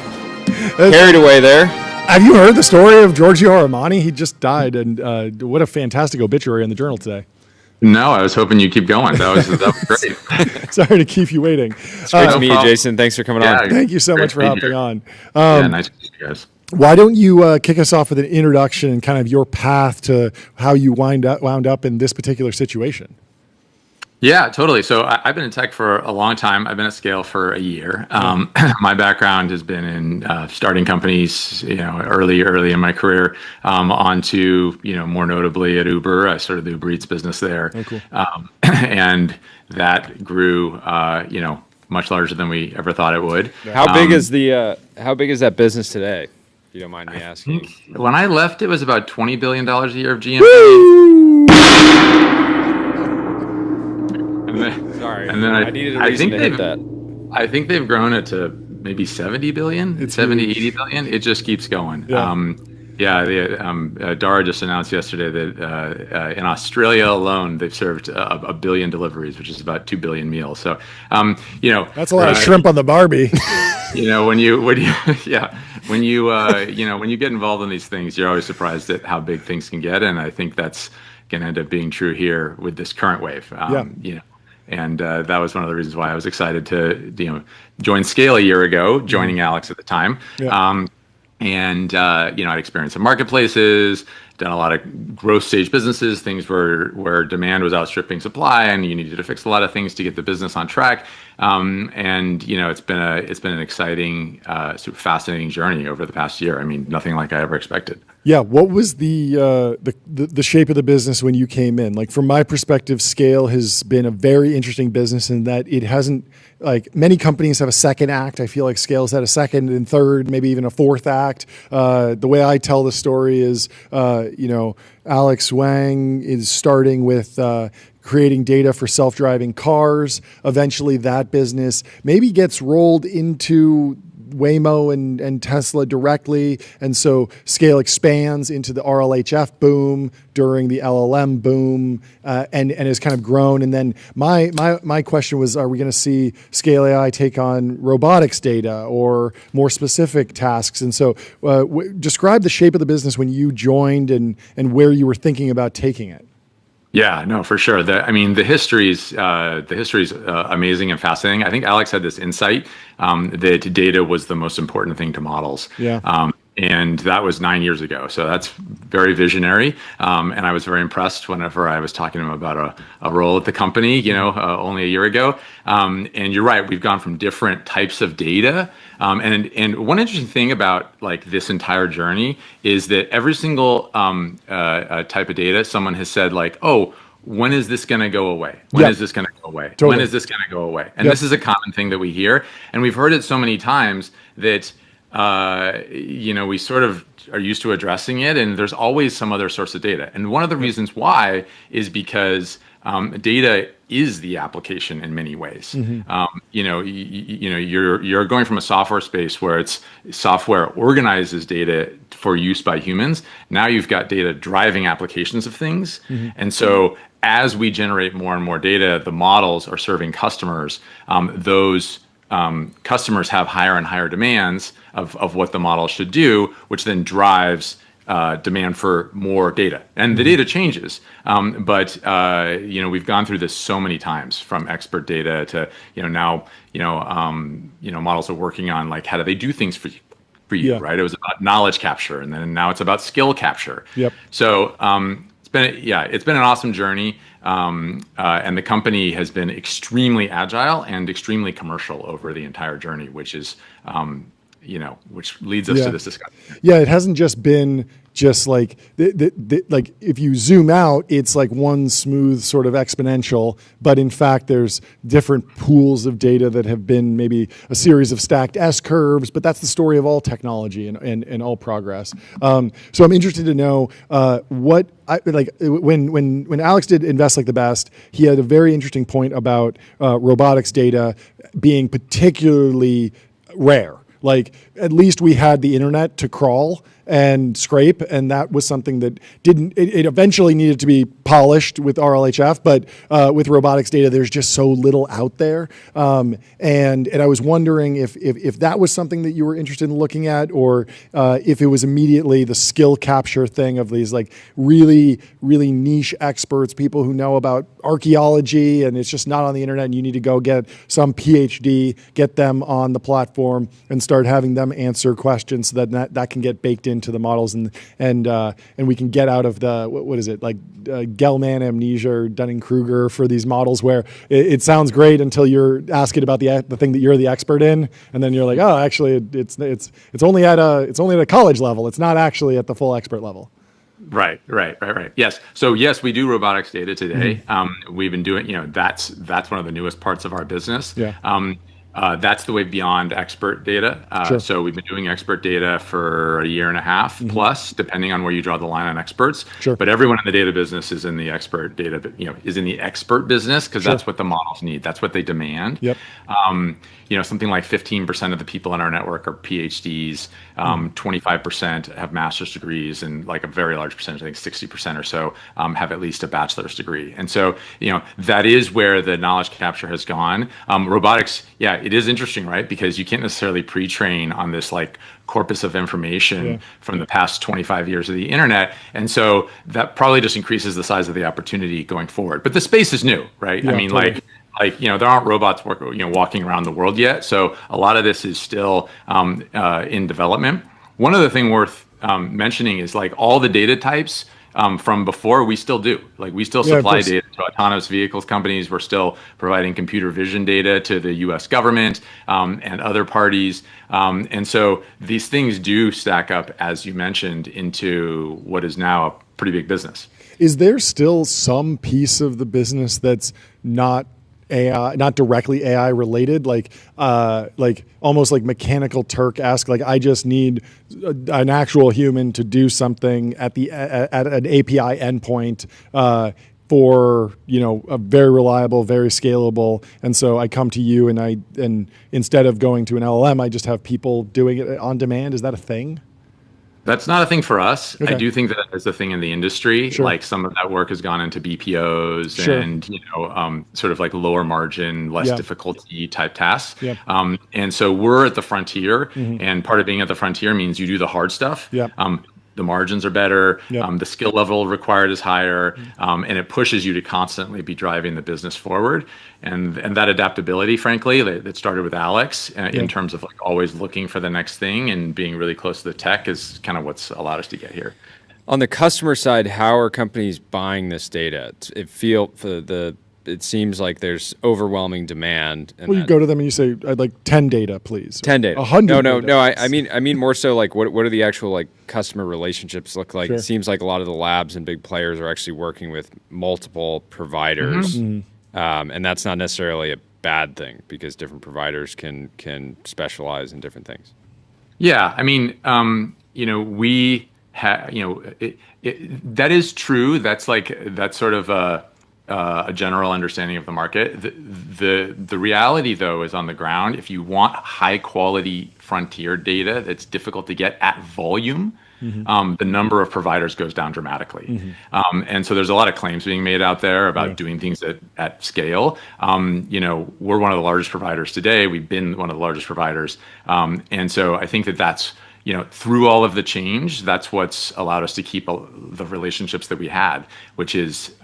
carried away there. Have you heard the story of Giorgio Armani? He just died, and what a fantastic obituary in the Journal today. No, I was hoping you'd keep going. That was great. Sorry to keep you waiting. It's great to meet you, Jason. Thanks for coming on. Thank you so much for hopping on. Yeah, nice to meet you guys. Why don't you kick us off with an introduction and kind of your path to how you wound up in this particular situation? Yeah, totally. So I've been in tech for a long time. I've been at Scale for a year. My background has been in starting companies, early in my career, onto, more notably at Uber. I started the Uber Eats business there. Oh, cool. And that grew, much larger than we ever thought it would. How big is that business today? If you don't mind me asking. When I left, it was about $20 billion a year of GMV. Sorry. And then I needed a reason to hit that. I think they've grown it to maybe 70 billion, It's 70, huge. 80 billion. It just keeps going. Yeah. Dara just announced yesterday that in Australia alone, they've served a billion deliveries, which is about 2 billion meals. So, That's a lot of shrimp on the Barbie. when you get involved in these things, you're always surprised at how big things can get. And I think that's going to end up being true here with this current wave. And that was one of the reasons why I was excited to, join Scale a year ago, joining Alex at the time. Yeah. I'd experienced in marketplaces, done a lot of growth stage businesses, things where demand was outstripping supply, and you needed to fix a lot of things to get the business on track. It's been an exciting, super fascinating journey over the past year. I mean, nothing like I ever expected. Yeah. What was the shape of the business when you came in? Like, from my perspective, Scale has been a very interesting business in that it hasn't, like, many companies have a second act. I feel like Scale's had a second and third, maybe even a fourth act. The way I tell the story is, Alex Wang is starting with creating data for self-driving cars. Eventually that business maybe gets rolled into Waymo and Tesla directly. And so Scale expands into the RLHF boom during the LLM boom and has kind of grown. And then my question was, are we going to see Scale AI take on robotics data or more specific tasks? And so describe the shape of the business when you joined and where you were thinking about taking it. Yeah, no, for sure. The history's amazing and fascinating. I think Alex had this insight that data was the most important thing to models. Yeah. And that was 9 years ago. So that's very visionary. And I was very impressed whenever I was talking to him about a role at the company, only a year ago. And you're right, we've gone from different types of data. And one interesting thing about like this entire journey is that every single type of data, someone has said like, oh, when is this going to go away? When is this going to go away? Totally. When is this going to go away? And this is a common thing that we hear. And we've heard it so many times that we sort of are used to addressing it, and there's always some other source of data. And one of the reasons why is because data is the application in many ways. Mm-hmm. You're going from a software space where it's software organizes data for use by humans. Now you've got data driving applications of things. Mm-hmm. And so as we generate more and more data, the models are serving customers those customers have higher and higher demands of what the model should do, which then drives demand for more data, and the data changes. But we've gone through this so many times, from expert data to now models are working on like how do they do things for you, right? It was about knowledge capture, and then now it's about skill capture. Yep. So it's been an awesome journey, and the company has been extremely agile and extremely commercial over the entire journey, which is which leads us to this discussion. Yeah, it hasn't just been just like like if you zoom out, it's like one smooth sort of exponential, but in fact there's different pools of data that have been maybe a series of stacked S curves, but that's the story of all technology and all progress. So I'm interested to know when Alex did Invest Like the Best, he had a very interesting point about robotics data being particularly rare. Like, at least we had the internet to crawl and scrape, and that was something that it eventually needed to be polished with RLHF, but with robotics data, there's just so little out there. And I was wondering if that was something that you were interested in looking at, or if it was immediately the skill capture thing of these like really, really niche experts, people who know about archaeology, and it's just not on the internet, and you need to go get some PhD, get them on the platform, and start having them answer questions so that can get baked into the models, and we can get out of the what is it, like Gell-Mann amnesia or Dunning-Kruger for these models, where it sounds great until you're asking about the thing that you're the expert in, and then you're like, oh, actually it's only at a college level. It's not actually at the full expert level. Right. Yes. So yes, we do robotics data today. We've been doing, that's one of the newest parts of our business. Yeah. That's the way beyond expert data. Sure. So we've been doing expert data for a year and a half plus, depending on where you draw the line on experts. Sure. But everyone in the data business is in the expert data, is in the expert business, because that's what the models need. That's what they demand. Yep. Something like 15% of the people in our network are PhDs. 25% have master's degrees, and like a very large percentage, I think 60% or so, have at least a bachelor's degree. And so, that is where the knowledge capture has gone. Robotics, it is interesting, right? Because you can't necessarily pre-train on this like corpus of information from the past 25 years of the internet. And so that probably just increases the size of the opportunity going forward. But the space is new, right? Yeah, I mean, totally. there aren't robots walking around the world yet. So a lot of this is still in development. One other thing worth mentioning is like all the data types from before, we still do. Like, we still supply data to autonomous vehicles companies. We're still providing computer vision data to the US government and other parties. And so these things do stack up, as you mentioned, into what is now a pretty big business. Is there still some piece of the business that's not AI, not directly AI related, like almost like Mechanical Turk-esque? Like, I just need an actual human to do something at an API endpoint for a very reliable, very scalable, and so I come to you, and instead of going to an LLM, I just have people doing it on demand. Is that a thing? That's not a thing for us. Okay. I do think that is a thing in the industry. Sure. Like, some of that work has gone into BPOs Sure. and sort of like lower margin, less difficulty type tasks. Yeah. And so we're at the frontier, and part of being at the frontier means you do the hard stuff. Yeah. The margins are better. Yep. The skill level required is higher, and it pushes you to constantly be driving the business forward. And that adaptability, frankly, that started with Alex in terms of like always looking for the next thing and being really close to the tech, is kind of what's allowed us to get here. On the customer side, how are companies buying this data? It seems like there's overwhelming demand. Well, you go to them and you say, "I'd like 10 data, please." 10 data. 100. No. I mean more so like what do the actual like customer relationships look like? Sure. It seems like a lot of the labs and big players are actually working with multiple providers, and that's not necessarily a bad thing, because different providers can specialize in different things. Yeah, I mean, we have, that is true. That's sort of a general understanding of the market. The reality, though, is on the ground. If you want high quality frontier data that's difficult to get at volume, the number of providers goes down dramatically. And so there's a lot of claims being made out there about doing things at scale. We're one of the largest providers today. We've been one of the largest providers. And so I think that's, through all of the change, that's what's allowed us to keep the relationships that we had, which is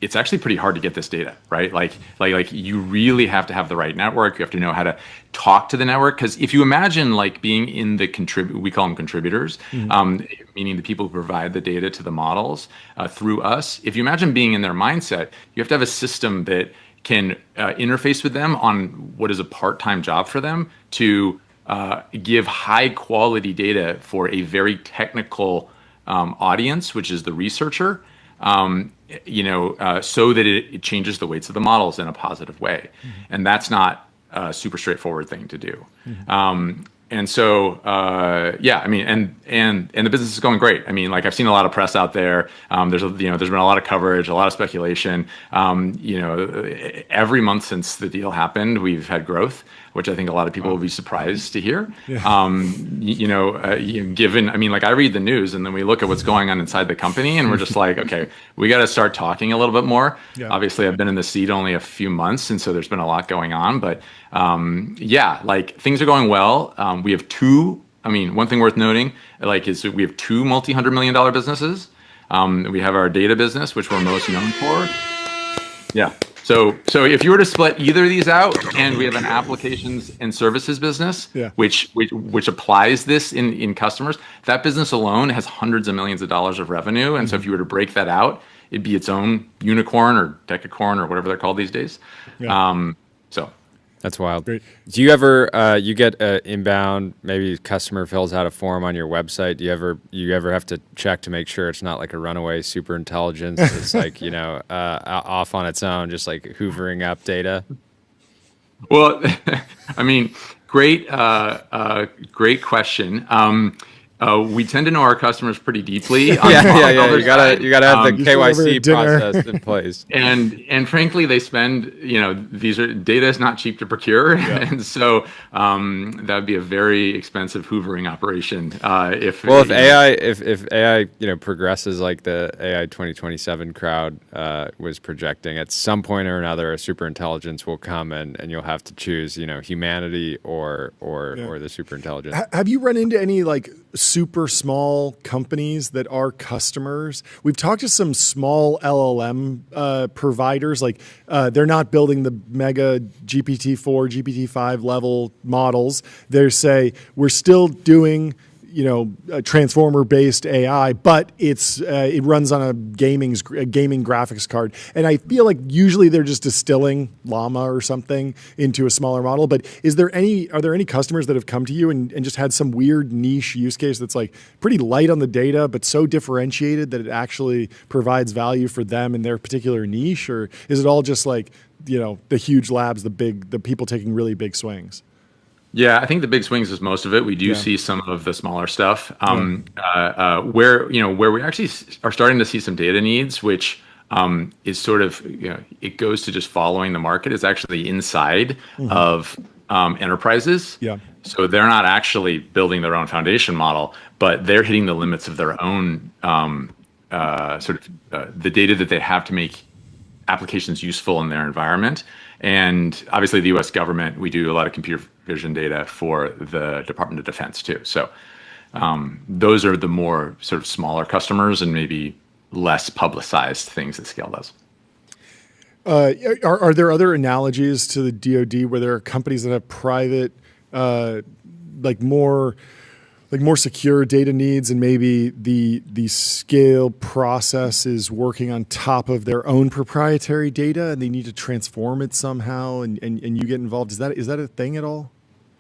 it's actually pretty hard to get this data, right? Like you really have to have the right network. You have to know how to talk to the network. Because if you imagine like being in the we call them contributors, meaning the people who provide the data to the models through us. If you imagine being in their mindset, you have to have a system that can interface with them on what is a part-time job for them to give high quality data for a very technical audience, which is the researcher, so that it changes the weights of the models in a positive way. And that's not a super straightforward thing to do. And so, and the business is going great. I mean, like I've seen a lot of press out there. There's been a lot of coverage, a lot of speculation. Every month since the deal happened, we've had growth, which I think a lot of people will be surprised to hear. Given, I mean, like I read the news and then we look at what's going on inside the company and we're just like, okay, we got to start talking a little bit more. Obviously, I've been in the seat only a few months, and so there's been a lot going on. But like things are going well. We have one thing worth noting, is we have two multi-$100 million businesses. We have our data business, which we're most known for. So if you were to split either of these out, and we have an applications and services business, which applies this in customers, that business alone has hundreds of millions of dollars of revenue. And so if you were to break that out, it'd be its own unicorn or decacorn or whatever they're called these days. That's wild. Great. Do you ever you get inbound? Maybe customer fills out a form on your website. Do you ever have to check to make sure it's not like a runaway super intelligence? It's like off on its own, just like hoovering up data. Well, I mean, great question. We tend to know our customers pretty deeply. You gotta have the KYC process in place. And frankly, they spend. Data is not cheap to procure, and so that would be a very expensive hoovering operation. If AI progresses like the AI 2027 crowd was projecting, at some point or another, a super intelligence will come and you'll have to choose, humanity or the super intelligence. Have you run into any super small companies that are customers? We've talked to some small LLM providers, they're not building the mega GPT-4, GPT-5 level models. They say, we're still doing a transformer-based AI, but it runs on a gaming graphics card. And I feel like usually they're just distilling Llama or something into a smaller model. But are there any customers that have come to you and just had some weird niche use case that's pretty light on the data, but so differentiated that it actually provides value for them in their particular niche? Or is it all just the huge labs, the people taking really big swings? Yeah, I think the big swings is most of it. We do see some of the smaller stuff where we actually are starting to see some data needs, which is sort of, it goes to just following the market. It's actually inside of enterprises. So they're not actually building their own foundation model, but they're hitting the limits of their own the data that they have to make applications useful in their environment. And obviously the US government, we do a lot of computer vision data for the Department of Defense too. So those are the more sort of smaller customers and maybe less publicized things that Scale does. Are there other analogies to the DoD where there are companies that have private, more secure data needs, and maybe the Scale process is working on top of their own proprietary data and they need to transform it somehow and you get involved? Is that a thing at all?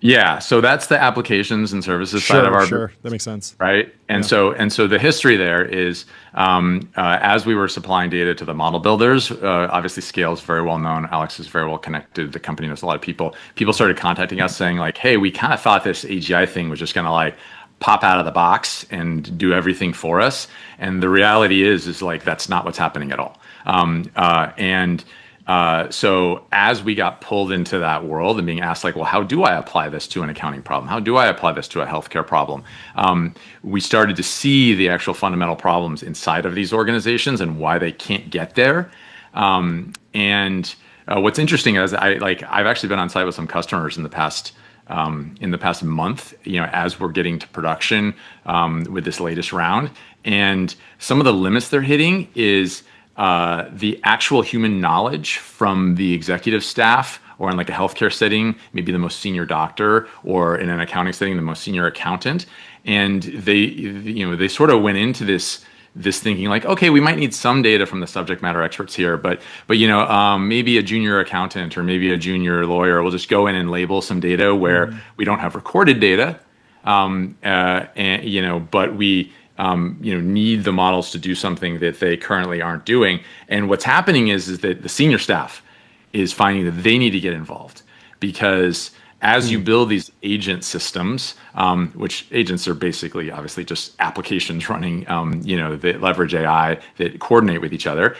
Yeah, so that's the applications and services side of our business. That makes sense. Right. And so the history there is as we were supplying data to the model builders, obviously Scale is very well known. Alex is very well connected. The company knows a lot of people. People started contacting us saying hey, we kind of thought this AGI thing was just going to pop out of the box and do everything for us. And the reality is that's not what's happening at all. So as we got pulled into that world and being asked like, well, how do I apply this to an accounting problem? How do I apply this to a healthcare problem? We started to see the actual fundamental problems inside of these organizations and why they can't get there. What's interesting is I've actually been on site with some customers in the past month, as we're getting to production with this latest round, and some of the limits they're hitting is the actual human knowledge from the executive staff, or in like a healthcare setting, maybe the most senior doctor, or in an accounting setting, the most senior accountant. And they sort of went into this thinking like, okay, we might need some data from the subject matter experts here, but maybe a junior accountant or maybe a junior lawyer will just go in and label some data where we don't have recorded data, but we need the models to do something that they currently aren't doing. And what's happening is that the senior staff is finding that they need to get involved, because as you build these agent systems, which agents are basically obviously just applications running, that leverage AI, that coordinate with each other,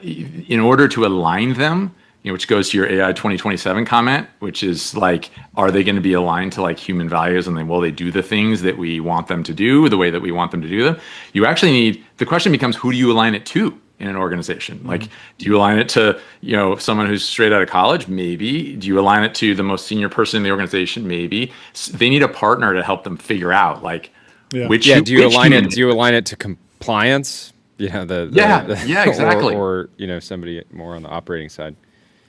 in order to align them, which goes to your AI 2027 comment, which is like, are they going to be aligned to like human values, and then will they do the things that we want them to do the way that we want them to do them? You actually need, the question becomes, who do you align it to in an organization? Like, do you align it to, someone who's straight out of college? Maybe. Do you align it to the most senior person in the organization? Maybe. They need a partner to help them figure out like which. Yeah. Do you align it to compliance? Exactly. Or somebody more on the operating side.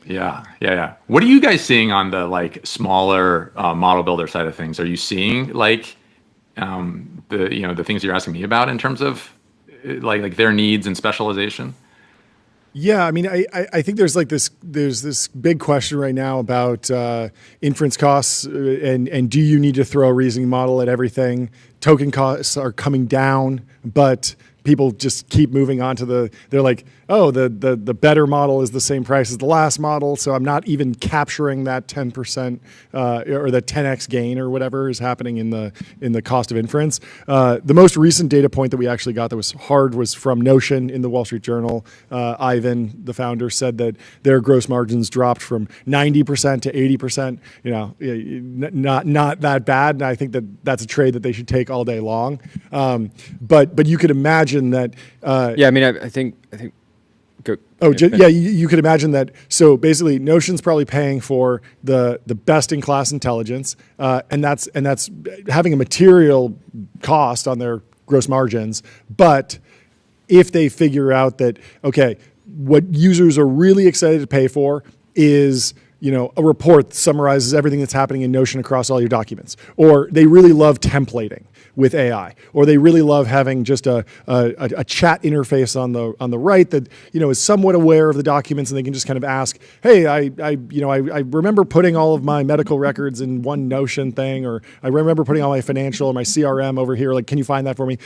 Yeah. What are you guys seeing on the like smaller model builder side of things? Are you seeing like the things you're asking me about in terms of like their needs and specialization? Yeah, I mean, I think there's this big question right now about inference costs, and do you need to throw a reasoning model at everything? Token costs are coming down, but people just keep moving on to they're like, oh, the better model is the same price as the last model, so I'm not even capturing that 10% or the 10x gain or whatever is happening in the cost of inference. The most recent data point that we actually got that was hard was from Notion in the Wall Street Journal. Ivan, the founder, said that their gross margins dropped from 90% to 80%. Not that bad, and I think that's a trade that they should take all day long. But you could imagine that. I think. You could imagine that. So basically, Notion's probably paying for the best-in-class intelligence, and that's having a material cost on their gross margins. But if they figure out that, okay, what users are really excited to pay for is a report that summarizes everything that's happening in Notion across all your documents, or they really love templating with AI, or they really love having just a chat interface on the right that is somewhat aware of the documents, and they can just kind of ask, hey, I remember putting all of my medical records in one Notion thing, or I remember putting all my financial or my CRM over here. Like, can you find that for me?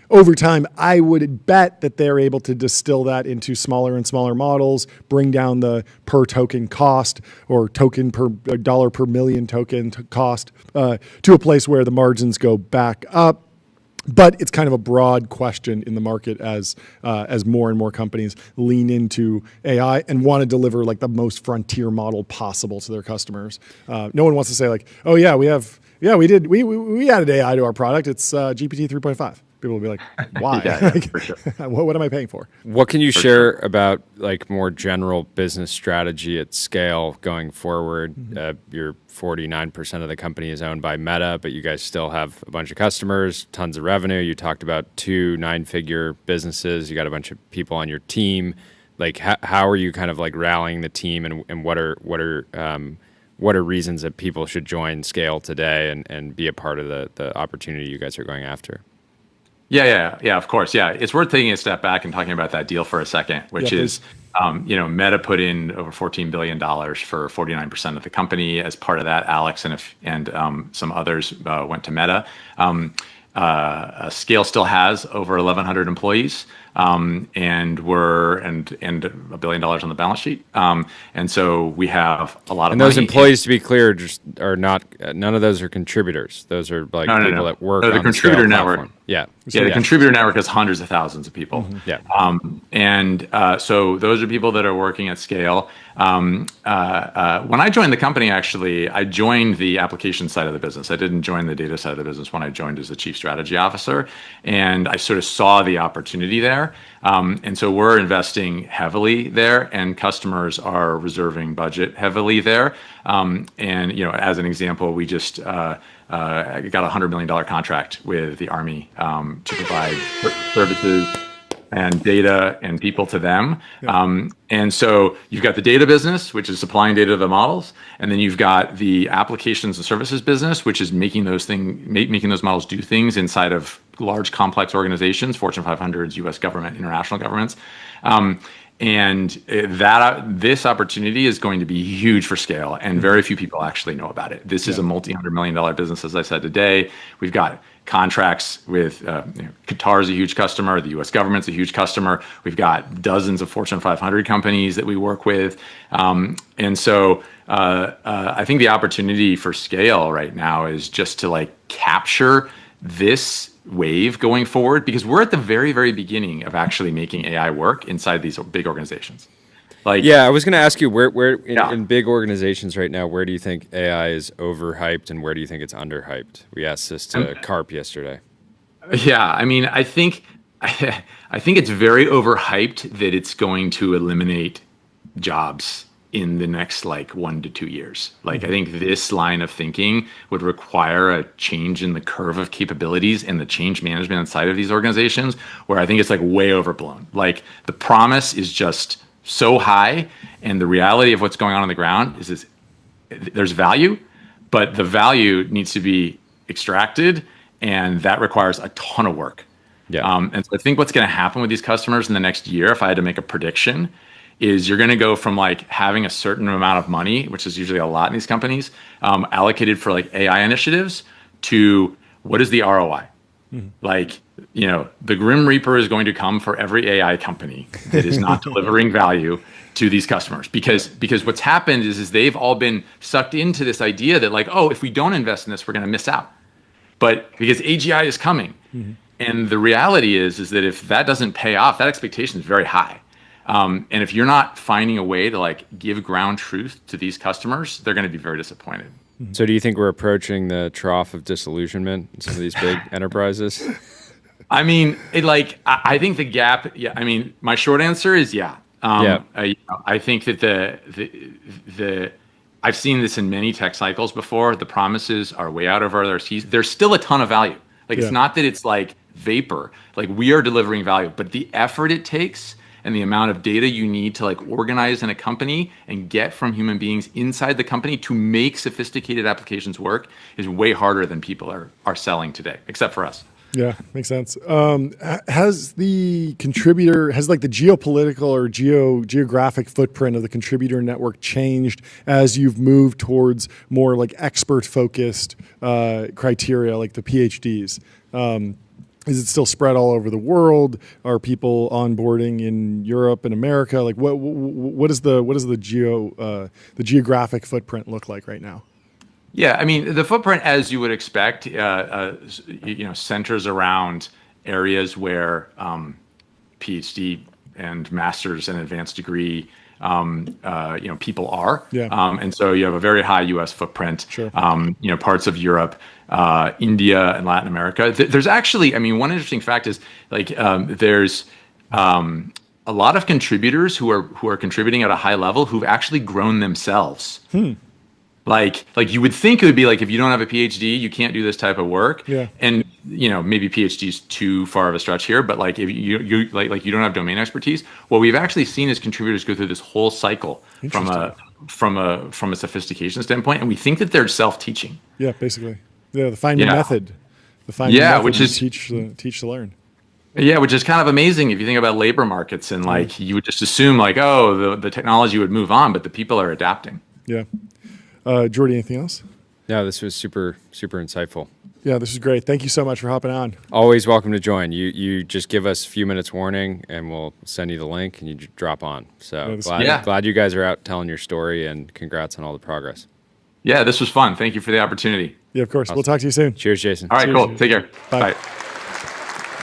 Over time, I would bet that they're able to distill that into smaller and smaller models, bring down the per token cost or token per dollar per million token cost to a place where the margins go back up. But it's kind of a broad question in the market as more and more companies lean into AI and want to deliver like the most frontier model possible to their customers. No one wants to say like, oh yeah, we added AI to our product. It's GPT 3.5. People will be like, why? For sure. What am I paying for? What can you share about like more general business strategy at scale going forward? Your 49% of the company is owned by Meta, but you guys still have a bunch of customers, tons of revenue. You talked about 2 9-figure businesses. You got a bunch of people on your team. Like, how are you kind of like rallying the team, and what are reasons that people should join Scale today and be a part of the opportunity you guys are going after? Yeah, of course. Yeah, it's worth taking a step back and talking about that deal for a second, which is, Meta put in over $14 billion for 49% of the company. As part of that, Alex and some others went to Meta. Scale still has over 1,100 employees, and we're and $1 billion on the balance sheet. And so we have a lot of And those money. employees, to be clear, just are not. None of those are contributors. Those are like people that work No, on the contributor Scale network. platform. Yeah. Yeah, the contributor network has hundreds of thousands of people. Yeah. So those are people that are working at scale. When I joined the company, actually, I joined the application side of the business. I didn't join the data side of the business when I joined as the chief strategy officer. And I sort of saw the opportunity there. And so we're investing heavily there, and customers are reserving budget heavily there. And, as an example, we just got a $100 million contract with the Army to provide services and data and people to them. And so you've got the data business, which is supplying data to the models. And then you've got the applications and services business, which is making those models do things inside of large, complex organizations, Fortune 500s, US government, international governments. This opportunity is going to be huge for Scale, and very few people actually know about it. This is a multi-$100 million business, as I said today. We've got contracts with Qatar is a huge customer, the U.S. government's a huge customer. We've got dozens of Fortune 500 companies that we work with, and so I think the opportunity for Scale right now is just to capture this wave going forward, because we're at the very, very beginning of actually making AI work inside these big organizations. I was going to ask you where in big organizations right now, where do you think AI is overhyped and where do you think it's underhyped? We asked this to Carp yesterday. Yeah, I mean, I think it's very overhyped that it's going to eliminate jobs in the next 1 to 2 years. I think this line of thinking would require a change in the curve of capabilities and the change management inside of these organizations, where I think it's way overblown. The promise is just so high, and the reality of what's going on the ground is there's value, but the value needs to be extracted, and that requires a ton of work. And so I think what's going to happen with these customers in the next year, if I had to make a prediction, is you're going to go from having a certain amount of money, which is usually a lot in these companies, allocated for AI initiatives, to what is the ROI? The Grim Reaper is going to come for every AI company that is not delivering value to these customers, because what's happened is they've all been sucked into this idea that if we don't invest in this, we're going to miss out. But because AGI is coming, and the reality is that if that doesn't pay off, that expectation is very high. And if you're not finding a way to give ground truth to these customers, they're going to be very disappointed. So do you think we're approaching the trough of disillusionment in some of these big enterprises? I mean, I think the gap. Yeah, I mean, my short answer is yeah. I think that I've seen this in many tech cycles before. The promises are way out over their skis. There's still a ton of value. It's not that it's vapor. We are delivering value, but the effort it takes and the amount of data you need to organize in a company and get from human beings inside the company to make sophisticated applications work is way harder than people are selling today, except for us. Yeah, makes sense. Has the geopolitical or geographic footprint of the contributor network changed as you've moved towards more expert focused criteria, like the PhDs? Is it still spread all over the world? Are people onboarding in Europe and America? What does the geographic footprint look like right now? Yeah, I mean, the footprint, as you would expect, centers around areas where PhD and master's and advanced degree people are. And so you have a very high U.S. footprint. Sure. Parts of Europe, India, and Latin America. There's actually, one interesting fact is there's a lot of contributors who are contributing at a high level who've actually grown themselves. You would think it would be if you don't have a PhD, you can't do this type of work. Yeah. And maybe PhD is too far of a stretch here, but if you don't have domain expertise, what we've actually seen is contributors go through this whole cycle from a sophistication standpoint, and we think that they're self-teaching. Yeah, basically. Yeah, the finding method. The finding method, which is teach to learn. Yeah, which is kind of amazing if you think about labor markets, and you would just assume the technology would move on, but the people are adapting. Yeah. Jordy, anything else? No, this was super, super insightful. Yeah, this is great. Thank you so much for hopping on. Always welcome to join. You just give us a few minutes warning, and we'll send you the link, and you drop on. So glad you guys are out telling your story, and congrats on all the progress. Yeah, this was fun. Thank you for the opportunity. Yeah, of course. Awesome. We'll talk to you soon. Cheers, Jason. All right, Cheers, cool. Jason. Take care. Bye.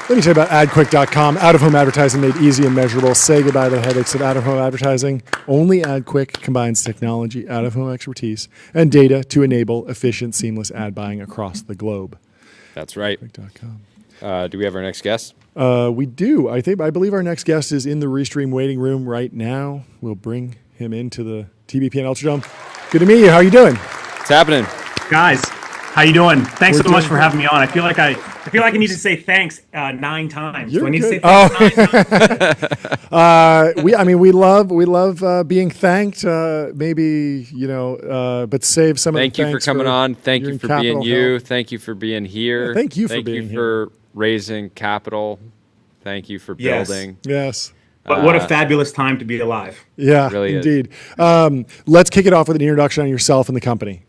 Let me tell you about AdQuick.com. Out-of-home advertising made easy and measurable. Say goodbye to the headaches of out-of-home advertising. Only AdQuick combines technology, out-of-home expertise, and data to enable efficient, seamless ad buying across the globe. That's right. AdQuick.com. Do we have our next guest? We do. I believe our next guest is in the Restream waiting room right now. We'll bring him into the TBPN Ultradome. Good to meet you. How are you doing? What's happening? Guys, how you doing? Thanks so much for having me on. I feel like I need to say thanks 9 times. Do I need to say thanks 9 times? We love being thanked. Maybe but save some. Thank you for coming on. Thank you for being you. Thank you for being here. Yeah, thank you for being here. For raising capital. Thank you for building. Yes. But what a fabulous time to be alive. Yeah, really indeed. Let's kick it off with an introduction on yourself and the company.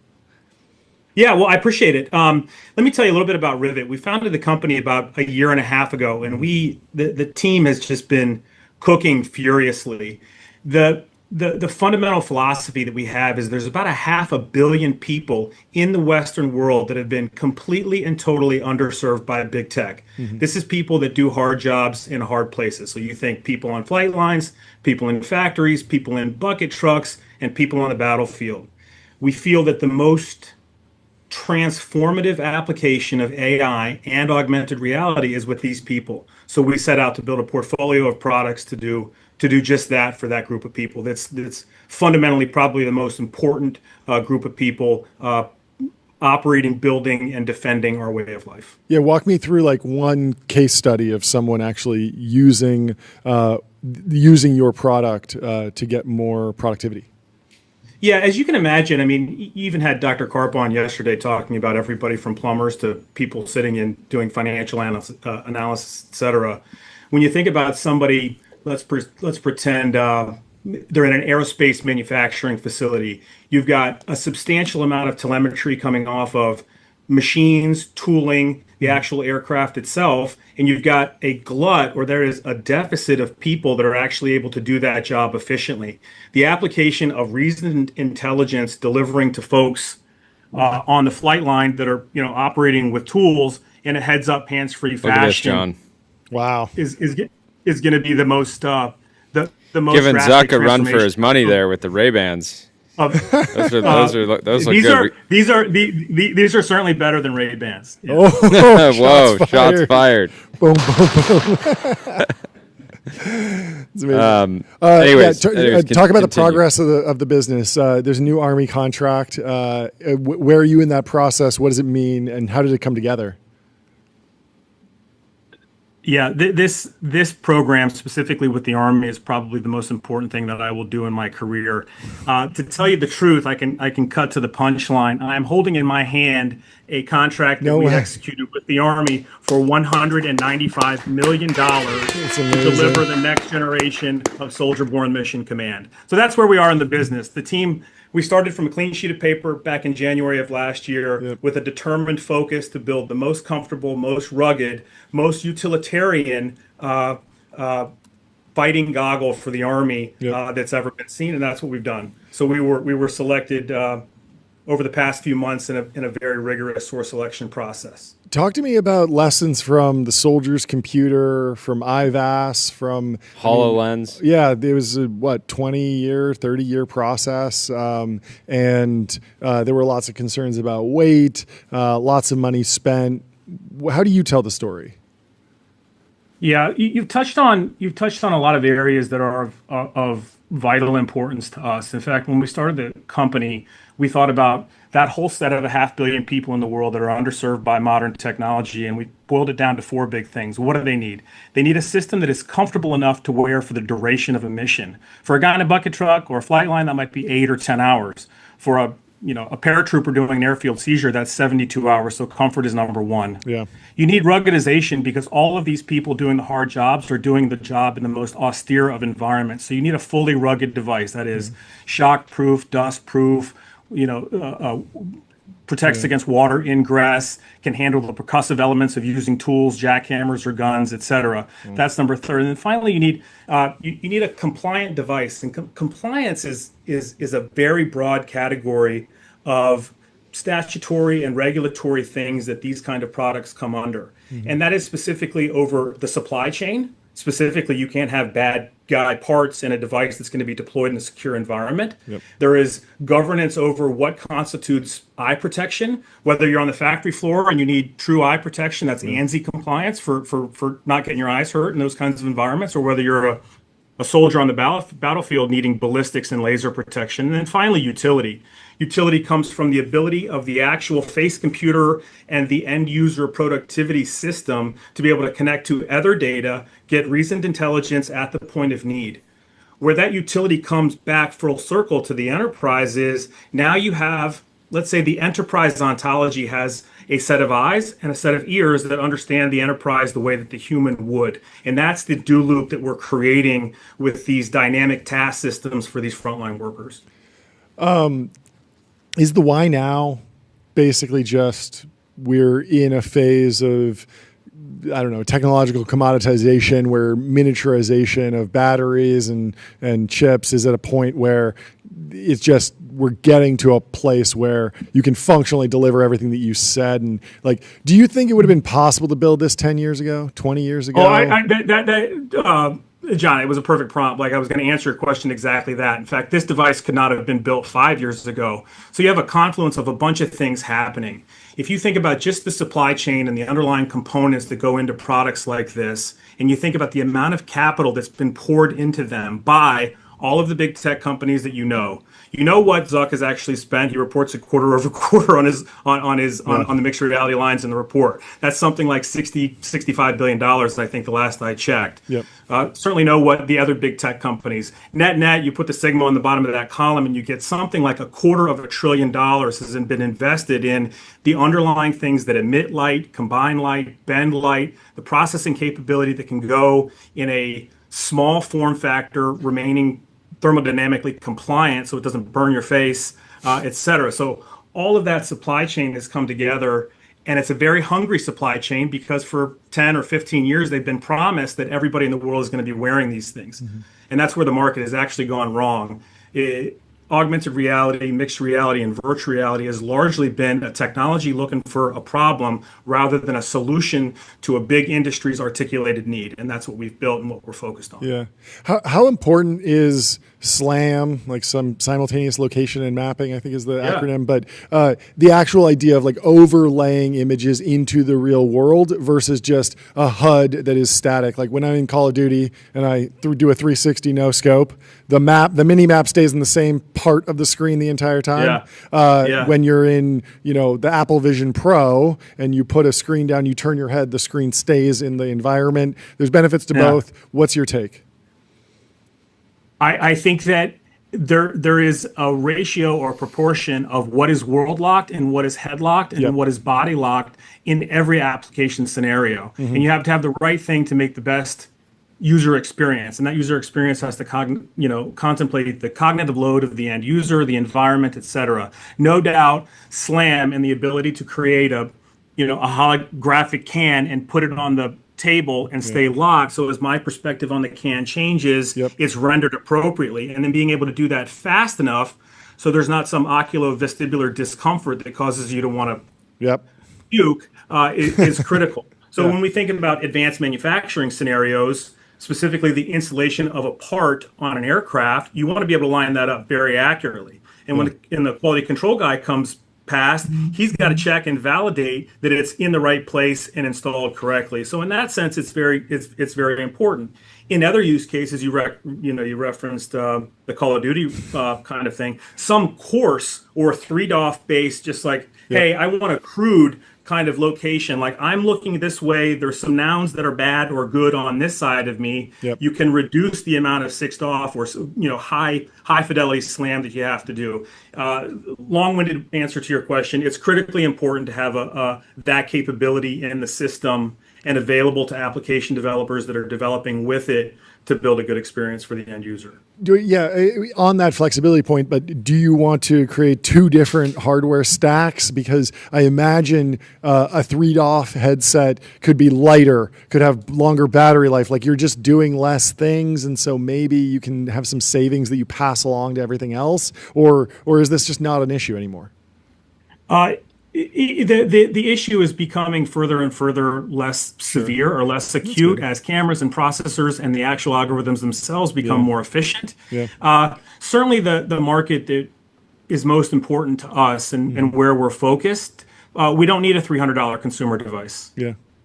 Yeah, well, I appreciate it. Let me tell you a little bit about Rivet. We founded the company about a year and a half ago, and the team has just been cooking furiously. The fundamental philosophy that we have is there's about 500 million people in the Western world that have been completely and totally underserved by big tech. Mm-hmm. This is people that do hard jobs in hard places. So you think people on flight lines, people in factories, people in bucket trucks, and people on the battlefield. We feel that the most transformative application of AI and augmented reality is with these people. So we set out to build a portfolio of products to do just that for that group of people. That's fundamentally probably the most important group of people operating, building, and defending our way of life. Yeah, walk me through like one case study of someone actually using your product to get more productivity. Yeah, as you can imagine, I mean, you even had Dr. Karp on yesterday talking about everybody from plumbers to people sitting in doing financial analysis, et cetera. When you think about somebody, let's pretend they're in an aerospace manufacturing facility. You've got a substantial amount of telemetry coming off of machines, tooling, the actual aircraft itself, and you've got a glut, or there is a deficit of people that are actually able to do that job efficiently. The application of reasoned intelligence delivering to folks on the flight line that are operating with tools in a heads-up, hands-free fashion. Look at this, John. Wow, is going to be the most the most giving Zuck a run for his money there with the Ray-Bans. Those look good. These are certainly better than Ray-Bans. Yeah. Oh, whoa! Shots fired. Boom, boom, boom. It's amazing. Anyways, talk about the progress of the business. There's a new Army contract. Where are you in that process? What does it mean, and how did it come together? Yeah, this program specifically with the Army is probably the most important thing that I will do in my career. To tell you the truth, I can cut to the punchline. I'm holding in my hand a contract that we executed with the Army for $195 million to deliver the next generation of Soldier-Borne Mission Command. So that's where we are in the business. The team, we started from a clean sheet of paper back in January of last year with a determined focus to build the most comfortable, most rugged, most utilitarian fighting goggle for the Army that's ever been seen, and that's what we've done. So we were selected over the past few months in a very rigorous source selection process. Talk to me about lessons from the soldier's computer, from IVAS, from HoloLens. There was a 20-year, 30-year process, and there were lots of concerns about weight, lots of money spent. How do you tell the story? Yeah, you've touched on a lot of areas that are of vital importance to us. In fact, when we started the company, we thought about that whole set of 500 million people in the world that are underserved by modern technology, and we boiled it down to 4 big things. What do they need? They need a system that is comfortable enough to wear for the duration of a mission. For a guy in a bucket truck or a flight line, that might be 8 or 10 hours. For a paratrooper doing an airfield seizure, that's 72 hours, so comfort is number 1. Yeah. You need ruggedization because all of these people doing the hard jobs are doing the job in the most austere of environments. So you need a fully rugged device that is shock-proof, dust-proof, protects against water ingress, can handle the percussive elements of using tools, jackhammers or guns, etc. That's number third. And then finally, you need you need a compliant device. And compliance is a very broad category of statutory and regulatory things that these kind of products come under. And that is specifically over the supply chain. Specifically, you can't have bad guy parts in a device that's going to be deployed in a secure environment. There is governance over what constitutes eye protection, whether you're on the factory floor and you need true eye protection, that's ANSI compliance for not getting your eyes hurt in those kinds of environments, or whether you're a soldier on the battlefield needing ballistics and laser protection. And then finally, utility. Utility comes from the ability of the actual face computer and the end user productivity system to be able to connect to other data, get reasoned intelligence at the point of need. Where that utility comes back full circle to the enterprise is now you have, let's say the enterprise ontology has a set of eyes and a set of ears that understand the enterprise the way that the human would. And that's the do loop that we're creating with these dynamic task systems for these frontline workers. Is the why now basically just we're in a phase of, I don't know, technological commoditization where miniaturization of batteries and chips is at a point where it's just we're getting to a place where you can functionally deliver everything that you said? And like, do you think it would have been possible to build this 10 years ago, 20 years ago? John, it was a perfect prompt. Like I was going to answer your question exactly that. In fact, this device could not have been built 5 years ago. So you have a confluence of a bunch of things happening. If you think about just the supply chain and the underlying components that go into products like this, and you think about the amount of capital that's been poured into them by all of the big tech companies that you know what Zuck has actually spent. He reports it quarter over quarter on the mixed reality lines in the report. That's something like $65 billion, I think the last I checked. Certainly know what the other big tech companies. Net, you put the sigma on the bottom of that column and you get something like $250 billion has been invested in the underlying things that emit light, combine light, bend light, the processing capability that can go in a small form factor, remaining thermodynamically compliant so it doesn't burn your face, et cetera. So all of that supply chain has come together, and it's a very hungry supply chain because for 10 or 15 years they've been promised that everybody in the world is going to be wearing these things. And that's where the market has actually gone wrong. Augmented reality, mixed reality, and virtual reality has largely been a technology looking for a problem rather than a solution to a big industry's articulated need. And that's what we've built and what we're focused on. Yeah. How important is SLAM, like some simultaneous location and mapping, I think is the acronym, but the actual idea of like overlaying images into the real world versus just a HUD that is static. Like when I'm in Call of Duty and I do a 360 no scope, the mini map stays in the same part of the screen the entire time. When you're in, the Apple Vision Pro and you put a screen down, you turn your head, the screen stays in the environment. There's benefits to both. What's your take? I think that there is a ratio or proportion of what is world locked and what is head locked and what is body locked in every application scenario. And you have to have the right thing to make the best user experience. And that user experience has to contemplate the cognitive load of the end user, the environment, et cetera. No doubt SLAM and the ability to create a holographic can and put it on the table and stay locked. So as my perspective on the can changes, it's rendered appropriately. And then being able to do that fast enough so there's not some oculovestibular discomfort that causes you to want to puke is critical. So when we think about advanced manufacturing scenarios, specifically the installation of a part on an aircraft, you want to be able to line that up very accurately. And when the quality control guy comes past, he's got to check and validate that it's in the right place and installed correctly. So in that sense, it's very important. In other use cases, you referenced the Call of Duty kind of thing. Some coarse or 3DOF based, just like, hey, I want a crude kind of location. Like I'm looking this way. There's some nouns that are bad or good on this side of me. You can reduce the amount of 6DOF or high fidelity SLAM that you have to do. Long-winded answer to your question. It's critically important to have that capability in the system and available to application developers that are developing with it to build a good experience for the end user. On that flexibility point, but do you want to create two different hardware stacks? Because I imagine a 3DOF headset could be lighter, could have longer battery life. Like you're just doing less things, and so maybe you can have some savings that you pass along to everything else. Or is this just not an issue anymore? The issue is becoming further and further less severe or less acute as cameras and processors and the actual algorithms themselves become more efficient. Certainly the market that is most important to us and where we're focused, we don't need a $300 consumer device.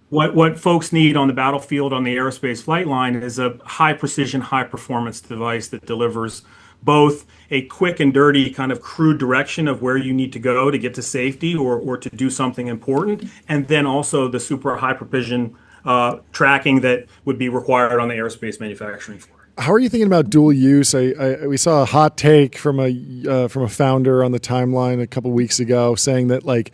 What folks need on the battlefield, on the aerospace flight line, is a high precision, high performance device that delivers both a quick and dirty kind of crude direction of where you need to go to get to safety or to do something important, and then also the super high precision tracking that would be required on the aerospace manufacturing floor. How are you thinking about dual use? We saw a hot take from a founder on the timeline a couple weeks ago saying that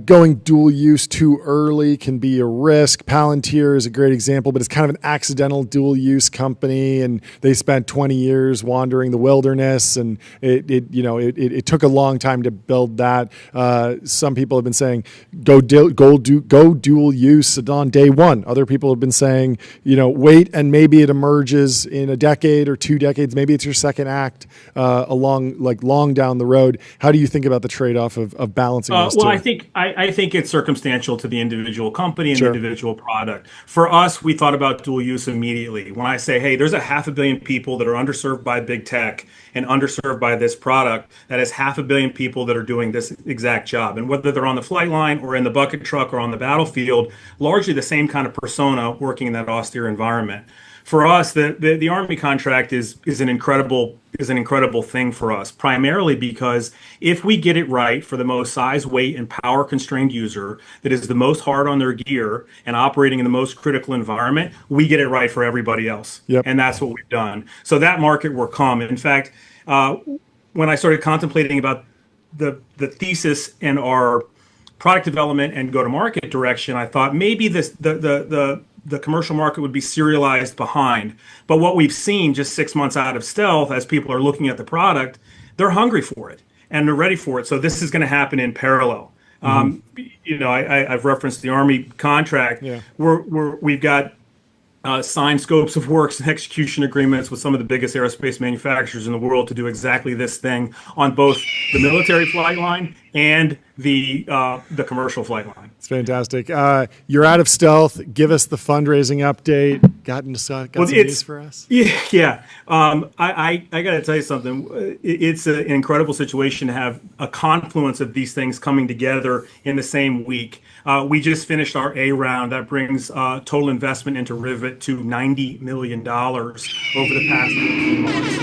going dual use too early can be a risk. Palantir is a great example, but it's kind of an accidental dual use company, and they spent 20 years wandering the wilderness, and it took a long time to build that. Some people have been saying go dual use on day one. Other people have been saying wait and maybe it emerges in a decade or 2 decades. Maybe it's your second act long down the road. How do you think about the trade-off of balancing those two? I think it's circumstantial to the individual company and the individual product. For us, we thought about dual use immediately. When I say, hey, there's 500 million people that are underserved by big tech and underserved by this product, that is 500 million people that are doing this exact job. And whether they're on the flight line or in the bucket truck or on the battlefield, largely the same kind of persona working in that austere environment. For us, the Army contract is an incredible thing for us, primarily because if we get it right for the most size, weight, and power constrained user that is the most hard on their gear and operating in the most critical environment, we get it right for everybody else. And that's what we've done. So that market will come. In fact, when I started contemplating about the thesis in our product development and go-to-market direction, I thought maybe the commercial market would be serialized behind. But what we've seen just 6 months out of stealth, as people are looking at the product, they're hungry for it and they're ready for it. So this is going to happen in parallel. I've referenced the Army contract. We've got signed scopes of works and execution agreements with some of the biggest aerospace manufacturers in the world to do exactly this thing on both the military flight line and the commercial flight line. It's fantastic. You're out of stealth. Give us the fundraising update. Got some news for us? Yeah. I got to tell you something. It's an incredible situation to have a confluence of these things coming together in the same week. We just finished our A round. That brings total investment into Rivet to $90 million over the past 18 months.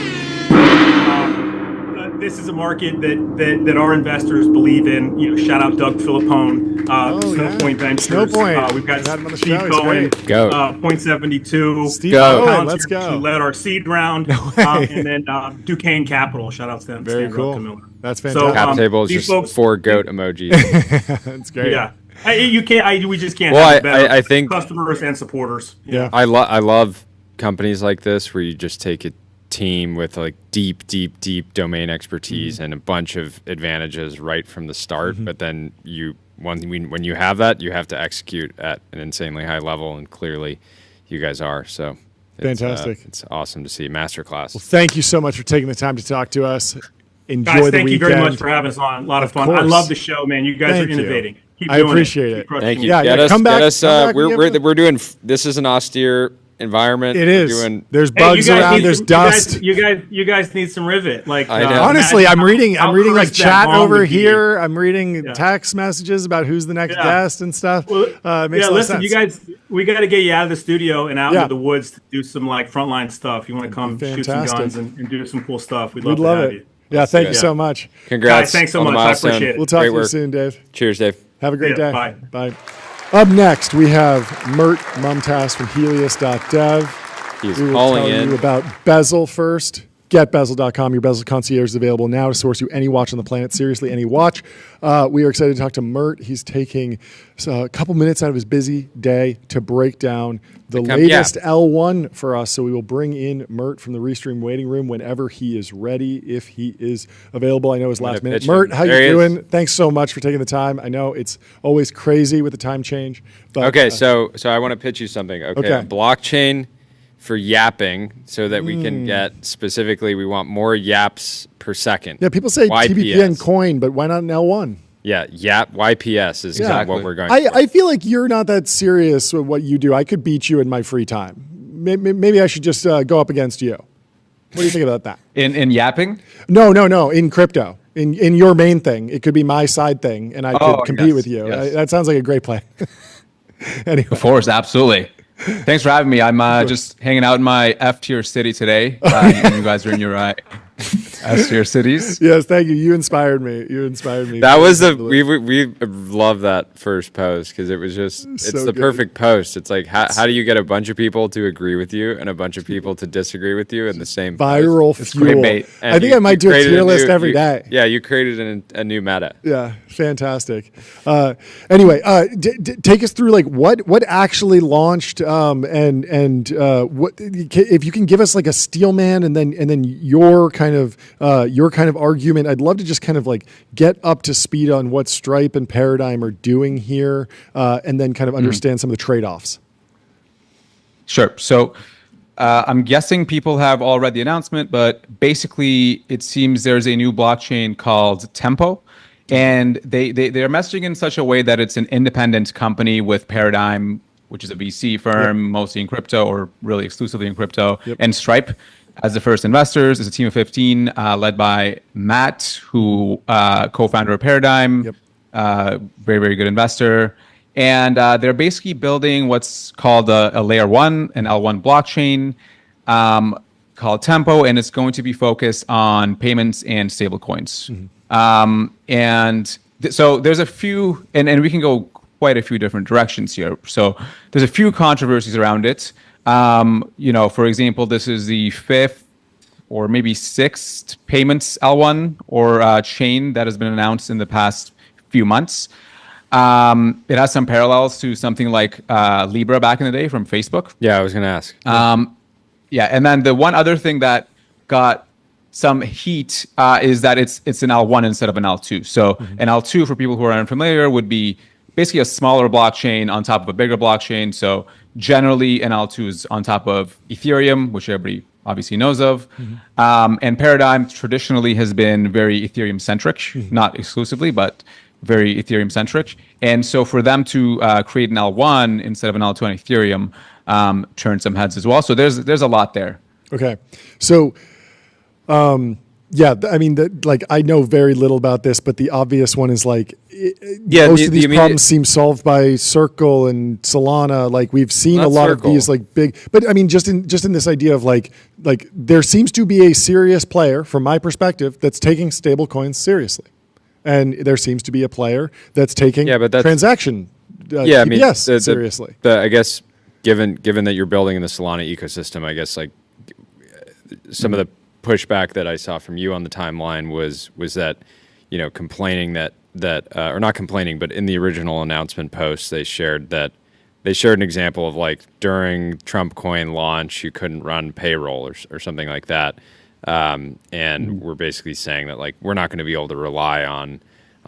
This is a market that our investors believe in. Shout out Doug Filippone, Snowpoint Ventures. We've got Steve Cohen, Point 72. Steve Cohen, let's go. Who led our seed round, and then Duquesne Capital. Shout out to them. Very cool. That's fantastic. So, cap table is just 4 goat emojis. That's great. Yeah. You can't. We just can't. Well, have better I think customers and supporters. Yeah. I love companies like this where you just take a team with deep domain expertise and a bunch of advantages right from the start. But then when you have that, you have to execute at an insanely high level, and clearly, you guys are. So fantastic. It's awesome to see. Masterclass. Well, thank you so much for taking the time to talk to us. Enjoy guys, the thank weekend. you very much for having us on. A lot of fun. Course. I love the show, man. You guys are innovating. Keep I doing appreciate it. Thank you. Yeah, come back. We're doing. This is an austere environment. It is. There's bugs around. There's dust. You guys need some Rivet. I know. Honestly, I'm reading chat over here. I'm reading text messages about who's the next guest and stuff. Well, makes a lot of sense. You guys, we got to get you out of the studio and out into the woods to do some frontline stuff. You want to come shoot some guns and do some cool stuff? We'd love to have you. Yeah, thank you so much. Congrats. Guys, thanks so much. I appreciate it. We'll talk to you soon, Dave. Cheers, Dave. Have a great day. Bye. Bye. Up next, we have Mert Mumtaz from Helios.dev. He's we will calling tell in you about Bezel first. GetBezel.com. Your Bezel concierge is available now to source you any watch on the planet. Seriously, any watch. We are excited to talk to Mert. He's taking a couple minutes out of his busy day to break down the latest L1 for us. So we will bring in Mert from the Restream waiting room whenever he is ready, if he is available. I know his last minute. Mert, how you doing? Thanks so much for taking the time. I know it's always crazy with the time change. But, okay, so I want to pitch you something. Okay. A blockchain for yapping so that we can get specifically, we want more yaps per second. Yeah, people say YPS. TBPN coin, but why not an L1? Yeah, yap YPS is what we're going for. I feel like you're not that serious with what you do. I could beat you in my free time. Maybe I should just go up against you. What do you think about that? In yapping? No. In crypto. In your main thing. It could be my side thing, and I could compete with you. Yes. That sounds like a great play. Anyway. Of course, absolutely. Thanks for having me. I'm just hanging out in my F-tier city today. You guys are in your S-tier cities. Yes, thank you. You inspired me. That was we love that first post because it was just it's the perfect post. It's like how do you get a bunch of people to agree with you and a bunch of people to disagree with you in the same viral post? fuel. I think I might do a tier list every day. Yeah, you created a new meta. Yeah, fantastic. Anyway, take us through like what actually launched and what if you can give us like a Steelman and then your kind of argument. I'd love to just kind of like get up to speed on what Stripe and Paradigm are doing here, and then kind of understand some of the trade-offs. Sure. So I'm guessing people have all read the announcement, but basically it seems there's a new blockchain called Tempo. And they're messaging in such a way that it's an independent company with Paradigm, which is a VC firm, mostly in crypto or really exclusively in crypto, and Stripe as the first investors. It's a team of 15 led by Matt, who co-founder of Paradigm, very, very good investor. And they're basically building what's called a layer one, an L1 blockchain called Tempo, and it's going to be focused on payments and stablecoins. So there's a few, and we can go quite a few different directions here. So there's a few controversies around it. For example, this is the 5th or maybe 6th payments L1 or chain that has been announced in the past few months. It has some parallels to something like Libra back in the day from Facebook. Yeah, I was going to ask. And then the one other thing that got some heat is that it's an L1 instead of an L2. So an L2, for people who are unfamiliar, would be basically a smaller blockchain on top of a bigger blockchain. So generally, an L2 is on top of Ethereum, which everybody obviously knows of. And Paradigm traditionally has been very Ethereum-centric, not exclusively, but very Ethereum-centric. And so for them to create an L1 instead of an L2 on Ethereum turned some heads as well. So there's a lot there. Okay. So I mean, I know very little about this, but the obvious one is most of these problems seem solved by Circle and Solana. Like we've seen a lot of these big, but I mean, just in this idea of like there seems to be a serious player from my perspective that's taking stablecoins seriously, and there seems to be a player that's taking transaction TPS seriously. I guess given that you're building in the Solana ecosystem, I guess some of the pushback that I saw from you on the timeline was that, complaining that or not complaining, but in the original announcement post, they shared an example of during Trump coin launch, you couldn't run payroll or something like that. And we're basically saying that we're not going to be able to rely on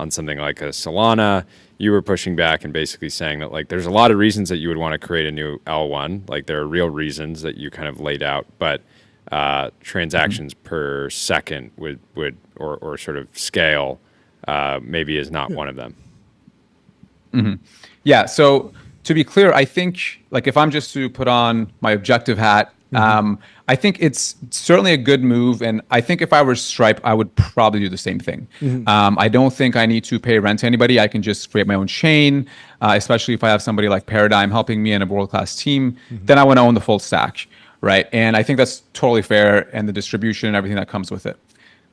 something like a Solana. You were pushing back and basically saying that there's a lot of reasons that you would want to create a new L1. There are real reasons that you kind of laid out, but transactions per second would or sort of scale maybe is not one of them. Yeah. So to be clear, I think if I'm just to put on my objective hat, I think it's certainly a good move. And I think if I were Stripe, I would probably do the same thing. I don't think I need to pay rent to anybody. I can just create my own chain, especially if I have somebody like Paradigm helping me and a world-class team. Then I want to own the full stack. Right. And I think that's totally fair, and the distribution and everything that comes with it.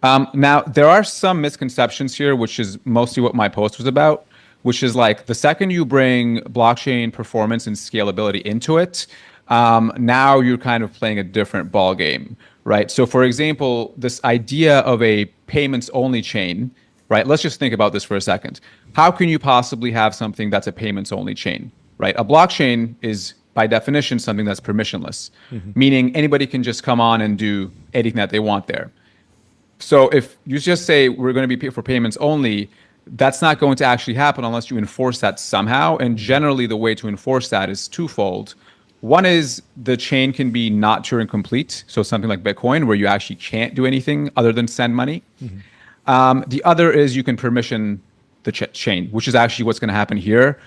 Now, there are some misconceptions here, which is mostly what my post was about, which is the second you bring blockchain performance and scalability into it, now you're kind of playing a different ball game, right? So for example, this idea of a payments only chain, right? Let's just think about this for a second. How can you possibly have something that's a payments only chain, right? A blockchain is by definition something that's permissionless, meaning anybody can just come on and do anything that they want there. So if you just say we're going to be paid for payments only, that's not going to actually happen unless you enforce that somehow. And generally, the way to enforce that is twofold. One is the chain can be not Turing complete, so something like Bitcoin, where you actually can't do anything other than send money. The other is you can permission the chain, which is actually what's going to happen here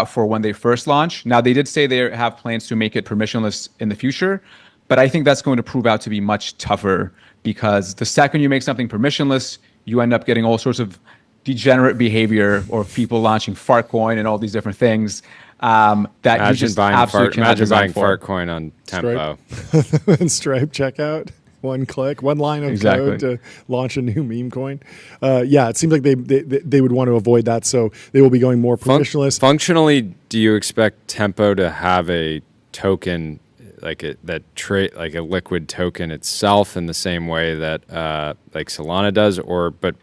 for when they first launch. Now, they did say they have plans to make it permissionless in the future, but I think that's going to prove out to be much tougher because the second you make something permissionless, you end up getting all sorts of degenerate behavior or people launching Fartcoin and all these different things that you just absolutely cannot design for. Fartcoin on Tempo. And Stripe checkout. One click, one line of code to launch a new meme coin. Yeah, it seems like they would want to avoid that, so they will be going more permissionless. Functionally, do you expect Tempo to have a token like a liquid token itself in the same way that like Solana does, or but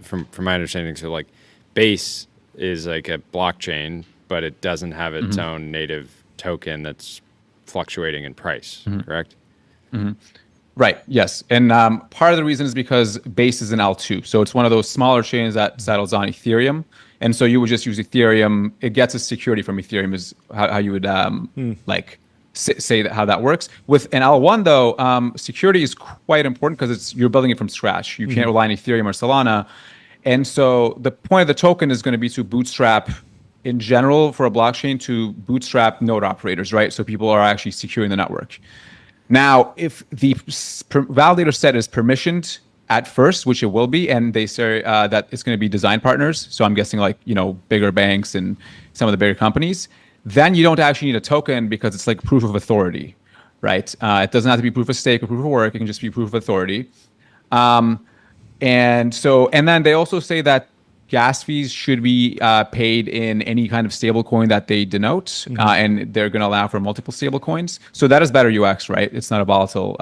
from my understanding, so like Base is like a blockchain, but it doesn't have its own native token that's fluctuating in price, correct? Right. Yes. And part of the reason is because Base is an L2. So it's one of those smaller chains that settles on Ethereum. And so you would just use Ethereum. It gets its security from Ethereum is how you would say that how that works. With an L1 though, security is quite important because you're building it from scratch. You can't rely on Ethereum or Solana. And so the point of the token is going to be to bootstrap in general for a blockchain to bootstrap node operators, right? So people are actually securing the network. Now, if the validator set is permissioned at first, which it will be, and they say that it's going to be design partners, so I'm guessing like, bigger banks and some of the bigger companies, then you don't actually need a token because it's like proof of authority, right? It doesn't have to be proof of stake or proof of work. It can just be proof of authority. And then they also say that gas fees should be paid in any kind of stable coin that they denote, and they're going to allow for multiple stable coins. So that is better UX, right? It's not a volatile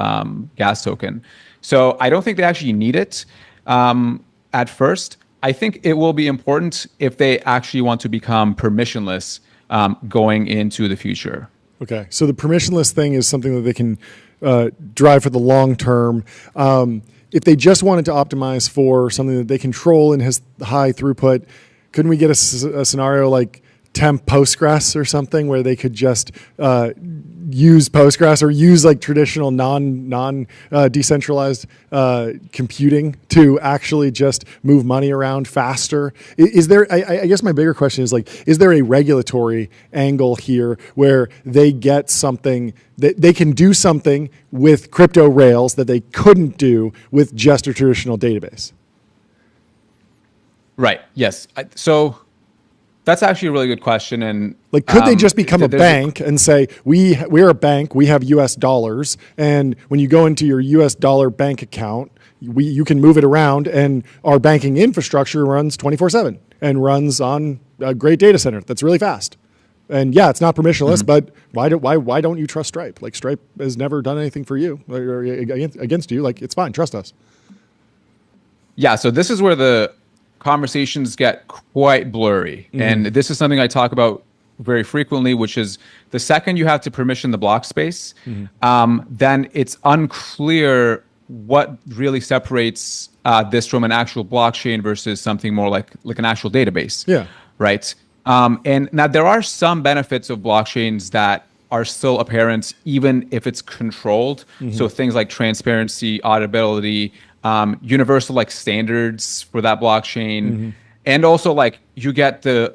gas token. So I don't think they actually need it at first. I think it will be important if they actually want to become permissionless going into the future. Okay, so the permissionless thing is something that they can drive for the long term. If they just wanted to optimize for something that they control and has high throughput, couldn't we get a scenario like temp Postgres or something where they could just use Postgres or use like traditional non decentralized computing to actually just move money around faster? Is there? I guess my bigger question is like, is there a regulatory angle here where they get something that they can do something with crypto rails that they couldn't do with just a traditional database? Right. Yes. So that's actually a really good question. And like, could they just become a bank and say, we're a bank, we have US dollars, and when you go into your US dollar bank account, you can move it around, and our banking infrastructure runs 24/7 and runs on a great data center that's really fast. And yeah, it's not permissionless, but why don't you trust Stripe? Like, Stripe has never done anything for you or against you. Like, it's fine, trust us. Yeah. So this is where the conversations get quite blurry. And this is something I talk about very frequently, which is the second you have to permission the block space, then it's unclear what really separates this from an actual blockchain versus something more like an actual database. Yeah. Right. And now there are some benefits of blockchains that are still apparent even if it's controlled. So things like transparency, auditability, universal like standards for that blockchain, and also like you get the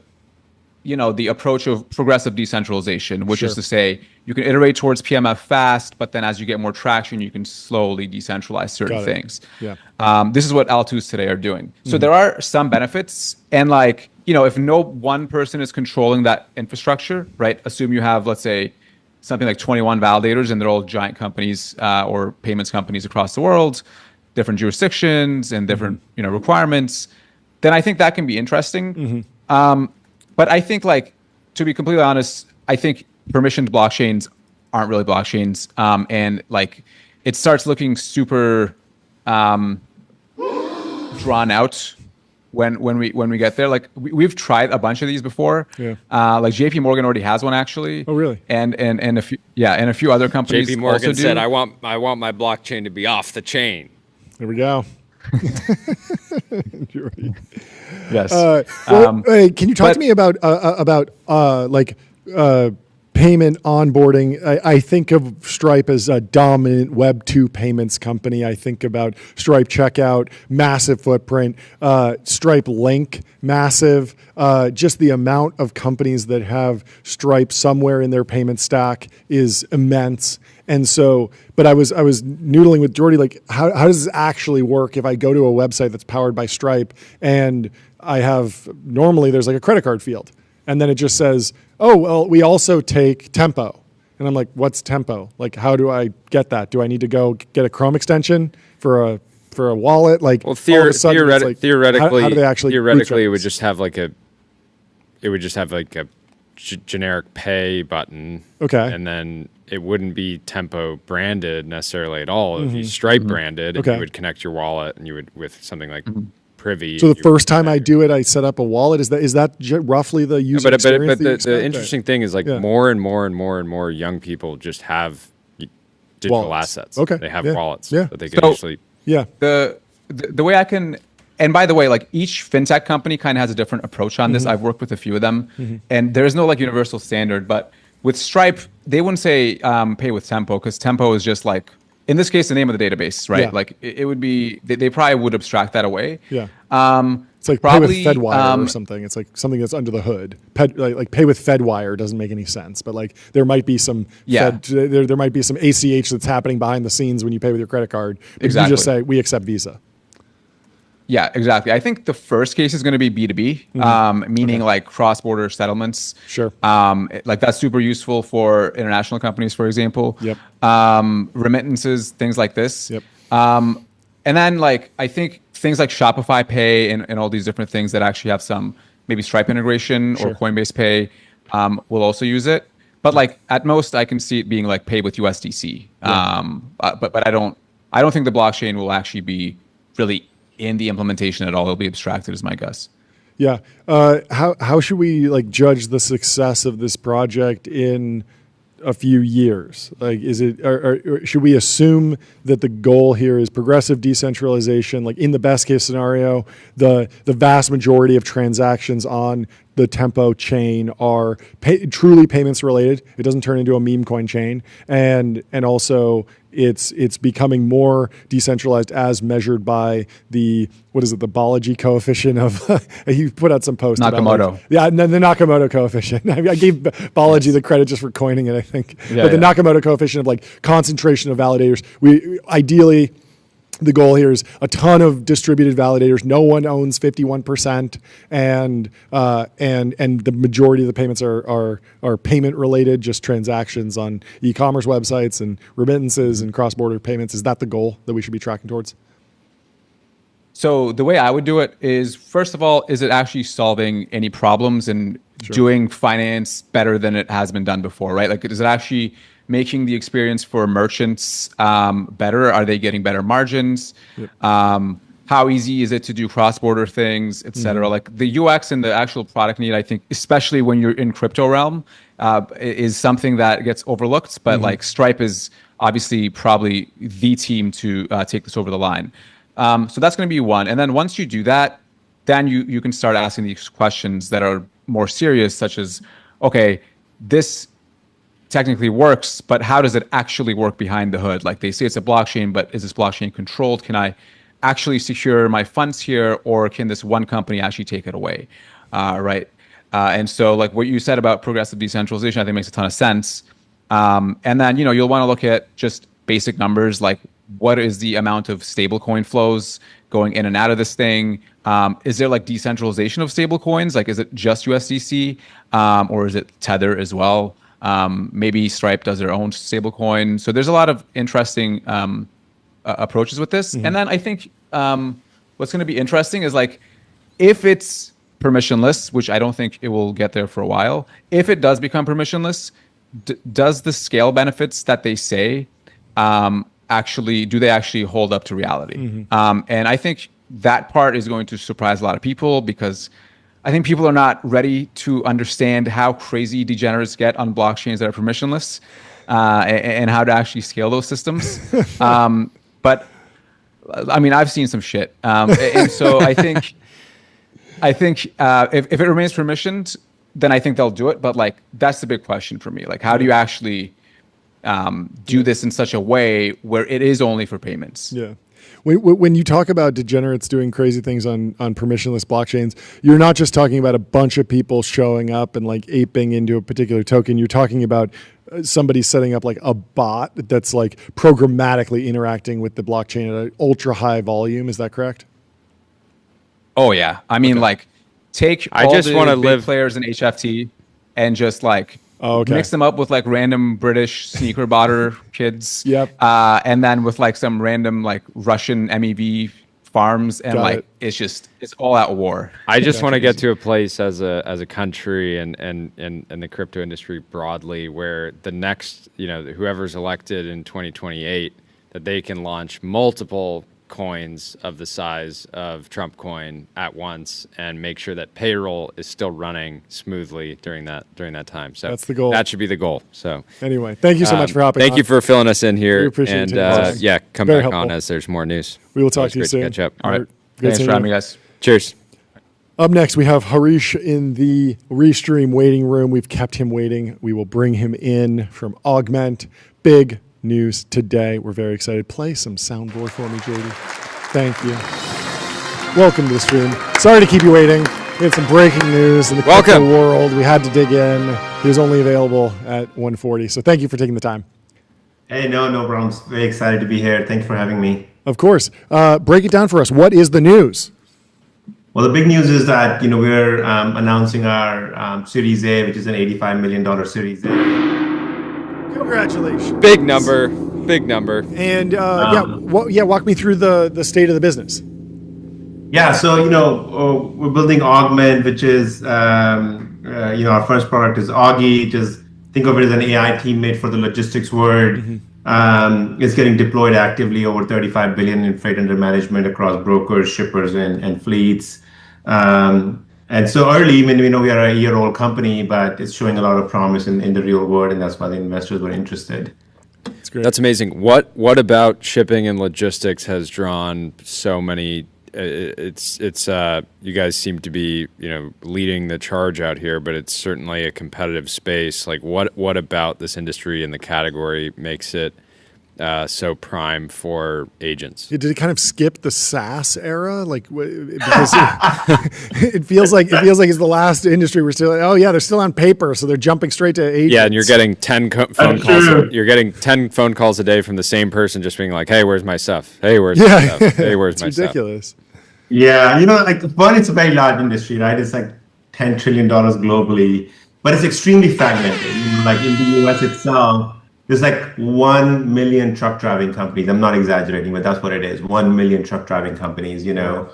approach of progressive decentralization, which is to say you can iterate towards PMF fast, but then as you get more traction, you can slowly decentralize certain things. This is what L2s today are doing. So there are some benefits, and like, if no one person is controlling that infrastructure, right? Assume you have, let's say, something like 21 validators, and they're all giant companies or payments companies across the world, different jurisdictions and different requirements, then I think that can be interesting. But I think, like, to be completely honest, I think permissioned blockchains aren't really blockchains, and like it starts looking super drawn out when we get there. Like we've tried a bunch of these before. Yeah. Like JP Morgan already has one actually. Oh, really? And a few other companies. JP Morgan also said, do. "I want my blockchain to be off the chain." There we go. Yes. Hey, can you talk to me about payment onboarding? I think of Stripe as a dominant Web 2 payments company. I think about Stripe Checkout, massive footprint. Stripe Link, massive. Just the amount of companies that have Stripe somewhere in their payment stack is immense. And so, but I was noodling with Jordy, like, how does this actually work if I go to a website that's powered by Stripe and normally there's like a credit card field, and then it just says, oh, well, we also take Tempo. And I'm like, what's Tempo? Like, how do I get that? Do I need to go get a Chrome extension for a wallet? Like, Well, theoretically, theoretically, how do they actually it would just have like a generic pay button. Okay. And then it wouldn't be Tempo branded necessarily at all. It would be Stripe branded. And Okay. you would connect your wallet, and you would with something like Privy. So the first time I do it, I set up a wallet. Is that roughly the user experience? But the interesting thing is, like, Yeah. more and more and more and more young people just have digital Wallets. assets. Okay. They have Yeah. wallets Yeah. that they can So- actually. Yeah. The way I can, and by the way, like each fintech company kind of has a different approach on this. I've worked with a few of them, and there's no like universal standard. But with Stripe, they wouldn't say pay with Tempo, because Tempo is just like, in this case, the name of the database, right? Yeah. Like it would be, they probably would abstract that away. Yeah. Um, It's like probably, pay with Fedwire or something. It's like something that's under the hood. Like pay with Fedwire doesn't make any sense, but like there might be some there might be some ACH that's happening behind the scenes when you pay with your credit card. But Exactly. you just say we accept Visa. Yeah, exactly. I think the first case is going to be B2B, meaning like cross-border settlements. Sure. Like that's super useful for international companies, for example. Yep. Remittances, things like this. Yep. And then like I think things like Shopify Pay and all these different things that actually have some maybe Stripe integration Sure. or Coinbase Pay will also use it. But like at most, I can see it being like pay with USDC. But I don't think the blockchain will actually be really in the implementation at all. It'll be abstracted, is my guess. Yeah. How should we like judge the success of this project in a few years? Like, is it, or should we assume that the goal here is progressive decentralization? Like in the best case scenario, the vast majority of transactions on the Tempo chain are truly payments related. It doesn't turn into a meme coin chain, and also it's becoming more decentralized as measured by the the Balaji coefficient of he put out some post Nakamoto. about the Nakamoto coefficient. I gave Balaji the credit just for coining it, I think. Yeah, but the yeah. Nakamoto coefficient of like concentration of validators. We ideally, the goal here is a ton of distributed validators. No one owns 51%, and the majority of the payments are payment related, just transactions on e-commerce websites and remittances and cross-border payments. Is that the goal that we should be tracking towards? So the way I would do it is, first of all, is it actually solving any problems and doing finance better than it has been done before, right? Like, is it actually making the experience for merchants better? Are they getting better margins? Yep. How easy is it to do cross-border things, et cetera? Like the UX and the actual product need, I think, especially when you're in crypto realm, is something that gets overlooked. But like Stripe is obviously probably the team to take this over the line. So that's going to be one. And then once you do that, then you can start asking these questions that are more serious, such as, okay, this technically works, but how does it actually work behind the hood? Like they say it's a blockchain, but is this blockchain controlled? Can I actually secure my funds here, or can this one company actually take it away? Right. And so like what you said about progressive decentralization, I think makes a ton of sense. And then, you'll want to look at just basic numbers, like what is the amount of stable coin flows going in and out of this thing? Is there like decentralization of stable coins? Like, is it just USDC or is it Tether as well? Maybe Stripe does their own stable coin. So there's a lot of interesting approaches with this. And then I think what's going to be interesting is like, if it's permissionless, which I don't think it will get there for a while, if it does become permissionless, does the scale benefits that they say do they actually hold up to reality? And I think that part is going to surprise a lot of people, because I think people are not ready to understand how crazy degenerates get on blockchains that are permissionless, and how to actually scale those systems. But I mean, I've seen some shit, and so I think if it remains permissioned, then I think they'll do it. But like, that's the big question for me. Like, how do you actually do this in such a way where it is only for payments? Yeah. When you talk about degenerates doing crazy things on permissionless blockchains, you're not just talking about a bunch of people showing up and like aping into a particular token. You're talking about somebody setting up like a bot that's like programmatically interacting with the blockchain at an ultra high volume. Is that correct? Oh yeah. I mean, like, take I all just the wanna big live- players in HFT and just like okay. mix them up with like random British sneaker botter kids. Yep. And then with like some random like Russian MEV farms, and Got like it. it's all out war. I just want to get to a place as a country and the crypto industry broadly, where the next, whoever's elected in 2028, that they can launch multiple coins of the size of Trump coin at once and make sure that payroll is still running smoothly during that time. So That's the goal. That should be the goal. So Anyway, thank you so much for hopping on. Thank you for filling us in here. We appreciate and you taking the time. come Very back helpful. on as there's more news. We will talk Always to you great soon. catch up. All right. Good Thanks seeing for having you. me, guys. Cheers. Up next, we have Harish in the Restream waiting room. We've kept him waiting. We will bring him in from Augment. Big news today. We're very excited. Play some soundboard for me, JD. Thank you. Welcome to the stream. Sorry to keep you waiting. We had some breaking news in the crypto Welcome. world. We had to dig in. He was only available at 1:40. So thank you for taking the time. Hey, no problems. Very excited to be here. Thanks for having me. Of course. Break it down for us. What is the news? Well, the big news is that we're announcing our Series A, which is an $85 million Series A. Congratulations. Big number. And walk me through the state of the business. Yeah, so we're building Augment, which is our first product is Augie. Just think of it as an AI teammate for the logistics world. It's getting deployed actively, over 35 billion in freight under management across brokers, shippers, and fleets. And so early, we know we are a year-old company, but it's showing a lot of promise in the real world, and that's why the investors were interested. That's great. That's amazing. What about shipping and logistics has drawn so many? It's you guys seem to be leading the charge out here, but it's certainly a competitive space. Like what about this industry and the category makes it so prime for agents? Did it kind of skip the SaaS era? Like, because it feels like it's the last industry we're still. Oh yeah, they're still on paper, so they're jumping straight to agents. Yeah, and you're getting 10 phone calls. You're getting 10 phone calls a day from the same person, just being like, "Hey, where's my stuff? Hey, where's my stuff? Hey, where's my it's ridiculous. Yeah, one, it's a very large industry, right? It's like $10 trillion globally, but it's extremely fragmented. Like in the US itself, there's like 1 million truck driving companies. I'm not exaggerating, but that's what it is. 1 million truck driving companies,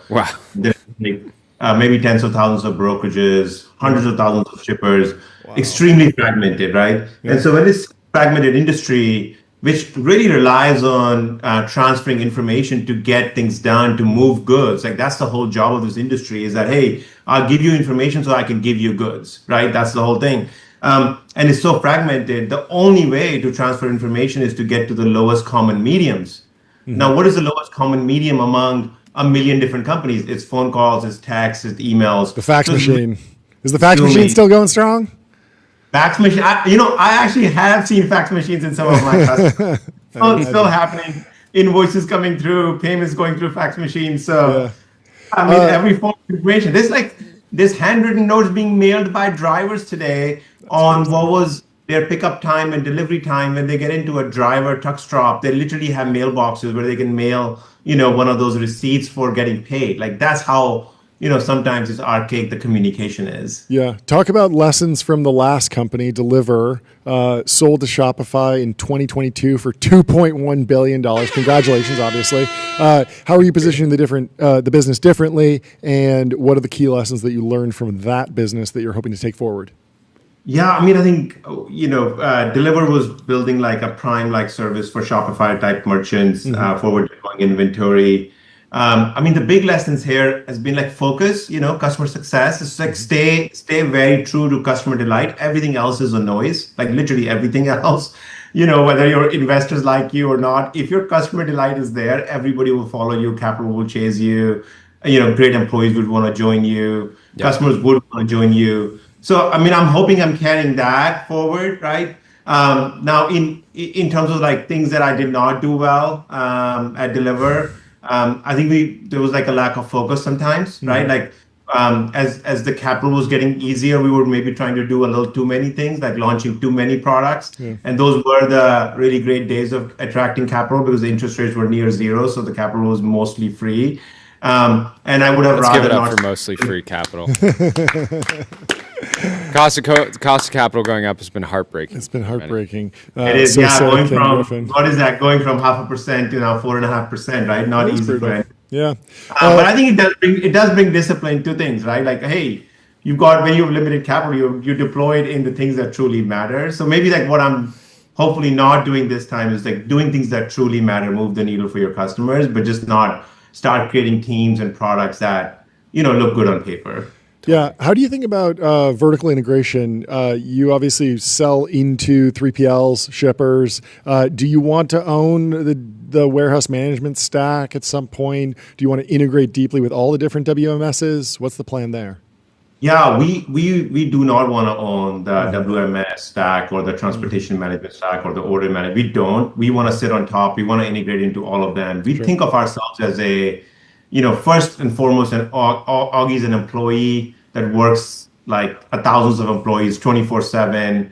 Wow. There's maybe tens of thousands of brokerages, hundreds of thousands of shippers, extremely fragmented, right? Yeah. And so in this fragmented industry, which really relies on transferring information to get things done, to move goods. Like that's the whole job of this industry, is that, hey, I'll give you information so I can give you goods, right? That's the whole thing. And it's so fragmented. The only way to transfer information is to get to the lowest common mediums. Now, what is the lowest common medium among a million different companies? It's phone calls, it's texts, it's emails. The fax machine. Is the fax machine still going strong? Fax machine. I actually have seen fax machines in some of my customers. It's still happening. Invoices coming through, payments going through fax machines. So, every form of information. There's handwritten notes being mailed by drivers today on what was their pickup time and delivery time. When they get into a driver tuck stop, they literally have mailboxes where they can mail, one of those receipts for getting paid. Like that's how. Sometimes it's archaic, the communication is. Yeah. Talk about lessons from the last company, Deliver, sold to Shopify in 2022 for $2.1 billion. Congratulations, obviously. How are you positioning the business differently? And what are the key lessons that you learned from that business that you're hoping to take forward? Yeah, I mean, I think, Deliver was building like a Prime-like service for Shopify type merchants, forward deploying inventory. I mean, the big lessons here has been like focus, customer success. It's like stay very true to customer delight. Everything else is a noise, like literally everything else. Whether your investors like you or not, if your customer delight is there, everybody will follow you, capital will chase you, great employees would want to join you, customers would want to join you. So, I mean, I'm hoping I'm carrying that forward, right? Now, in terms of like things that I did not do well at Deliver, I think there was like a lack of focus sometimes, right? Like as the capital was getting easier, we were maybe trying to do a little too many things, like launching too many products. And those were the really great days of attracting capital because the interest rates were near zero, so the capital was mostly free. And I would have Let's rather give it up not for mostly free capital. Cost of capital going up has been heartbreaking. It's been heartbreaking. It is, so yeah, sad, going Ken from, Griffin. what is that, going from 0.5% to now 4.5%, right? Not That's easy, brutal. right? Yeah. But I think it does bring discipline to things, right? Like, hey, when you have limited capital, you deploy it in the things that truly matter. So maybe like what I'm hopefully not doing this time is like doing things that truly matter, move the needle for your customers, but just not start creating teams and products that, look good on paper. Yeah. How do you think about vertical integration? You obviously sell into 3PLs, shippers. Do you want to own the warehouse management stack at some point? Do you want to integrate deeply with all the different WMSs? What's the plan there? Yeah, we do not want to own the WMS stack or the transportation management stack or the order management. We don't. We want to sit on top. We want to integrate into all of them. We think of ourselves as a, first and foremost, Augie is an employee that works like thousands of employees 24/7,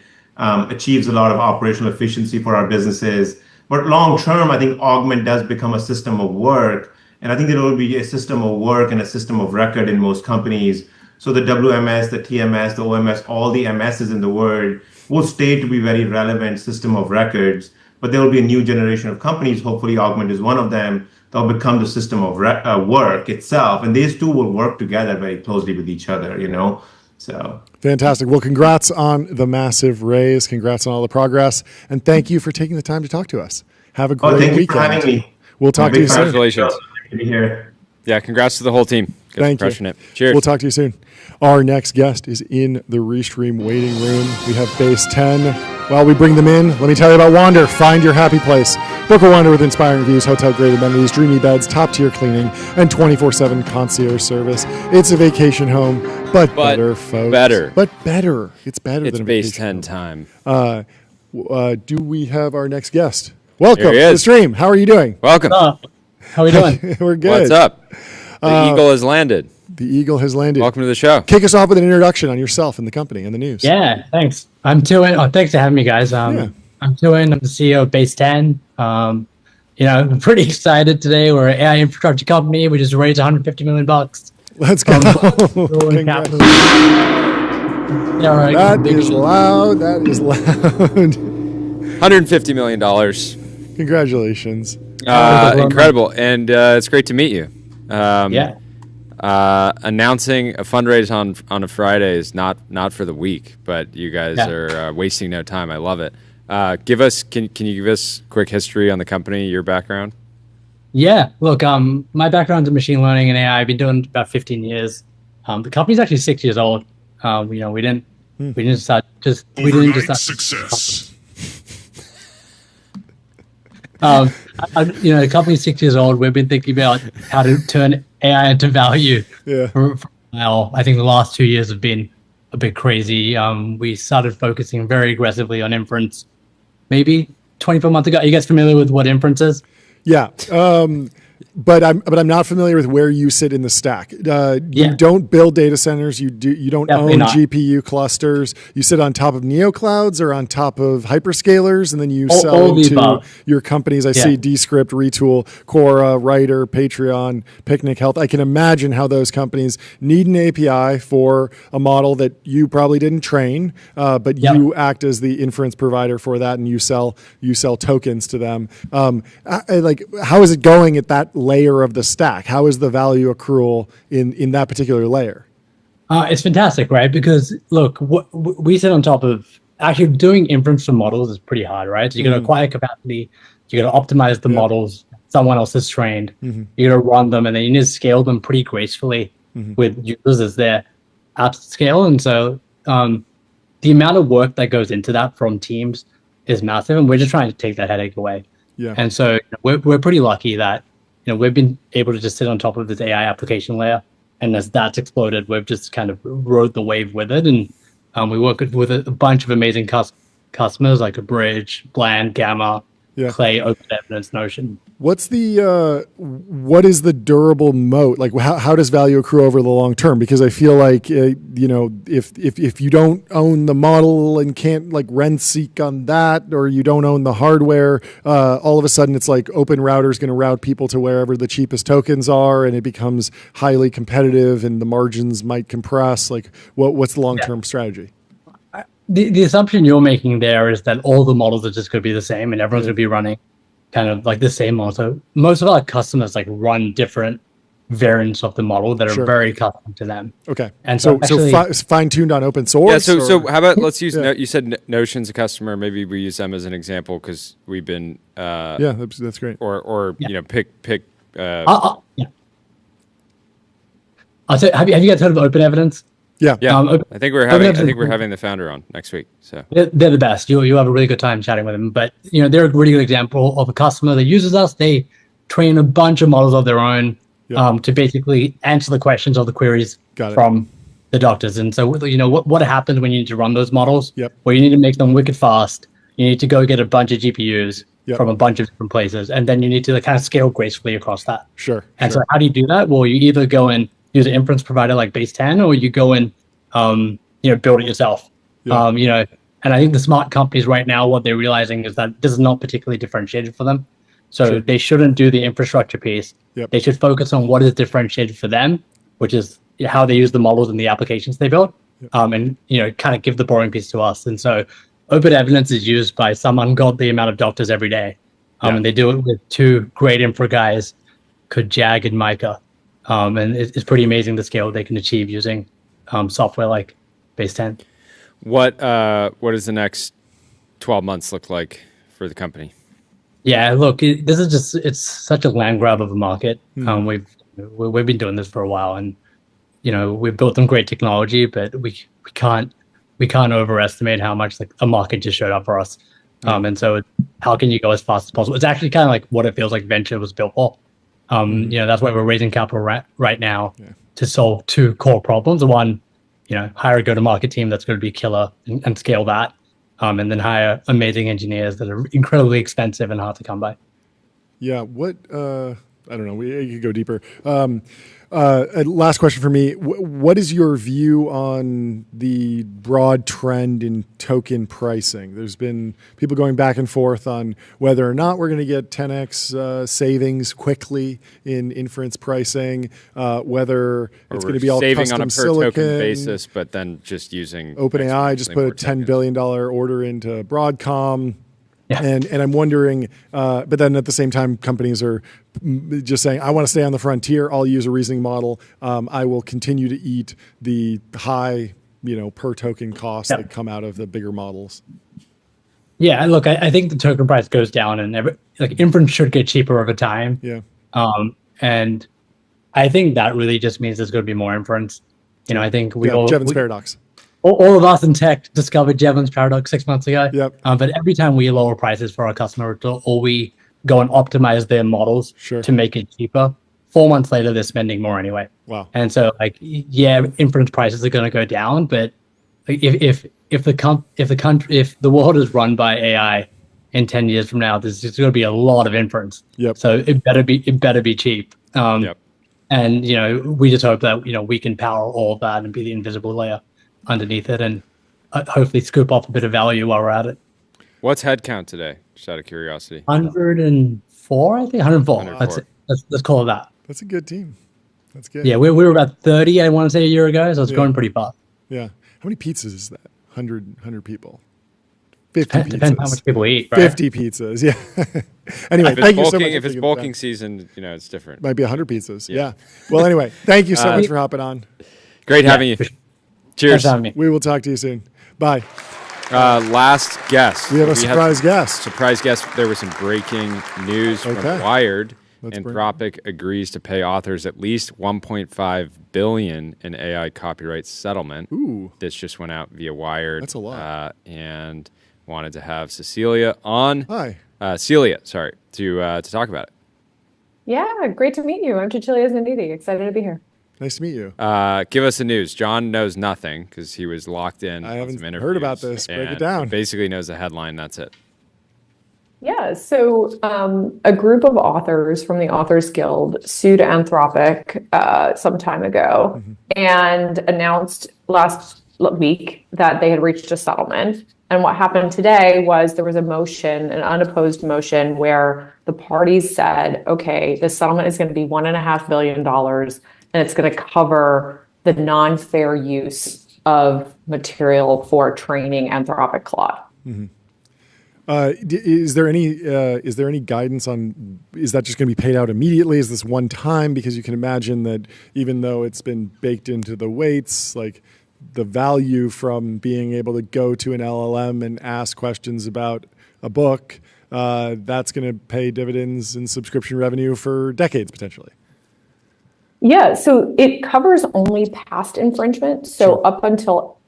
achieves a lot of operational efficiency for our businesses. But long term, I think Augment does become a system of work. And I think there will be a system of work and a system of record in most companies. So the WMS, the TMS, the OMS, all the MSs in the world will stay to be very relevant system of records. But there will be a new generation of companies, hopefully Augment is one of them, that'll become the system of work itself. And these two will work together very closely with each other, So Fantastic. Well, congrats on the massive raise. Congrats on all the progress. And thank you for taking the time to talk to us. Have a great thank weekend. you for having me. We'll talk to you soon. Congratulations. Good to be here. Yeah, congrats to the whole team. Thank you. Crushing it. Cheers. We'll talk to you soon. Our next guest is in the Restream waiting room. We have base 10. While we bring them in, let me tell you about Wander. Find your happy place. Book a Wander with inspiring reviews, hotel-grade amenities, dreamy beds, top-tier cleaning, and 24/7 concierge service. It's a vacation home, but better, folks. Better. But better. It's better It's than a base vacation 10 home. time. Do we have our next guest? Welcome Here he to the is. stream. How are you doing? Welcome. How are we doing? We're good. What's up? The eagle has landed. The eagle has landed. Welcome to the show. Kick us off with an introduction on yourself and the company and the news. Yeah, thanks. I'm Tuin. Oh, thanks for having me, guys. I'm Tuin. I'm the CEO of Base 10. I'm pretty excited today. We're an AI infrastructure company. We just raised $150 million. Let's go. Congrats. Yeah, right. That is loud. That is loud. $150 million. Congratulations. Incredible. And it's great to meet you. Yeah. Announcing a fundraise on a Friday is not for the weak, but you guys are wasting no time. I love it. Can you give us quick history on the company, your background? Yeah. Look, my background's in machine learning and AI. I've been doing it about 15 years. The company's actually 6 years old. We didn't start success. The company's 6 years old. We've been thinking about how to turn AI into value. Yeah. For a while. I think the last 2 years have been a bit crazy. We started focusing very aggressively on inference maybe 24 months ago. Are you guys familiar with what inference is? Yeah. But I'm not familiar with where you sit in the stack. You don't build data centers. You don't Definitely own not. GPU clusters. You sit on top of neoclouds or on top of hyperscalers, and then you All sell the to above. your companies. I see Descript, Retool, Quora, Writer, Patreon, Picnic Health. I can imagine how those companies need an API for a model that you probably didn't train, but you act as the inference provider for that, and you sell tokens to them. How is it going at that layer of the stack? How is the value accrual in that particular layer? It's fantastic, right? Because look, we sit on top of actually doing inference for models is pretty hard, right? So you got to acquire capacity, you got to optimize the models someone else has trained, you got to run them, and then you need to scale them pretty gracefully with users as their apps scale. And so the amount of work that goes into that from teams is massive, and we're just trying to take that headache away. Yeah. And so we're pretty lucky that we've been able to just sit on top of this AI application layer. And as that's exploded, we've just kind of rode the wave with it. And we work with a bunch of amazing customers like a Bridge, Bland, Gamma, Clay, Open Evidence, Notion. What is the durable moat? Like, how does value accrue over the long term? Because I feel like, if you don't own the model and can't like rent seek on that, or you don't own the hardware, all of a sudden it's like Open Router is going to route people to wherever the cheapest tokens are, and it becomes highly competitive, and the margins might compress. Like, what's the long term strategy? The assumption you're making there is that all the models are just going to be the same, and everyone's going to be running kind of like the same model. So most of our customers like run different variants of the model that are very custom to them. Okay. And so fine tuned on open source. Yeah. So how about let's use you said Notion's a customer. Maybe we use them as an example because we've been that's great. Or pick. I'll say, have you guys heard of Open Evidence? Yeah. I think we're having the founder on next week. So they're the best. You have a really good time chatting with them. But they're a really good example of a customer that uses us. They train a bunch of models of their own to basically answer the questions or the queries from the doctors. And so what happens when you need to run those models? Well, you need to make them wicked fast. You need to go get a bunch of GPUs from a bunch of different places, and then you need to kind of scale gracefully across that. And so how do you do that? Well, you either go and use an inference provider like Base 10, or you go and build it yourself. And I think the smart companies right now, what they're realizing is that this is not particularly differentiated for them. So they shouldn't do the infrastructure piece. They should focus on what is differentiated for them, which is how they use the models and the applications they build, and kind of give the boring piece to us. And so Open Evidence is used by some ungodly amount of doctors every day. And they do it with two great infra guys, Jag and Micah. And it's pretty amazing the scale they can achieve using software like Base 10. What does the next 12 months look like for the company? Yeah, look, this is it's such a land grab of a market. We've been doing this for a while, and we've built some great technology, but we can't overestimate how much like a market just showed up for us. And so how can you go as fast as possible? It's actually kind of like what it feels like venture was built for. That's why we're raising capital right now to solve two core problems. One, hire a go-to-market team that's going to be killer and scale that, and then hire amazing engineers that are incredibly expensive and hard to come by. Yeah. I don't know. We could go deeper. Last question for me. What is your view on the broad trend in token pricing? There's been people going back and forth on whether or not we're going to get 10x savings quickly in inference pricing, whether it's going to be all saving custom on a per silicon token basis, but then just using OpenAI just put a $10 billion order into Broadcom. And I'm wondering, but then at the same time, companies are just saying, I want to stay on the frontier. I'll use a reasoning model. I will continue to eat the high, per token costs that come out of the bigger models. Yeah, look, I think the token price goes down, and inference should get cheaper over time. Yeah. And I think that really just means there's going to be more inference. I think Jevons paradox. All of us in tech discovered Jevons paradox 6 months ago. But every time we lower prices for our customer, or we go and optimize their models to make it cheaper, 4 months later they're spending more anyway. Wow. And so inference prices are going to go down, but if the world is run by AI in 10 years from now, there's going to be a lot of inference. So it better be cheap. And we just hope that we can power all of that and be the invisible layer underneath it, and hopefully scoop off a bit of value while we're at it. What's headcount today? Just out of curiosity. 104, I think. 104. Let's call it that. That's a good team. That's good. Yeah, we were about 30, I want to say, a year ago, so it's going pretty fast. Yeah. How many pizzas is that? 100 people. 50 pizzas. Depends how much people eat. Right? 50 pizzas. Yeah. Anyway, thank you so much. If it's bulking season, it's different. Might be 100 pizzas. Yeah. Well, anyway, thank you so much for hopping on. Great having you. Cheers. We will talk to you soon. Bye. Last guest. We have a surprise guest. Surprise guest. There was some breaking news from Wired. Anthropic agrees to pay authors at least $1.5 billion in AI copyright settlement. Ooh. This just went out via Wired. That's a lot. And wanted to have Cecilia on. Hi. Celia, sorry, to talk about it. Yeah, great to meet you. I'm Cecilia Zanditi. Excited to be here. Nice to meet you. Give us the news. John knows nothing because he was locked in. I haven't heard about this. Break it down. Basically knows the headline. That's it. Yeah, so a group of authors from the Authors Guild sued Anthropic some time ago and announced last week that they had reached a settlement. And what happened today was there was a motion, an unopposed motion, where the parties said, okay, the settlement is going to be $1.5 billion, and it's going to cover the non-fair use of material for training Anthropic Claude. Is there any guidance on, is that just going to be paid out immediately? Is this one time? Because you can imagine that even though it's been baked into the weights, like the value from being able to go to an LLM and ask questions about a book, that's going to pay dividends and subscription revenue for decades potentially. Yeah, so it covers only past infringement, so up until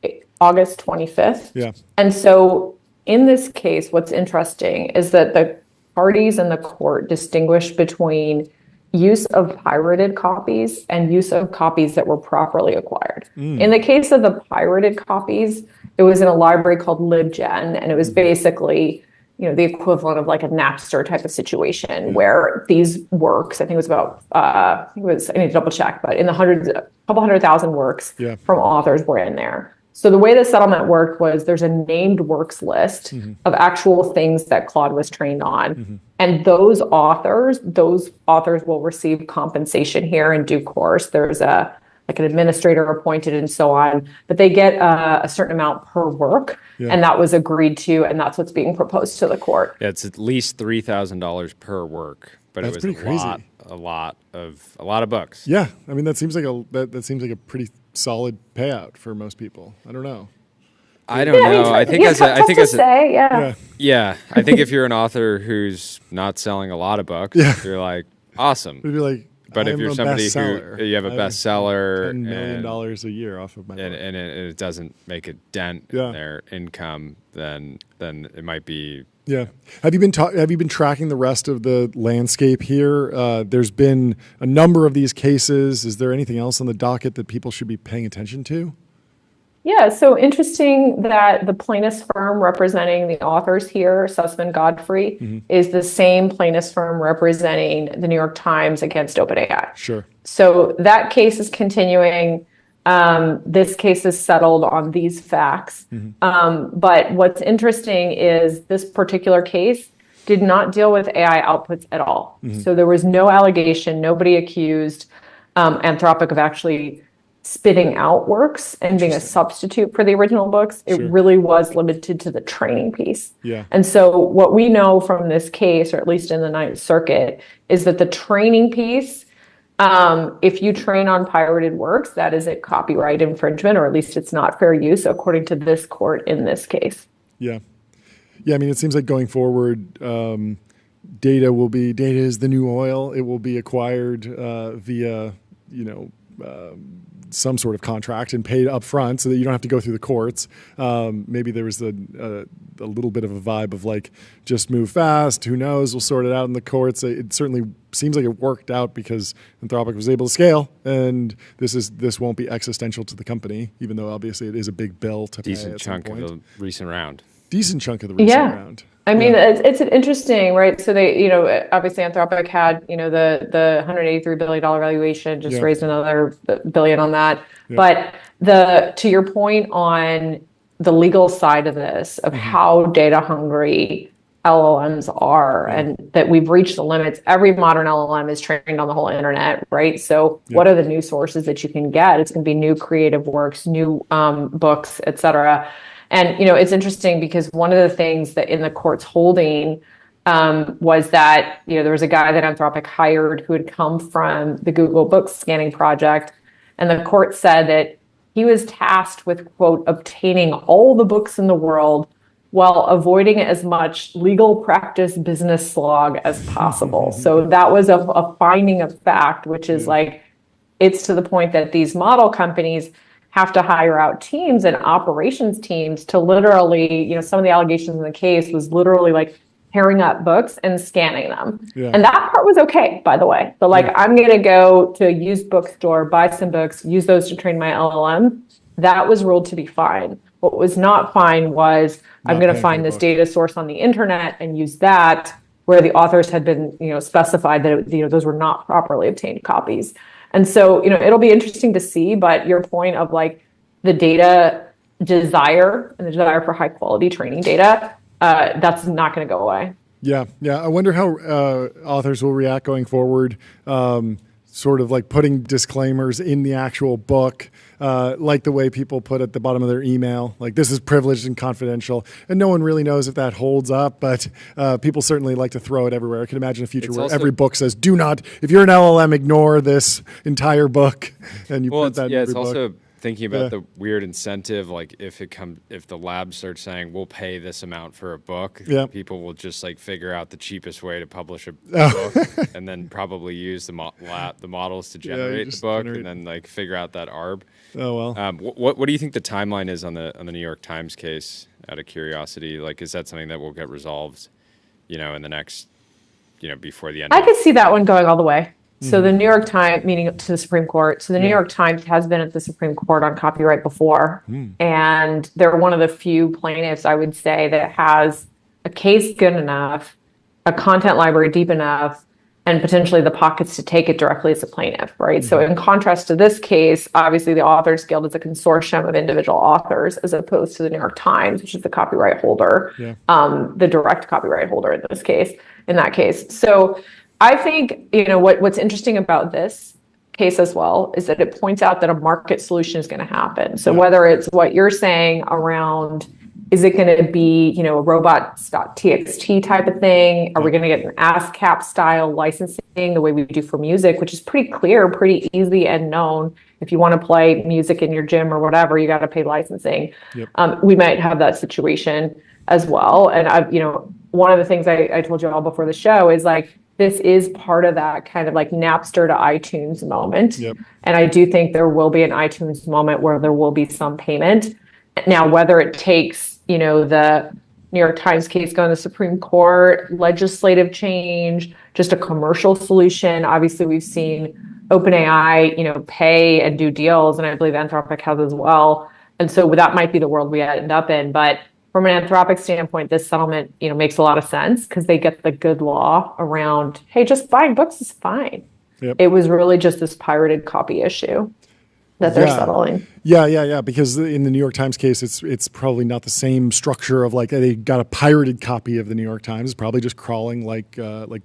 August 25th. Yeah. And so in this case, what's interesting is that the parties in the court distinguish between use of pirated copies and use of copies that were properly acquired. In the case of the pirated copies, it was in a library called LibGen, and it was basically, the equivalent of like a Napster type of situation where these works, I think it was about, I need to double check, but in the couple 100,000 works from authors were in there. So the way the settlement worked was there's a named works list of actual things that Claude was trained on. And those authors will receive compensation here in due course. There's an administrator appointed and so on, but they get a certain amount per work. And that was agreed to, and that's what's being proposed to the court. Yeah, it's at least $3,000 per work, but That's it was pretty a lot of books. Yeah, I mean that seems like a pretty solid payout for most people. I don't know. I don't know. I think I think if you're an author who's not selling a lot of books, you're like awesome. It'd be like, but if you're somebody who you have a bestseller, $10 million a year off of my book, and it doesn't make a dent in their income, then it might be. Yeah. Have you been tracking the rest of the landscape here? There's been a number of these cases. Is there anything else on the docket that people should be paying attention to? Yeah, so interesting that the plaintiff's firm representing the authors here, Sussman Godfrey, is the same plaintiff's firm representing the New York Times against OpenAI. Sure. So that case is continuing. This case is settled on these facts. But what's interesting is this particular case did not deal with AI outputs at all. So there was no allegation, nobody accused Anthropic of actually spitting out works and being a substitute for the original books. It really was limited to the training piece. Yeah. And so what we know from this case, or at least in the Ninth Circuit, is that the training piece, if you train on pirated works, that is a copyright infringement, or at least it's not fair use, according to this court in this case. Yeah. Yeah, I mean, it seems like going forward, data is the new oil. It will be acquired via, some sort of contract and paid up front so that you don't have to go through the courts. Maybe there was a little bit of a vibe of like, just move fast. Who knows? We'll sort it out in the courts. It certainly seems like it worked out because Anthropic was able to scale, and this won't be existential to the company, even though obviously it is a big bill to pay at some point. Decent chunk of the recent round. Decent chunk of the recent round. I mean, it's interesting, right? So they, obviously Anthropic had, the $183 billion valuation, just raised another billion on that. Yeah. But to your point on the legal side of this, of how data hungry LLMs are, and that we've reached the limits. Every modern LLM is trained on the whole internet, right? So what are the new sources that you can get? It's going to be new creative works, new books, et cetera. And, it's interesting because one of the things that in the court's holding was that, there was a guy that Anthropic hired who had come from the Google Books scanning project. And the court said that he was tasked with, quote, obtaining all the books in the world while avoiding as much legal practice business slog as possible. So that was a finding of fact, which is like, it's to the point that these model companies have to hire out teams and operations teams to literally, you know, some of the allegations in the case was literally like pairing up books and scanning them. Yeah. And that part was okay, by the way. But like, I'm going to go to a used bookstore, buy some books, use those to train my LLM. That was ruled to be fine. What was not fine was I'm going to find this data source on the internet and use that where the authors had been, you know, specified that, you know, those were not properly obtained copies. And so, you know, it'll be interesting to see, but your point of like the data desire and the desire for high quality training data, that's not going to go away. Yeah. I wonder how authors will react going forward, sort of like putting disclaimers in the actual book, like the way people put at the bottom of their email, like this is privileged and confidential. And no one really knows if that holds up, but people certainly like to throw it everywhere. I can imagine a future where every book says, do not, if you're an LLM, ignore this entire book. And you put that in every book. Also thinking about the weird incentive, like if the lab starts saying we'll pay this amount for a book, people will just like figure out the cheapest way to publish a book, and then probably use the models to generate the book, and then like figure out that ARB. Oh well. What do you think the timeline is on the New York Times case? Out of curiosity, like is that something that will get resolved, you know, in the next, you know, before the end? I could see that one going all the way. So the New York Times, meaning to the Supreme Court. So the New York Times has been at the Supreme Court on copyright before. And they're one of the few plaintiffs, I would say, that has a case good enough, a content library deep enough, and potentially the pockets to take it directly as a plaintiff, right? So in contrast to this case, obviously the Authors Guild is a consortium of individual authors as opposed to the New York Times, which is the copyright holder, the direct copyright holder in that case. So I think, you know, what's interesting about this case as well is that it points out that a market solution is going to happen. So whether it's what you're saying around, is it going to be, you know, a robots.txt type of thing? Are we going to get an ASCAP style licensing the way we do for music, which is pretty clear, pretty easy and known. If you want to play music in your gym or whatever, you got to pay licensing. We might have that situation as well. And I've, you know, one of the things I told you all before the show is like, this is part of that kind of like Napster to iTunes moment. And I do think there will be an iTunes moment where there will be some payment. Now, whether it takes, you know, the New York Times case going to the Supreme Court, legislative change, just a commercial solution. Obviously, we've seen OpenAI, you know, pay and do deals, and I believe Anthropic has as well. And so that might be the world we end up in. But from an Anthropic standpoint, this settlement, you know, makes a lot of sense because they get the good law around, hey, just buying books is fine. It was really just this pirated copy issue that they're settling. Yeah. Because in the New York Times case, it's probably not the same structure of like they got a pirated copy of the New York Times. It's probably just crawling like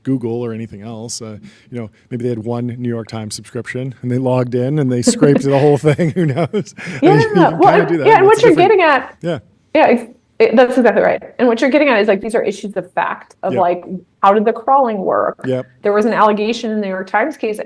Google or anything else. You know, maybe they had one New York Times subscription and they logged in and they scraped the whole thing. Who knows? And what you're getting at. That's exactly right. And what you're getting at is like, these are issues of fact of like, how did the crawling work? There was an allegation in the New York Times case.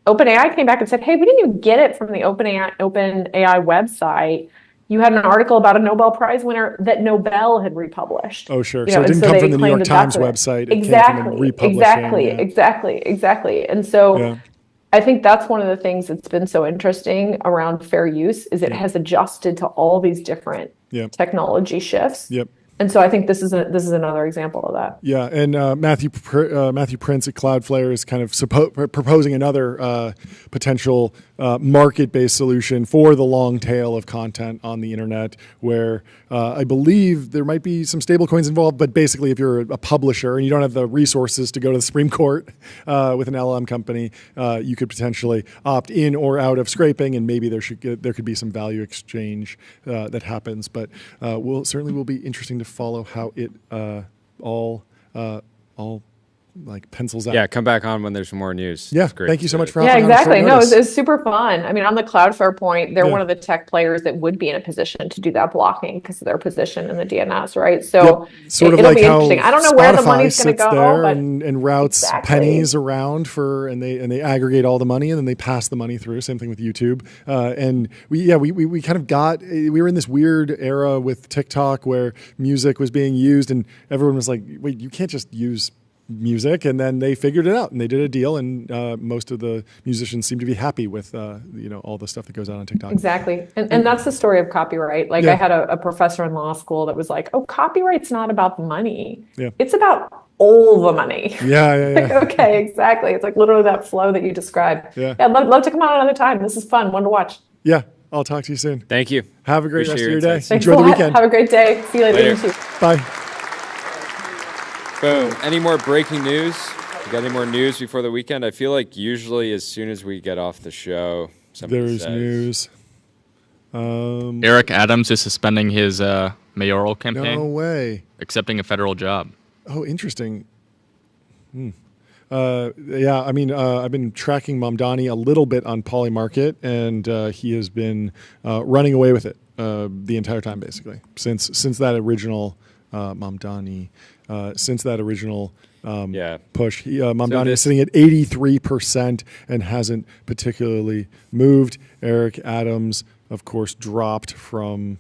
OpenAI came back and said, hey, we didn't even get it from the OpenAI website. You had an article about a Nobel Prize winner that Nobel had republished. Oh, sure. So it didn't come from the New York Times website. It came from republishing. Exactly. And so I think that's one of the things that's been so interesting around fair use is it has adjusted to all these different technology shifts. And so I think this is another example of that. Yeah, and Matthew Prince at Cloudflare is kind of proposing another potential market-based solution for the long tail of content on the internet, where I believe there might be some stable coins involved, but basically if you're a publisher and you don't have the resources to go to the Supreme Court with an LLM company, you could potentially opt in or out of scraping, and maybe there could be some value exchange that happens. But will be interesting to follow how it all like pencils out. Yeah, come back on when there's more news. Yeah, It's great thank you to so see much it. for Yeah, hopping on exactly. short No, notice. it's super fun. I mean, on the Cloudflare point, they're Yeah. one of the tech players that would be in a position to do that blocking because of their position in the DNS, right? So Sort of it'll like be how interesting. I don't know where the Spotify money's going to sits go, there but and routes Exactly. pennies around and they aggregate all the money and then they pass the money through. Same thing with YouTube. And we kind of we were in this weird era with TikTok where music was being used and everyone was like, wait, you can't just use music, and then they figured it out and they did a deal, and most of the musicians seem to be happy with all the stuff that goes on TikTok. Exactly. And that's the story of copyright. Like Yeah. I had a professor in law school that was like, oh, copyright's not about the money. Yeah. It's about all the money. Yeah. Like, okay, exactly. It's like literally that flow that you described. Yeah. I'd love to come on another time. This is fun. One to watch. Yeah, I'll talk to you soon. Thank you. Have a great Appreciate rest of your your day. insights. Thanks Enjoy a the lot. weekend. Have a great day. See you later. Later. You too. Bye. Boom. Any more breaking news? You got any more news before the weekend? I feel like usually as soon as we get off the show, somebody There's says, news. Eric Adams is suspending his mayoral campaign. No way. Accepting a federal job. Oh, interesting. Yeah, I mean, I've been tracking Mamdani a little bit on Polymarket, and he has been running away with it the entire time, basically, since that original Mamdani, since that original push. Mamdani is sitting at 83% and hasn't particularly moved. Eric Adams, of course, dropped from.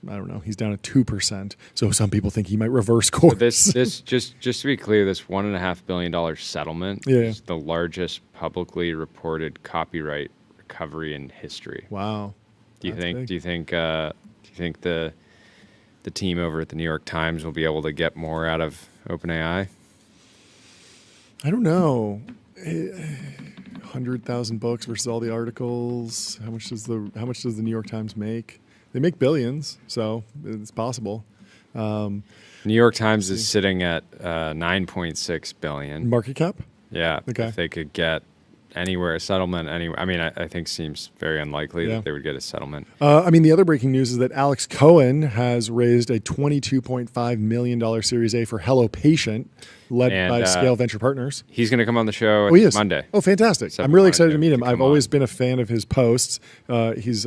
I don't know. He's down at 2%. So some people think he might reverse course. But this just to be clear, this $1.5 billion settlement is the largest publicly reported copyright recovery in history. Wow. Do you think the team over at the New York Times will be able to get more out of OpenAI? I don't know. 100,000 books versus all the articles. How much does the New York Times make? They make billions, so it's possible. New York Times is sitting at 9.6 billion market cap. Yeah. Okay. If they could get a settlement anywhere. I mean, I think seems very unlikely that they would get a settlement. I mean, the other breaking news is that Alex Cohen has raised a $22.5 million Series A for Hello Patient, led by Scale Venture Partners. He's going to come on the show Monday. Oh, fantastic. I'm really excited to meet him. I've always been a fan of his posts. He's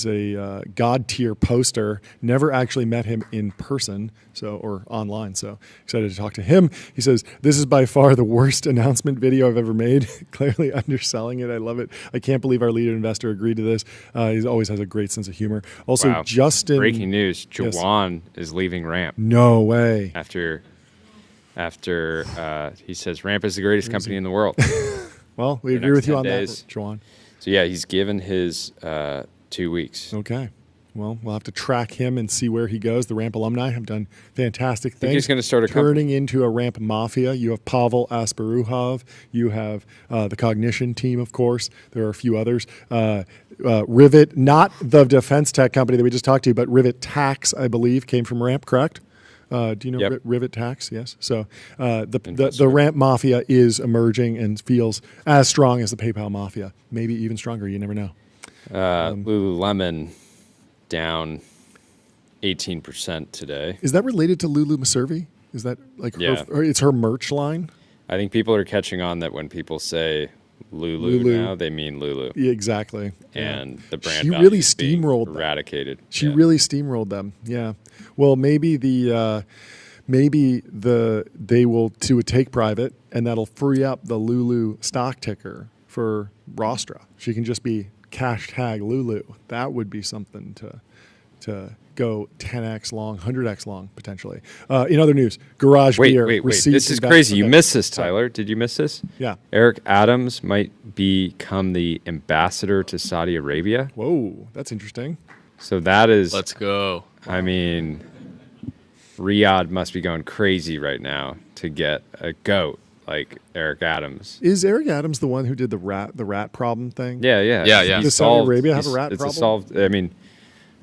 a God tier poster. Never actually met him in person, or online. So excited to talk to him. He says, "This is by far the worst announcement video I've ever made." Clearly underselling it. I love it. I can't believe our lead investor agreed to this. He always has a great sense of humor. Also, Justin. Breaking news: Jawan is leaving Ramp. No way. After he says Ramp is the greatest company in the world. Well, we agree with you on that, days. Jawan. So yeah, he's given his 2 weeks. Okay. Well, we'll have to track him and see where he goes. The Ramp alumni have done fantastic things. He's going to start turning into a Ramp mafia. You have Pavel Asparuhov. You have the Cognition team, of course. There are a few others. Rivet, not the defense tech company that we just talked to, but Rivet Tax, I believe, came from Ramp, correct? Do you know Rivet Tax? Yes. So the Ramp Mafia is emerging and feels as strong as the PayPal Mafia, maybe even stronger. You never know. Lululemon down 18% today. Is that related to Lulu Maservi? Is that like her, it's her merch line? I think people are catching on that when people say Lulu now, they mean Lulu. Yeah, exactly. And the brand she really steamrolled them. Eradicated. She really steamrolled them. Yeah. Well, maybe they will do a take private, and that'll free up the Lulu stock ticker for Rostra. She can just be # Lulu. That would be something to go 10x long, 100x long potentially. In other news, Garage Beer. Wait. This is crazy. You missed this, Tyler. Did you miss this? Yeah. Eric Adams might become the ambassador to Saudi Arabia. Whoa, that's interesting. So that is. Let's go. I mean, Riyadh must be going crazy right now to get a goat like Eric Adams. Is Eric Adams the one who did the rat problem thing? Yeah. Does Saudi Arabia have a rat problem? It's solved. I mean,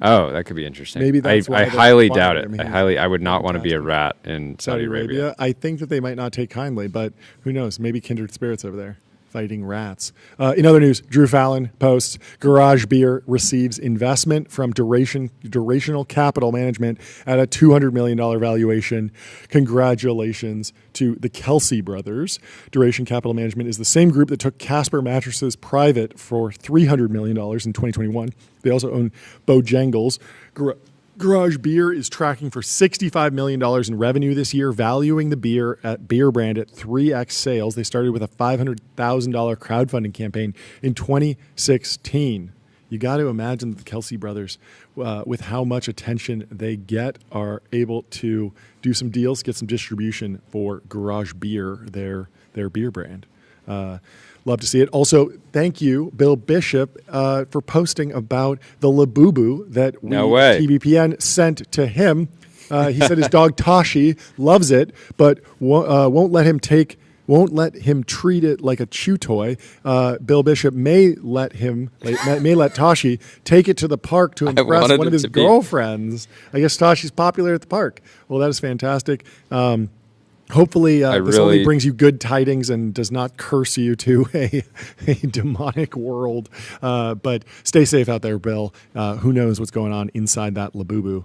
that could be interesting. Maybe that's why I highly doubt it. I would not want to be a rat in Saudi Arabia. I think that they might not take kindly, but who knows? Maybe kindred spirits over there. fighting rats. In other news, Drew Fallon posts, Garage Beer receives investment from Durational Capital Management at a $200 million valuation. Congratulations to the Kelsey brothers. Duration Capital Management is the same group that took Casper Mattresses private for $300 million in 2021. They also own Bojangles. Garage Beer is tracking for $65 million in revenue this year, valuing the beer brand at 3x sales. They started with a $500,000 crowdfunding campaign in 2016. You got to imagine that the Kelsey brothers, with how much attention they get, are able to do some deals, get some distribution for Garage Beer, their beer brand. Love to see it. Also, thank you, Bill Bishop, for posting about the Labubu that TBPN sent to him. He said his dog Tashi loves it, but won't let him treat it like a chew toy. Bill Bishop may let Tashi take it to the park to impress one of his girlfriends. I guess Tashi's popular at the park. Well, that is fantastic. Hopefully, this only brings you good tidings and does not curse you to a demonic world. But stay safe out there, Bill. Who knows what's going on inside that Labubu?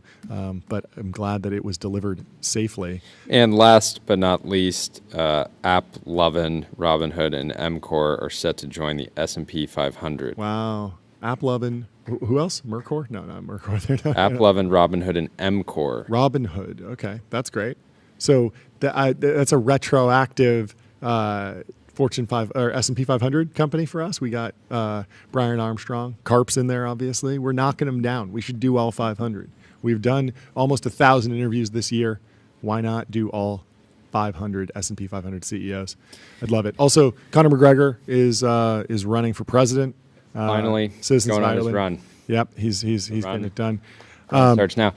But I'm glad that it was delivered safely. And last but not least, AppLovin, Robinhood, and MCore are set to join the S&P 500. Wow. AppLovin. Who else? Mercor? No, not Mercor. AppLovin, Robinhood, and MCore. Robinhood. Okay, that's great. So that's a retroactive Fortune 5 or S&P 500 company for us. We got Brian Armstrong, Karp's in there. Obviously, we're knocking them down. We should do all 500. We've done almost 1,000 interviews this year. Why not do all 500 S&P 500 CEOs? I'd love it. Also, Conor McGregor is running for president. Finally, Citizens going of on Ireland. his run. Yep, he's getting it done. Starts now.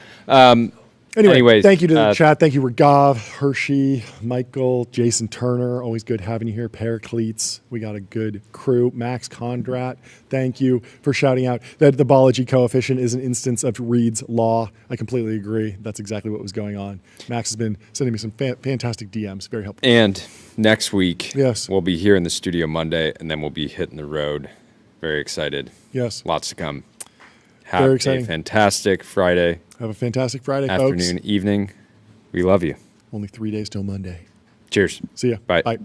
Anyways, thank you to the chat. Thank you, Ragav, Hershey, Michael, Jason Turner. Always good having you here. Paracletes. We got a good crew. Max Kondrat. Thank you for shouting out that the Balaji coefficient is an instance of Reed's law. I completely agree. That's exactly what was going on. Max has been sending me some fantastic DMs. Very helpful. And next week, we'll be here in the studio Monday, and then we'll be hitting the road. Very excited. Yes. Lots to come. Have a fantastic Friday. Have a fantastic Friday, afternoon, folks. evening. We love you. Only 3 days till Monday. Cheers. See ya. Bye. Bye.